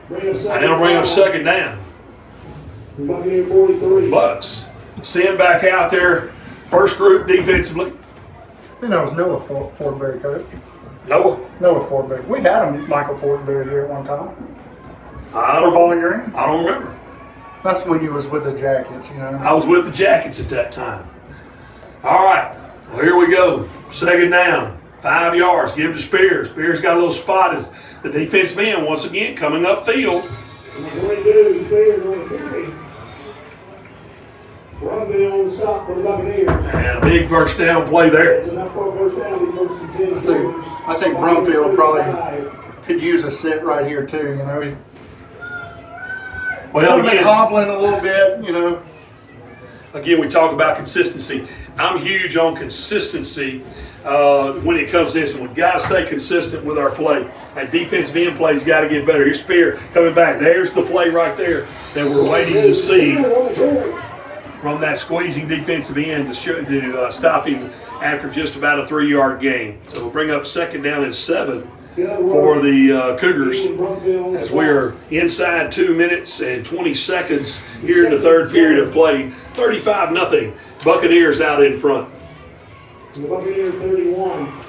And they'll bring up second down. Buccaneer 43. Bucks send back out there. First group defensively. I think that was Noah Fortenberry, coach. Noah. Noah Fortenberry. We had him, Michael Fortenberry, here at one time. I For don't, Bowling Green. I don't remember. That's when you was with the Jackets, you know. I was with the Jackets at that time. All right. Well, here we go. Second down. 5 yards. Give to Spears. Spears got a little spot as the defensive end once again coming upfield. 22, Spears on the carry. Brumville on the stop for the Buccaneers. And a big first down play there. That's enough for a first down. He goes to 10 yards. I think Brumfield probably could use a sit right here too, you know. He's Well, been again, hobbling a little bit, you know. again, we talk about consistency. I'm huge on consistency when it comes to this. And we've got to stay consistent with our play. That defensive end play's got to get better. Here's Spear coming back. There's the play right there that we're waiting to see from that squeezing defensive end to stop him after just about a 3-yard gain. So we'll bring up second down and 7 for the Cougars as we're inside 2 minutes and 20 seconds here in the third period of play. 35-0. Buccaneers out in front. The Buccaneer 31.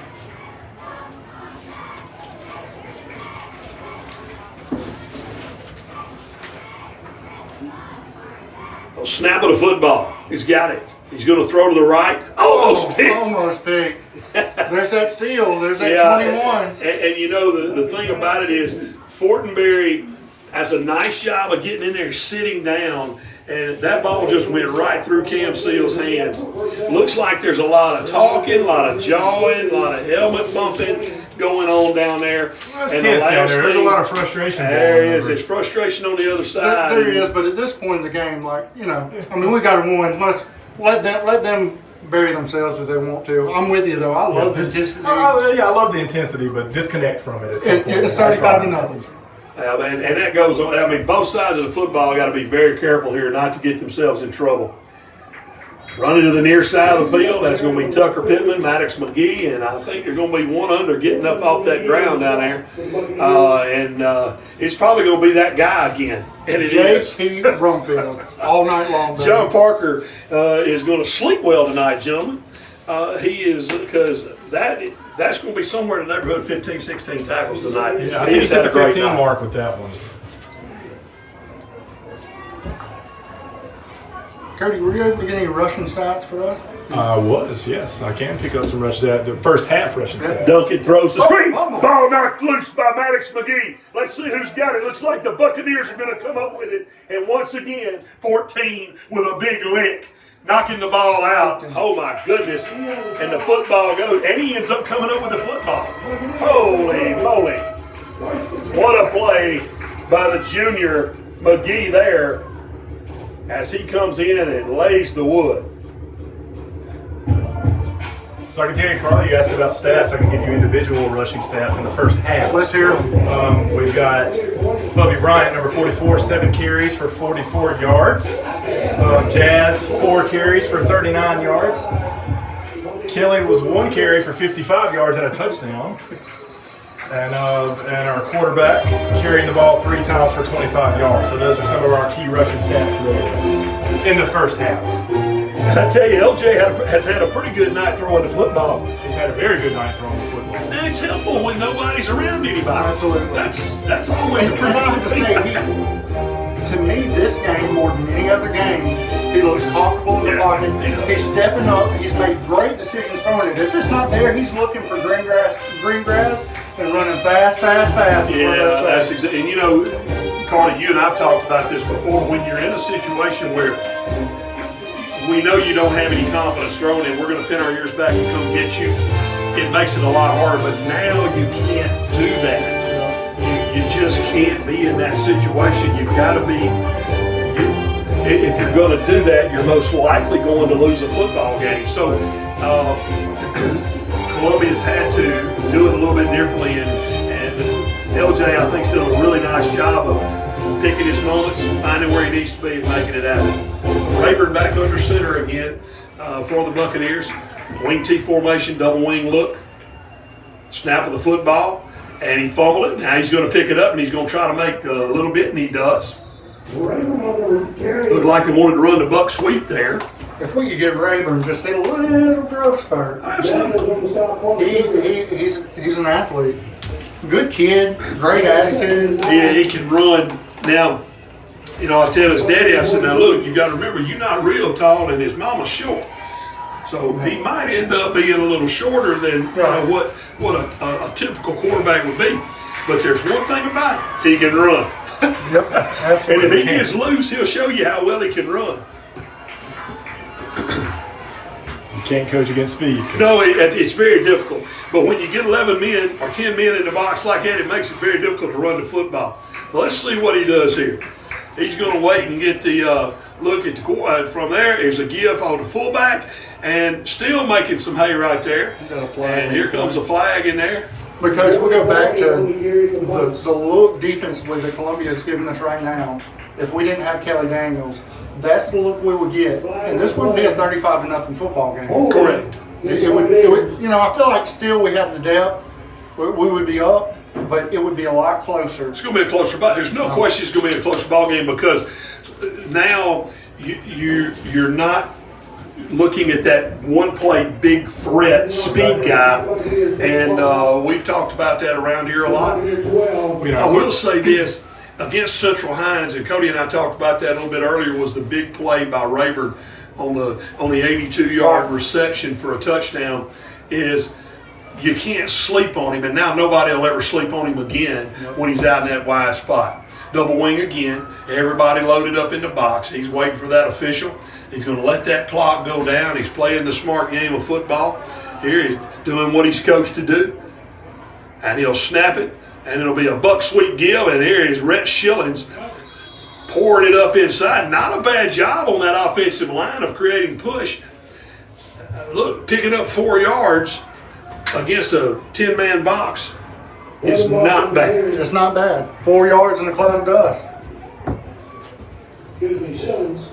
Snap of the football. He's got it. He's going to throw to the right. Almost picked. Almost picked. There's that seal. There's that Yeah, 21. and you know the thing about it is Fortenberry has a nice job of getting in there, sitting down, and that ball just went right through Cam Seal's hands. Looks like there's a lot of talking, a lot of jawing, a lot of helmet bumping going on down there. Well, And tense the down last there. There's a thing- lot of frustration. There going is. on. There's frustration on the other side. There is, but at this point in the game, like, you know, I mean, we got to win. Let's let them bury themselves if they want to. I'm with you though. I love this. Yeah, I love the intensity, but disconnect from it. At some point. It's 35-0. And that goes on. I mean, both sides of the football got to be very careful here not to get themselves in trouble. Running to the near side of the field, that's going to be Tucker Pittman, Maddox McGee, and I think they're going to be one under getting up off that ground down there. It's probably going to be that guy again. And it is. J.P. Brumfield all night long. Baby. John Parker is going to sleep well tonight, gentlemen. He is, because that's going to be somewhere in the neighborhood of 15, 16 tackles tonight. Yeah, I think he's had at a the great 15 night. mark with that one. Cody, were you able to get any rushing stats for us? Yes. I can pick up some rush stats. The first half rushing stats. Duncan throws the screen. Oh. Ball knocked loose by Maddox McGee. Let's see who's got it. Looks like the Buccaneers are going to come up with it. And once again, 14 with a big lick, knocking the ball out. Oh my goodness. And the football goes. And he ends up coming up with the football. Holy moly. What a play by the junior McGee there as he comes in and lays the wood. So I can tell you, Carly, you asked about stats. I can give you individual rushing stats in the first half. Let's hear them. We've got Bubby Bryant, number 44, 7 carries for 44 yards. Jazz, 4 carries for 39 yards. Kelly was 1 carry for 55 yards and a touchdown. And our quarterback carrying the ball 3 times for 25 yards. So those are some of our key rushing stats there in the first half. I tell you, LJ has had a pretty good night throwing the football. He's had a very good night throwing the football. And it's helpful when nobody's around anybody. Absolutely. That's always a And pretty I have good to thing. say, to me, this game more than any other game, he looks comfortable in the Yeah, pocket. he does. He's stepping up. He's made great decisions throwing it. If it's not there, he's looking for green grass, and running fast. Yeah, that's exactly. And you know, Carly, you and I've talked about this before. When you're in a situation where we know you don't have any confidence throwing it, we're going to pin our ears back and come get you. It makes it a lot harder. But now you can't do that. You just can't be in that situation. You've got to be. If you're going to do that, you're most likely going to lose a football game. So Columbia's had to do it a little bit differently, and LJ, I think, has done a really nice job of picking his moments, finding where he needs to be, and making it happen. So Rayburn back under center again for the Buccaneers. Wing T formation, double wing look. Snap of the football, and he fumbled it. Now he's going to pick it up, and he's going to try to make a little bit, and he does. Looked like they wanted to run the buck sweep there. If we could give Rayburn just a little growth spurt. Absolutely. He's an athlete. Good kid, great attitude. Yeah, he can run. Now, you know, I tell his daddy, I said, now look, you got to remember, you're not real tall, and his mama's short. So he might end up being a little shorter than what a typical quarterback would be. But there's one thing about it, he can run. Yep, absolutely. And if he gets loose, he'll show you how well he can run. You can't coach against speed. No, it's very difficult. But when you get 11 men or 10 men in the box like that, it makes it very difficult to run the football. Let's see what he does here. He's going to wait and get the look at the from there. There's a give on the fullback, and still making some hay right there. Got a flag. And here comes a flag in there. But Coach, we'll go back to the look defensively that Columbia is giving us right now. If we didn't have Kelly Daniels, that's the look we would get. And this wouldn't be a 35-0 football game. Correct. It would, you know, I feel like still we have the depth. We would be up, but it would be a lot closer. It's going to be a closer ball. There's no question it's going to be a closer ball game because now you're not looking at that one-play big threat speed guy, and we've talked about that around here a lot. I will say this, against Central Hines, and Cody and I talked about that a little bit earlier, was the big play by Rayburn on the 82-yard reception for a touchdown is you can't sleep on him, and now nobody will ever sleep on him again when he's out in that wide spot. Double wing again, everybody loaded up in the box. He's waiting for that official. He's going to let that clock go down. He's playing the smart game of football. Here he's doing what he's coached to do. And he'll snap it, and it'll be a buck sweep give, and here is Rhett Schillings pouring it up inside. Not a bad job on that offensive line of creating push. Look, picking up 4 yards against a 10-man box is not bad. It's not bad. 4 yards in a cloud of dust. Excuse me, Shillings.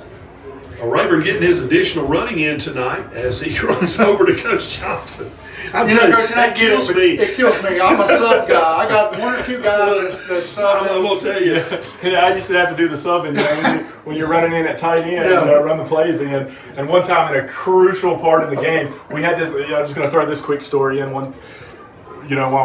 Rayburn getting his additional running in tonight as he runs over to Coach Johnson. I'm You know, telling you, Coach, that kills me. It kills me. I'm a sub guy. I got 1 or 2 guys that sub. I'm going to tell you. Yeah, I used to have to do the subbing, you know, when you're running in at tight end, run the plays in. And one time in a crucial part of the game, we had this. I'm just going to throw this quick story in while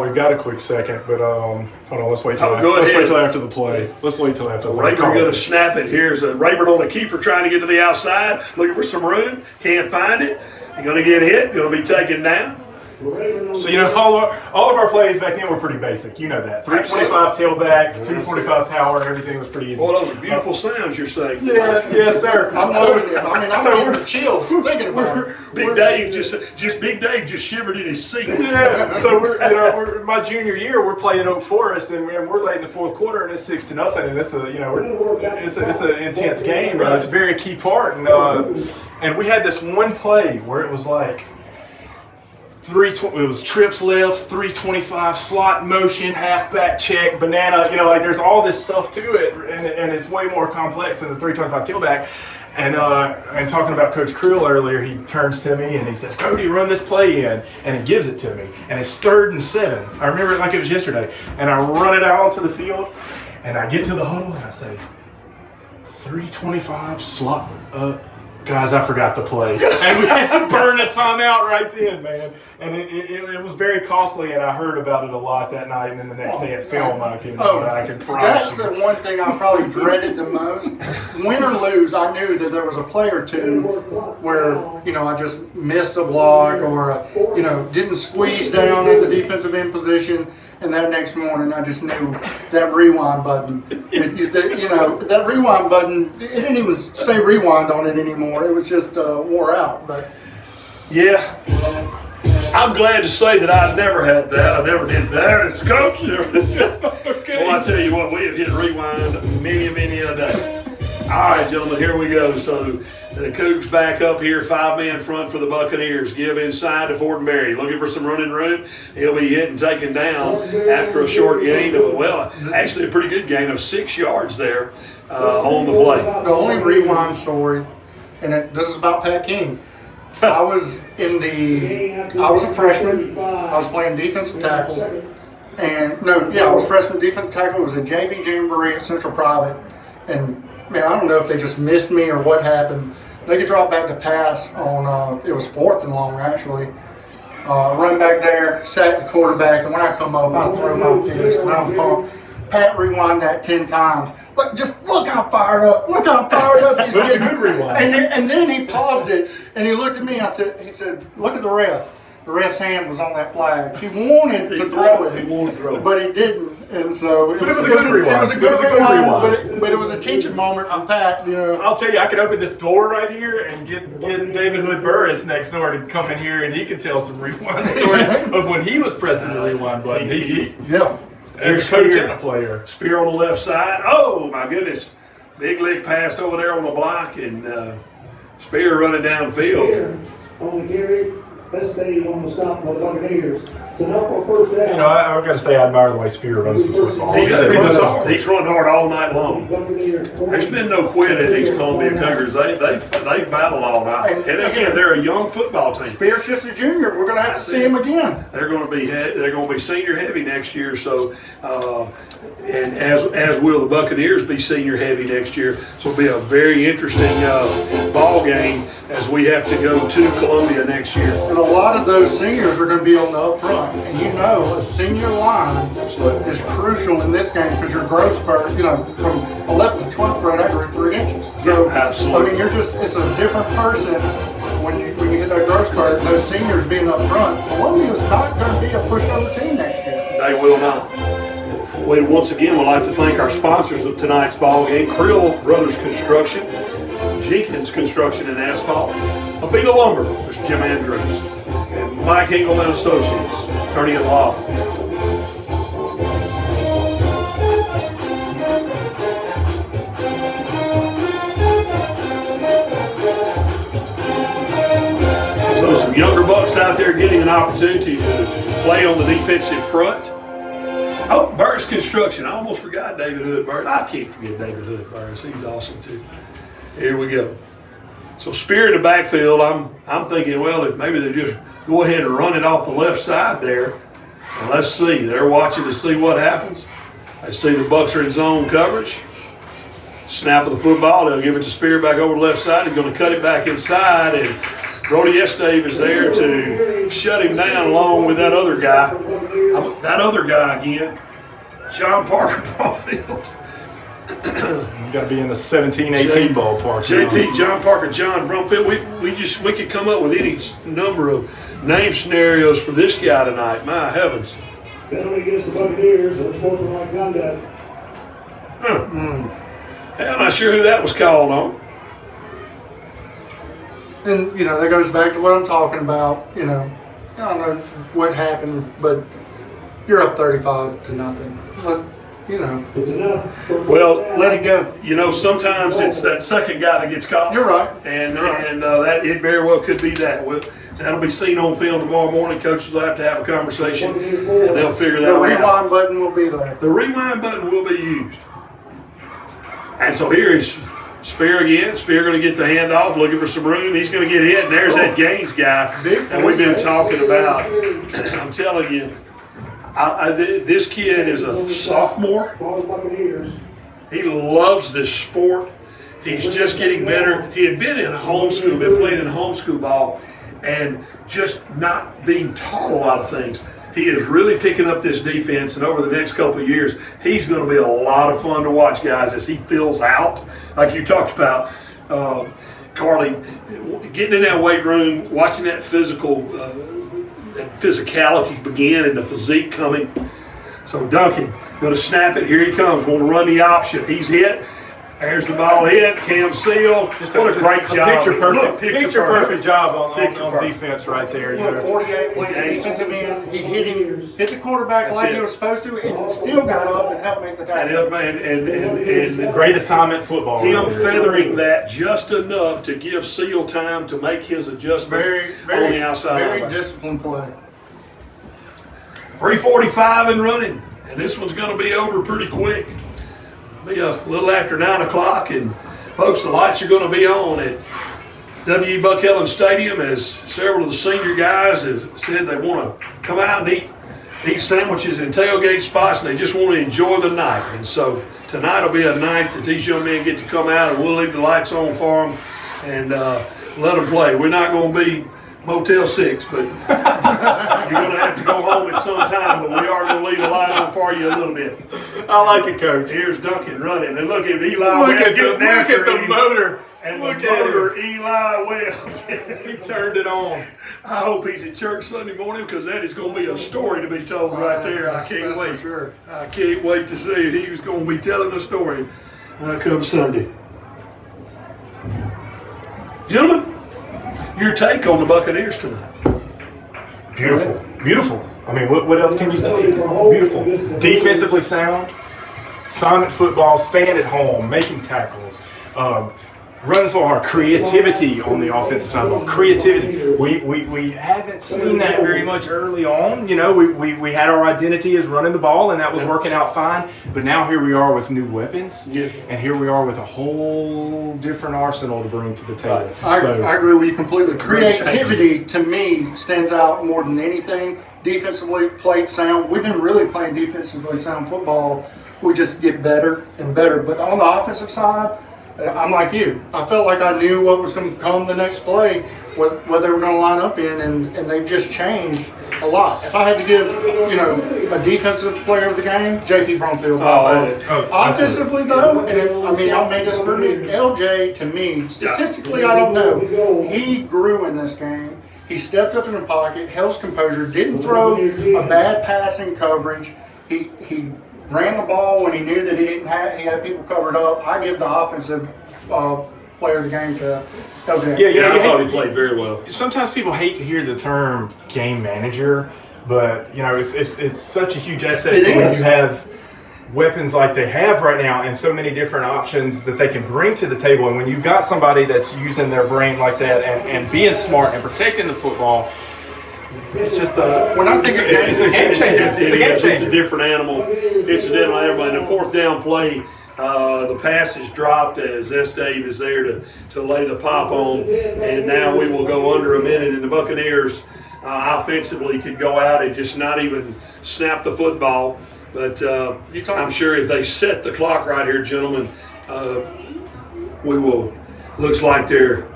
we've got a quick second. But hold on, let's wait till after the play. Let's wait till after the play. Rayburn going to snap it. Here's a Rayburn on the keeper trying to get to the outside, looking for some room. Can't find it. You're going to get hit. Going to be taken down. So, all of our plays back then were pretty basic. You know that. 325 tailback, 245 power, everything was pretty easy. Well, those are beautiful sounds you're saying. Yeah, yes, sir. I'm getting chills thinking about it. Big Dave Big Dave just shivered in his seat. Yeah. So we're my junior year. We're playing Oak Forest, and we're late in the fourth quarter, and it's 6-0, and it's it's an intense game. Right? It's a very key part, and we had this one play where it was like. It was trips left, 325 slot motion, halfback check, banana. There's all this stuff to it, and it's way more complex than the 325 tailback. And talking about Coach Creel earlier, he turns to me and he says, "Cody, run this play in," and he gives it to me, and it's 3rd and 7. I remember it like it was yesterday, and I run it out onto the field, and I get to the huddle and I say, 325 slot up. Guys, I forgot the play. And we had to burn a timeout right then, man. And it was very costly, and I heard about it a lot that night, and then the next day at film, I can promise That's you. the one thing I probably dreaded the most. Win or lose, I knew that there was a play or two where, I just missed a block or, didn't squeeze down at the defensive end positions. And that next morning, I just knew that rewind button. That rewind button, it didn't even say rewind on it anymore. It was just wore out. But yeah, I'm glad to say that I never had that. I never did that as coach. Okay. Well, I tell you what, we have hit rewind many, many a day. All right, gentlemen, here we go. So the Cougs back up here, 5-man front for the Buccaneers. Give inside to Fortenberry. Looking for some running room. He'll be hit and taken down after a short gain of, actually a pretty good gain of 6 yards there on the play. The only rewind story, and this is about Pat King. I was a freshman. I was playing defensive tackle. I was freshman defensive tackle. It was a JV jamboree at Central Private. And, man, I don't know if they just missed me or what happened. They could drop back to pass on, it was 4th and long, actually. Run back there, sack the quarterback, and when I come up, I throw my fist, and I'm pumped. Pat rewind that 10 times. But just look how fired up. Look how fired up he's That's a getting. good rewind. And then he paused it, and he looked at me. He said, look at the ref. The ref's hand was on that flag. He wanted to throw it, but he didn't. And so it was a good rewind. It was a good rewind, but it was a teaching moment for Pat. I'll tell you, I could open this door right here and get David Hood Burris next door to come in here, and he could tell some rewind stories of when he was pressing the rewind button. As a coach and a player. Spear on the left side. Oh, my goodness. Big Lick passed over there on the block, and Spear running downfield. On the carry, best day on the stop for the Buccaneers. So now for first down. I've got to say, I admire the way Spear runs the football. He runs hard. He's run hard all night long. There's been no quit at these Columbia Cougars. They've battled all night. And again, they're a young football team. Spear's just a junior. We're going to have to see him again. They're going to be senior heavy next year. So, and as will the Buccaneers be senior heavy next year. So it'll be a very interesting ball game as we have to go to Columbia next year. And a lot of those seniors are going to be on the up front. front. And you know a senior line is crucial in this game because your growth spurt, you know, from 11th to 12th grade, I grew 3 inches. So, Yeah, absolutely. I mean, it's a different person when you hit that growth spurt. Those seniors being up front, Columbia's not going to be a pushover team next year. They will not. We once again would like to thank our sponsors of tonight's ball game: Creel Brothers Construction, Jenkins Construction and Asphalt, Abita Lumber, Mr. Jim Andrews, and Mike Engel and Associates, attorney at law. So some younger bucks out there getting an opportunity to play on the defensive front. Oh, Burris Construction. I almost forgot David Hood Burris. I can't forget David Hood Burris. He's awesome too. Here we go. So Spear in the backfield, I'm thinking, well, if maybe they just go ahead and run it off the left side there. And let's see. They're watching to see what happens. They see the Bucks are in zone coverage. Snap of the football. They'll give it to Spear back over the left side. He's going to cut it back inside, and Brody Estave is there to shut him down along with that other guy. That other guy again, John Parker Brumfield. You got to be in the 17-18 ballpark. JP, John Parker, John Brumfield. We could come up with any number of name scenarios for this guy tonight. My heavens. Penalty against the Buccaneers, unsportsmanlike conduct. I'm not sure who that was called on. And, you know, that goes back to what I'm talking about. You know, I don't know what happened, but you're up 35 to nothing. You know, It's enough. Well, let it go. you know, sometimes it's that second guy that gets caught. You're right. And that it very well could be that. That'll be seen on film tomorrow morning. Coaches will have to have a conversation, and they'll figure that The one out. rewind button will be there. The rewind button will be used. And so here is Spear again. Spear going to get the handoff, looking for some room. He's going to get hit, and there's that Gaines guy that we've been talking about. I'm telling you, this kid is a sophomore. Buccaneers. He loves this sport. He's just getting better. He had been in homeschool, been playing in homeschool ball, and just not being taught a lot of things. He is really picking up this defense, and over the next couple of years, he's going to be a lot of fun to watch, guys, as he fills out, like you talked about, Carly, getting in that weight room, watching that physicality begin and the physique coming. So Duncan going to snap it. Here he comes. Going to run the option. He's hit. There's the ball hit. Cam Seal. What a great job. Picture perfect job on Picture defense right there. You Look, know. 48 played the defensive end. He hit the quarterback That's like it. he was supposed to, and still got up and helped make the And tackle. and Great assignment football. him right there. feathering that just enough to give Seal time to make his adjustment on the outside. very line. disciplined play. 3:45 and running, and this one's going to be over pretty quick. Be a little after 9 o'clock, and folks, the lights are going to be on at W.E. Buck Ellen Stadium as several of the senior guys have said they want to come out and eat sandwiches in tailgate spots, and they just want to enjoy the night. And so tonight will be a night that these young men get to come out, and we'll leave the lights on for them and let them play. We're not going to be Motel 6, but you're going to have to go home at some time, but we are going to leave the light on for you a little bit. I like it, Coach. Here's Duncan running, and look at Eli Look Webb at getting after the him. motor. And Look the at motor, Eli Webb. He turned it on. I hope he's at church Sunday morning, because that is going to be a story to be told right there. I can't That's for wait. sure. I can't wait to see if he was going to be telling a story come Sunday. Gentlemen, your take on the Buccaneers tonight? Beautiful. Beautiful. I mean, what else can you say? Beautiful. Defensively sound, assignment football, staying at home, making tackles, running for our creativity on the offensive side of the ball. Creativity. We haven't seen that very much early on. You know, we had our identity as running the ball, and that was working out fine. But now here we are with new weapons, and here we are with a whole different arsenal to bring to the table. I agree with you completely. Creativity, to me, stands out more than anything. Defensively played sound. We've been really playing defensively sound football. We just get better and better. But on the offensive side, I'm like you. I felt like I knew what was going to come the next play. what they were going to line up in, and they've just changed a lot. If I had to give, a defensive player of the game, J.P. Brumfield. Offensively, though, and y'all may disagree, LJ, to me, statistically, I don't know. He grew in this game. He stepped up in the pocket, held his composure, didn't throw a bad pass in coverage. He ran the ball when he knew that he had people covered up. I give the offensive player of the game to LJ. Yeah, I thought he played very well. Sometimes people hate to hear the term game manager, but it's such a huge asset when you have weapons like they have right now and so many different options that they can bring to the table. And when you've got somebody that's using their brain like that and being smart and protecting the football, it's just when I think it's a game changer. It's a game changer. It's a different animal. It's a different animal. And the fourth down play, the pass is dropped as S. Dave is there to lay the pop on, and now we will go under a minute, and the Buccaneers offensively could go out and just not even snap the football. But I'm sure if they set the clock right here, gentlemen, we will. Looks like they're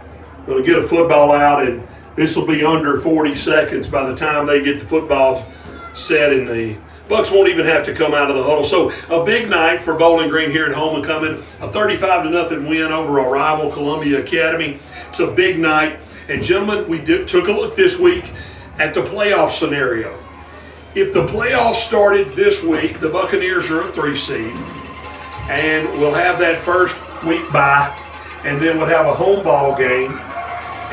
going to get a football out, and this will be under 40 seconds by the time they get the football set, and the Bucks won't even have to come out of the huddle. So a big night for Bowling Green here at Homecoming, a 35-0 win over a rival Columbia Academy. It's a big night. And gentlemen, we took a look this week at the playoff scenario. If the playoffs started this week, the Buccaneers are a 3 seed, and we'll have that first week bye, and then we'll have a home ball game,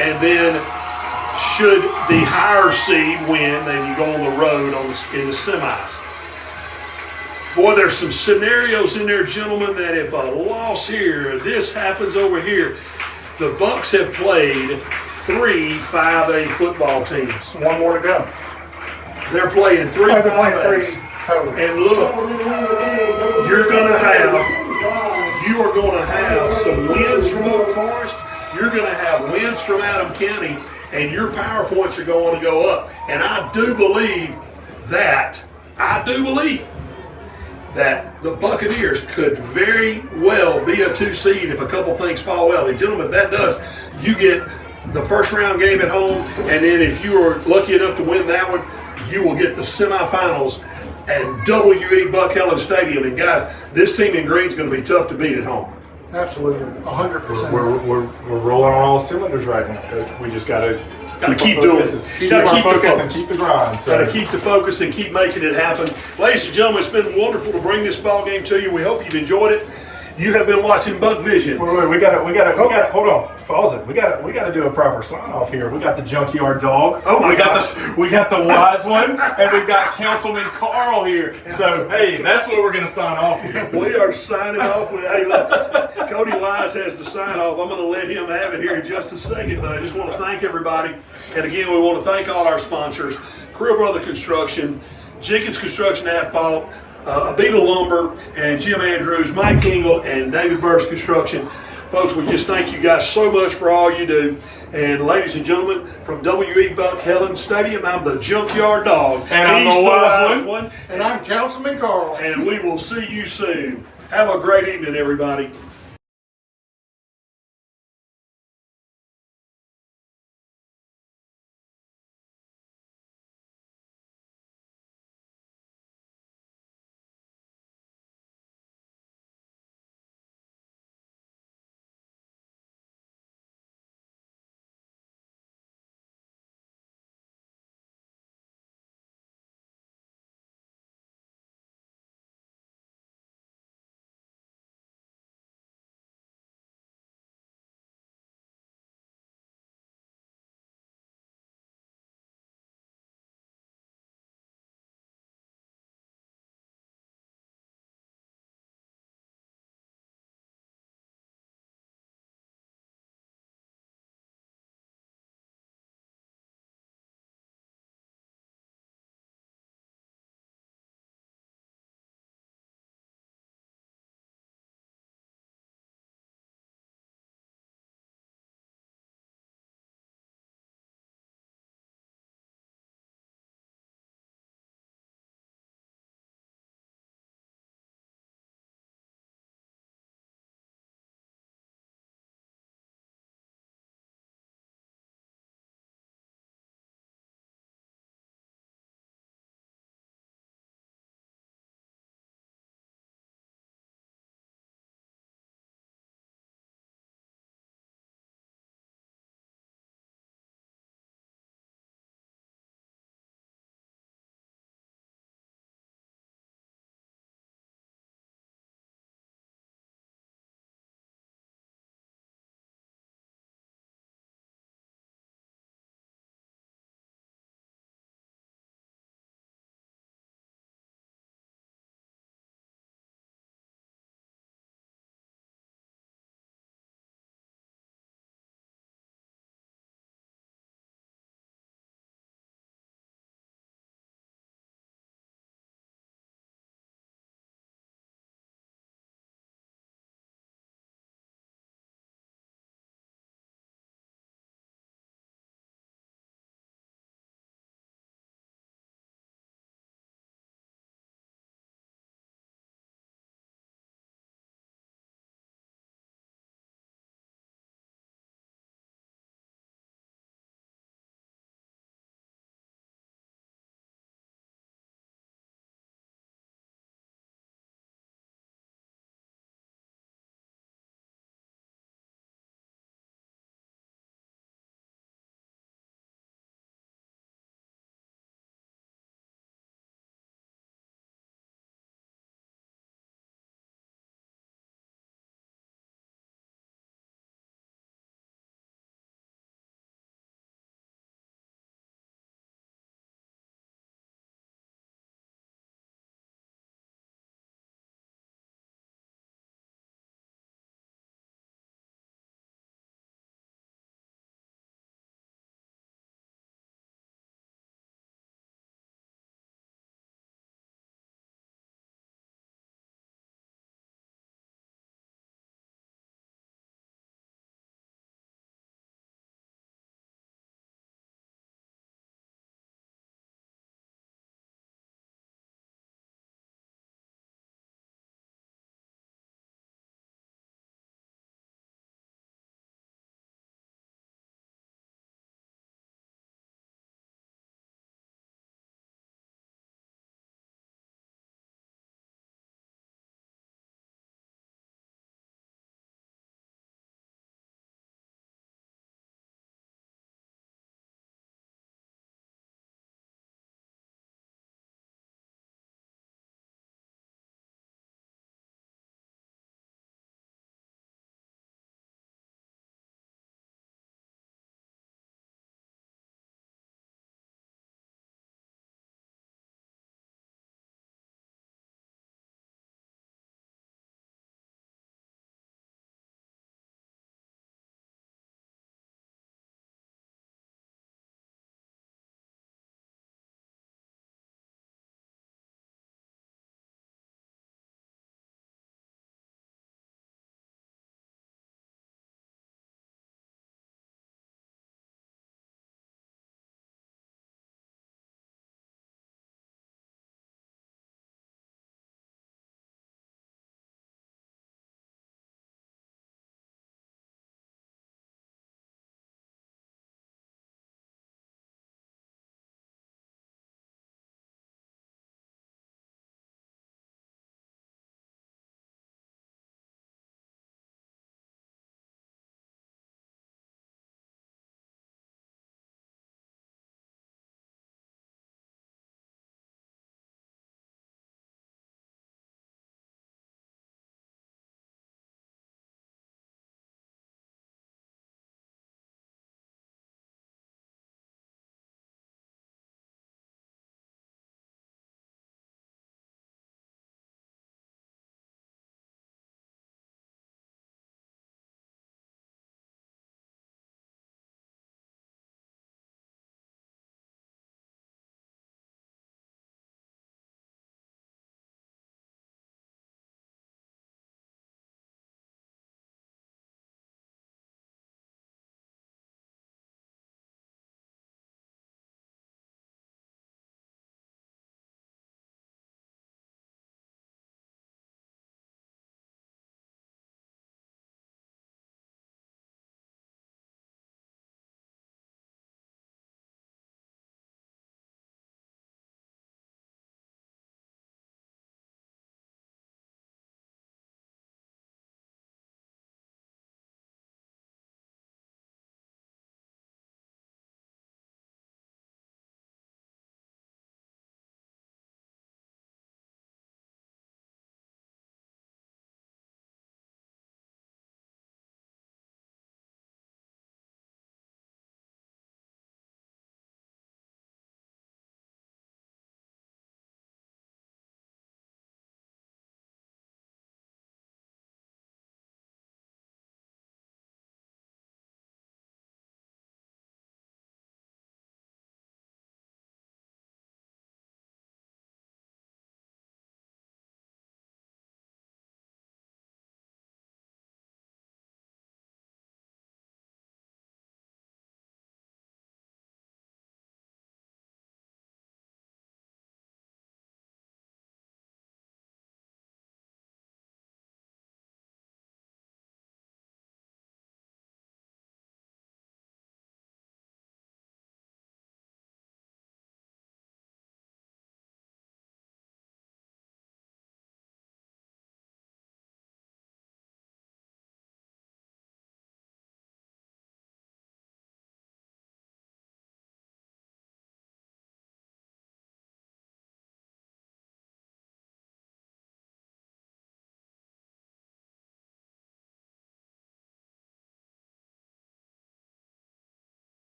and then should the higher seed win, then you go on the road in the semis. Boy, there's some scenarios in there, gentlemen, that if a loss here, this happens over here. The Bucks have played 3 5A football teams. One more to go. They're playing 3 5As. And look, you are going to have some wins from Oak Forest. You're going to have wins from Adam County, and your power points are going to go up. And I do believe that the Buccaneers could very well be a 2 seed if a couple things fall well. And gentlemen, that does. You get the first round game at home, and then if you are lucky enough to win that one, you will get the semifinals at W.E. Buck Helen Stadium. And guys, this team in green is going to be tough to beat at home. Absolutely, 100%. We're rolling on all cylinders right now, Coach. We just got to keep doing it. Got to keep the focus and keep the grind. Got to keep the focus and keep making it happen. Ladies and gentlemen, it's been wonderful to bring this ball game to you. We hope you've enjoyed it. You have been watching Buck Vision. Wait, we got to hold on. Pause it. We got to do a proper sign off here. We got the junkyard dog. Oh my gosh. We got the wise one, and we've got Councilman Carl here. So hey, that's what we're going to sign off with. We are signing off with. Hey, look, Cody Wise has the sign off. I'm going to let him have it here in just a second, but I just want to thank everybody. And again, we want to thank all our sponsors: Creel Brother Construction, Jenkins Construction Asphalt, Abita Lumber, and Jim Andrews, Mike Kingle, and David Burris Construction. Folks, we just thank you guys so much for all you do. And ladies and gentlemen, from W.E. Buck Helen Stadium, I'm the Junkyard Dog. And I'm the wise one. And I'm Councilman Carl. And we will see you soon. Have a great evening, everybody.